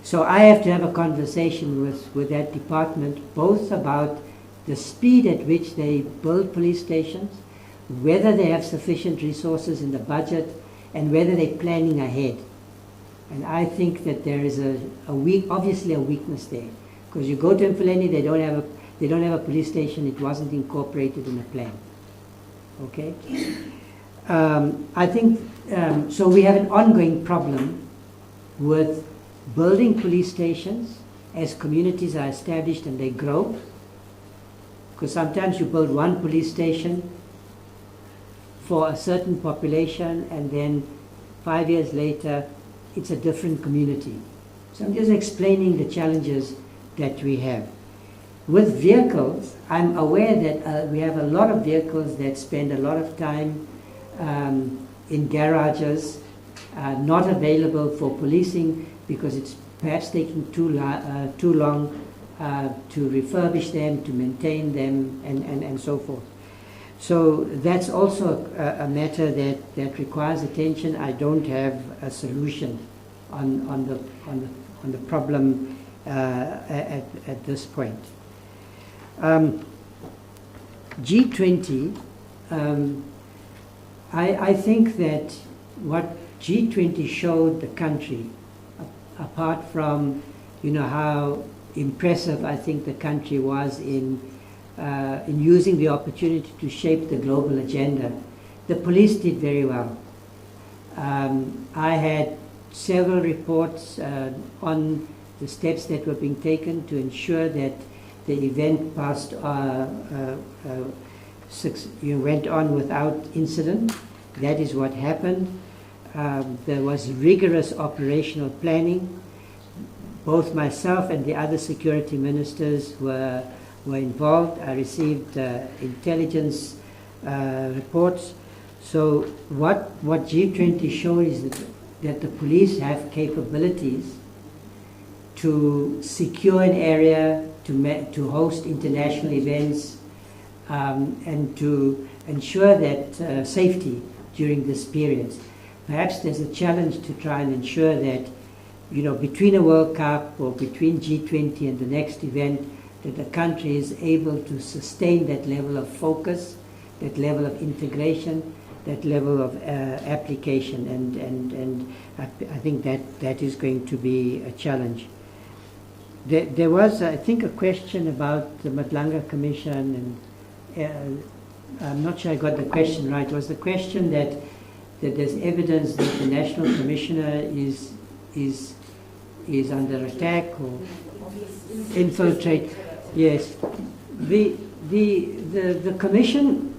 So I have to have a conversation with that department, both about the speed at which they build police stations, whether they have sufficient resources in the budget, and whether they're planning ahead. And I think that there is obviously a weakness there, because you go to Mfuleni, they don't have a police station. It wasn't incorporated in the plan. Okay. I think so. We have an ongoing problem with building police stations as communities are established and they grow. Because sometimes you build one police station for a certain population, and then 5 years later, it's a different community. So I'm just explaining the challenges that we have. With vehicles, I'm aware that we have a lot of vehicles that spend a lot of time in garages, not available for policing because it's perhaps taking too long to refurbish them, to maintain them, and so forth. So that's also a matter that requires attention. I don't have a solution on the problem at this point. G20, I think that what G20 showed the country, apart from how impressive I think the country was in using the opportunity to shape the global agenda, the police did very well. I had several reports on the steps that were being taken to ensure that the event went on without incident. That is what happened. There was rigorous operational planning. Both myself and the other security ministers were involved. I received intelligence reports. So what G20 showed is that the police have capabilities to secure an area, to host international events, and to ensure that safety during this period. Perhaps there's a challenge to try and ensure that, between a World Cup or between G20 and the next event, that the country is able to sustain that level of focus, that level of integration, that level of application, and I think that is going to be a challenge. There was, I think, a question about the Madlanga Commission, and I'm not sure I got the question right. Was the question that there's evidence that the National Commissioner is under attack or infiltrate? Yes. The Commission,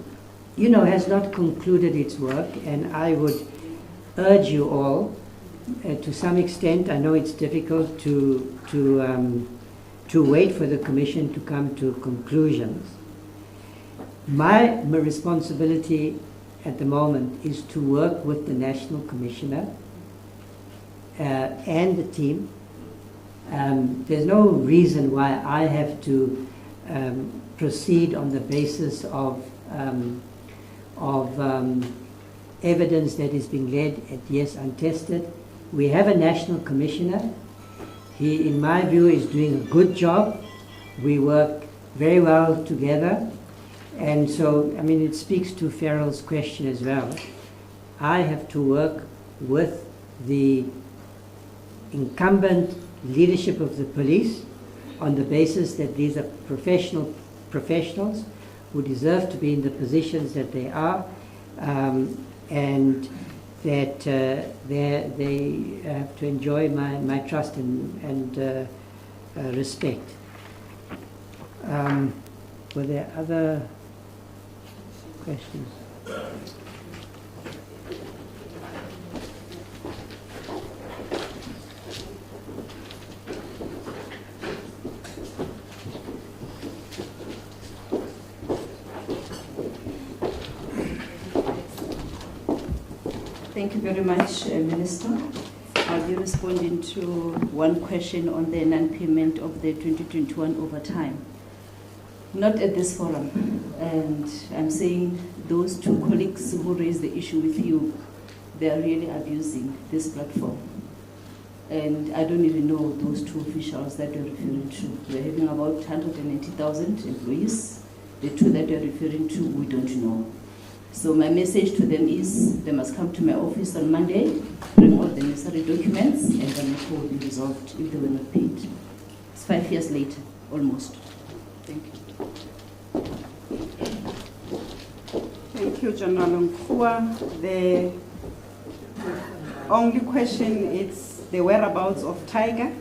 has not concluded its work, and I would urge you all, to some extent, I know it's difficult to wait for the Commission to come to conclusions. My responsibility at the moment is to work with the National Commissioner and the team. There's no reason why I have to proceed on the basis of evidence that is being led at yes untested. We have a National Commissioner. He, in my view, is doing a good job. We work very well together. And so, it speaks to Farrell's question as well. I have to work with the incumbent leadership of the police on the basis that these are professionals who deserve to be in the positions that they are, and that they have to enjoy my trust and respect. Were there other questions? Thank you very much, Minister. I'll be responding to one question on the non-payment of the 2021 overtime. Not at this forum, and I'm saying those two colleagues who raised the issue with you, they are really abusing this platform. And I don't even know those two officials that you're referring to. We're having about 190,000 employees. The two that you're referring to, we don't know. So my message to them is they must come to my office on Monday, bring all the necessary documents, and then it will be resolved if they were not paid. It's 5 years later, almost. Thank you. Thank you, General Nkua. The only question is the whereabouts of Tiger.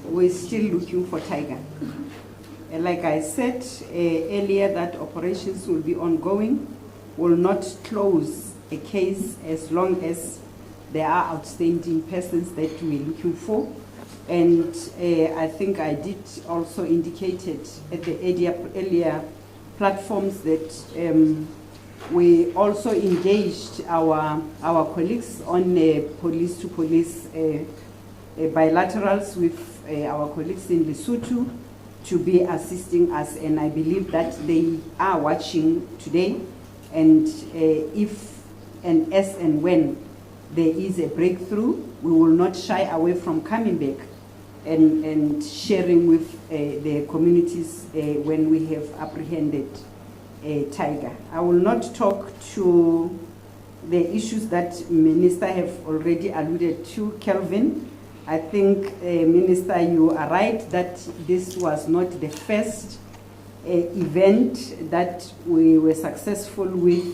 We're still looking for Tiger. And like I said earlier, that operations will be ongoing, will not close a case as long as there are outstanding persons that we're looking for. And I think I did also indicated at the earlier platforms that we also engaged our colleagues on police-to-police bilaterals with our colleagues in Lesotho to be assisting us, and I believe that they are watching today. And if and as and when there is a breakthrough, we will not shy away from coming back and sharing with the communities when we have apprehended a tiger. I will not talk to the issues that Minister have already alluded to, Kelvin. I think, Minister, you are right that this was not the first event that we were successful with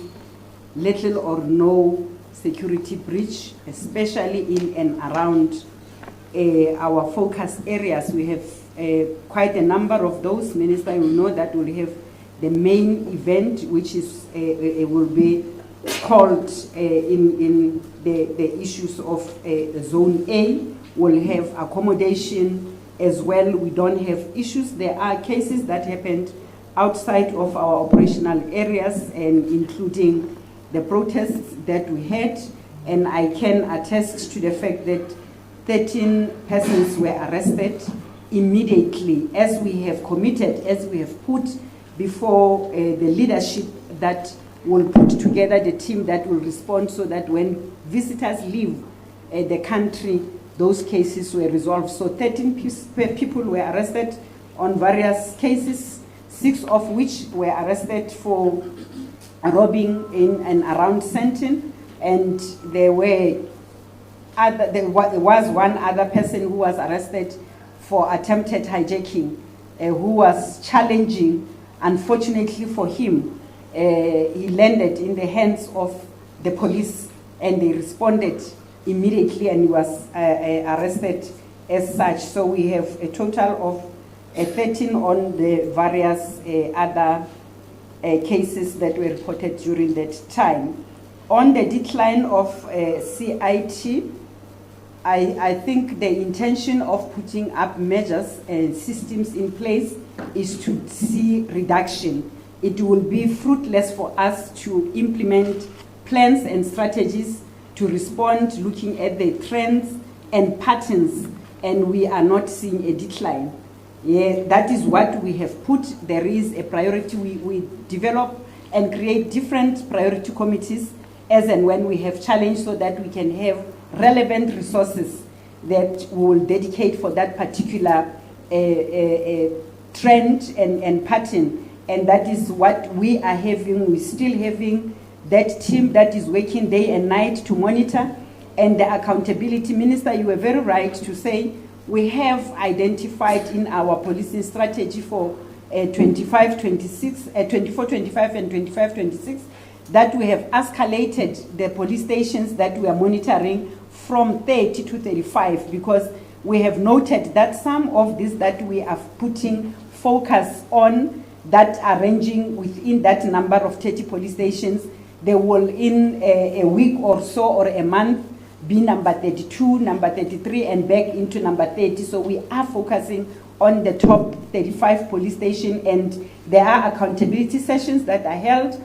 little or no security breach, especially in and around our focus areas. We have quite a number of those. Minister, you know that we'll have the main event, which is will be called in the issues of Zone A. We'll have accommodation as well. We don't have issues. There are cases that happened outside of our operational areas, and including the protests that we had. And I can attest to the fact that 13 persons were arrested immediately, as we have committed, as we have put before the leadership that will put together the team that will respond, so that when visitors leave the country, those cases were resolved. So 13 people were arrested on various cases, 6 of which were arrested for robbing in and around Sandton, and there was one other person who was arrested for attempted hijacking, who was challenging. Unfortunately for him, he landed in the hands of the police, and they responded immediately, and he was arrested as such. So we have a total of 13 on the various other cases that were reported during that time. On the decline of CIT, I think the intention of putting up measures and systems in place is to see reduction. It will be fruitless for us to implement plans and strategies to respond, looking at the trends and patterns, and we are not seeing a decline. Yeah, that is what we have put. There is a priority. We develop and create different priority committees as and when we have challenge, so that we can have relevant resources that we will dedicate for that particular trend and pattern. And that is what we are having. We're still having that team that is working day and night to monitor. And the accountability, Minister, you were very right to say we have identified in our policing strategy for 24-25 and 25-26 that we have escalated the police stations that we are monitoring from 30 to 35, because we have noted that some of these that we are putting focus on that are ranging within that number of 30 police stations, they will in a week or so or a month be number 32, number 33, and back into number 30. So we are focusing on the top 35 police stations, and there are accountability sessions that are held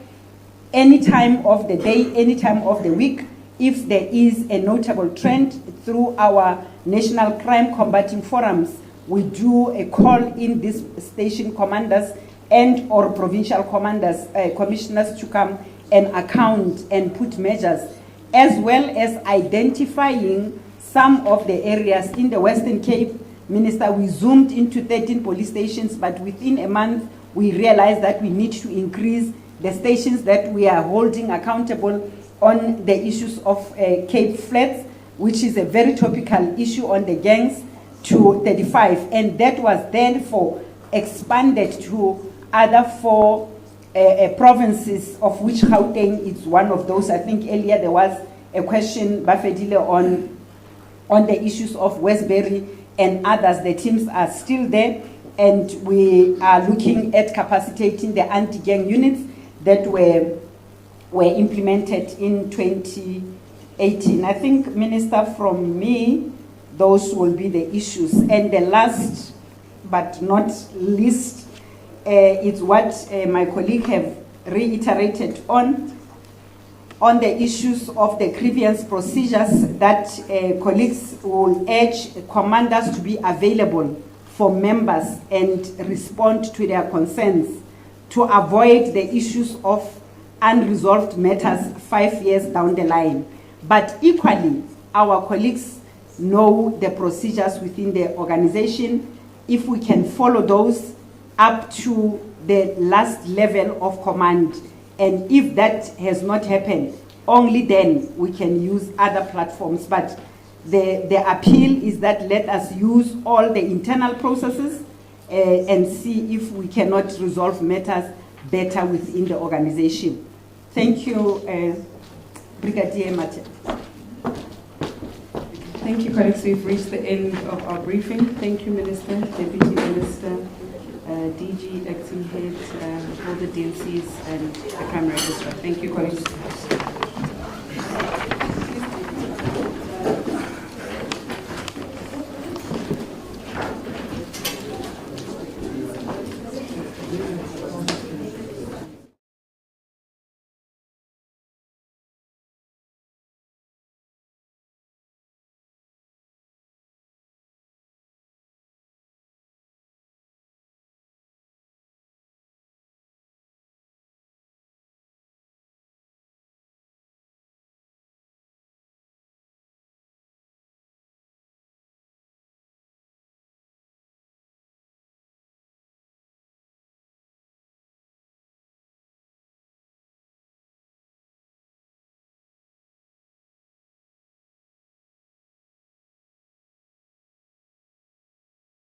any time of the day, any time of the week. If there is a notable trend through our national crime combating forums, we do a call in these station commanders and or provincial commanders, commissioners to come and account and put measures, as well as identifying some of the areas in the Western Cape. Minister, we zoomed into 13 police stations, but within a month we realized that we need to increase the stations that we are holding accountable on the issues of Cape Flats, which is a very topical issue on the gangs, to 35. And that was therefore expanded to other 4 provinces, of which Gauteng is one of those. I think earlier there was a question, Bafedile, on the issues of Westbury and others. The teams are still there, and we are looking at capacitating the anti-gang units that were implemented in 2018. I think, Minister, from me, those will be the issues. And the last but not least is what my colleague have reiterated on the issues of the grievance procedures, that colleagues will urge commanders to be available for members and respond to their concerns to avoid the issues of unresolved matters 5 years down the line. But equally, our colleagues know the procedures within the organization. If we can follow those up to the last level of command, and if that has not happened, only then we can use other platforms. But the appeal is that let us use all the internal processes and see if we cannot resolve matters better within the organization. Thank you, Brigadier Mate. Thank you, colleagues. We've reached the end of our briefing. Thank you, Minister, Deputy Minister, DG, Acting Head, all the DLCs and the Crime Registrar. Thank you, colleagues.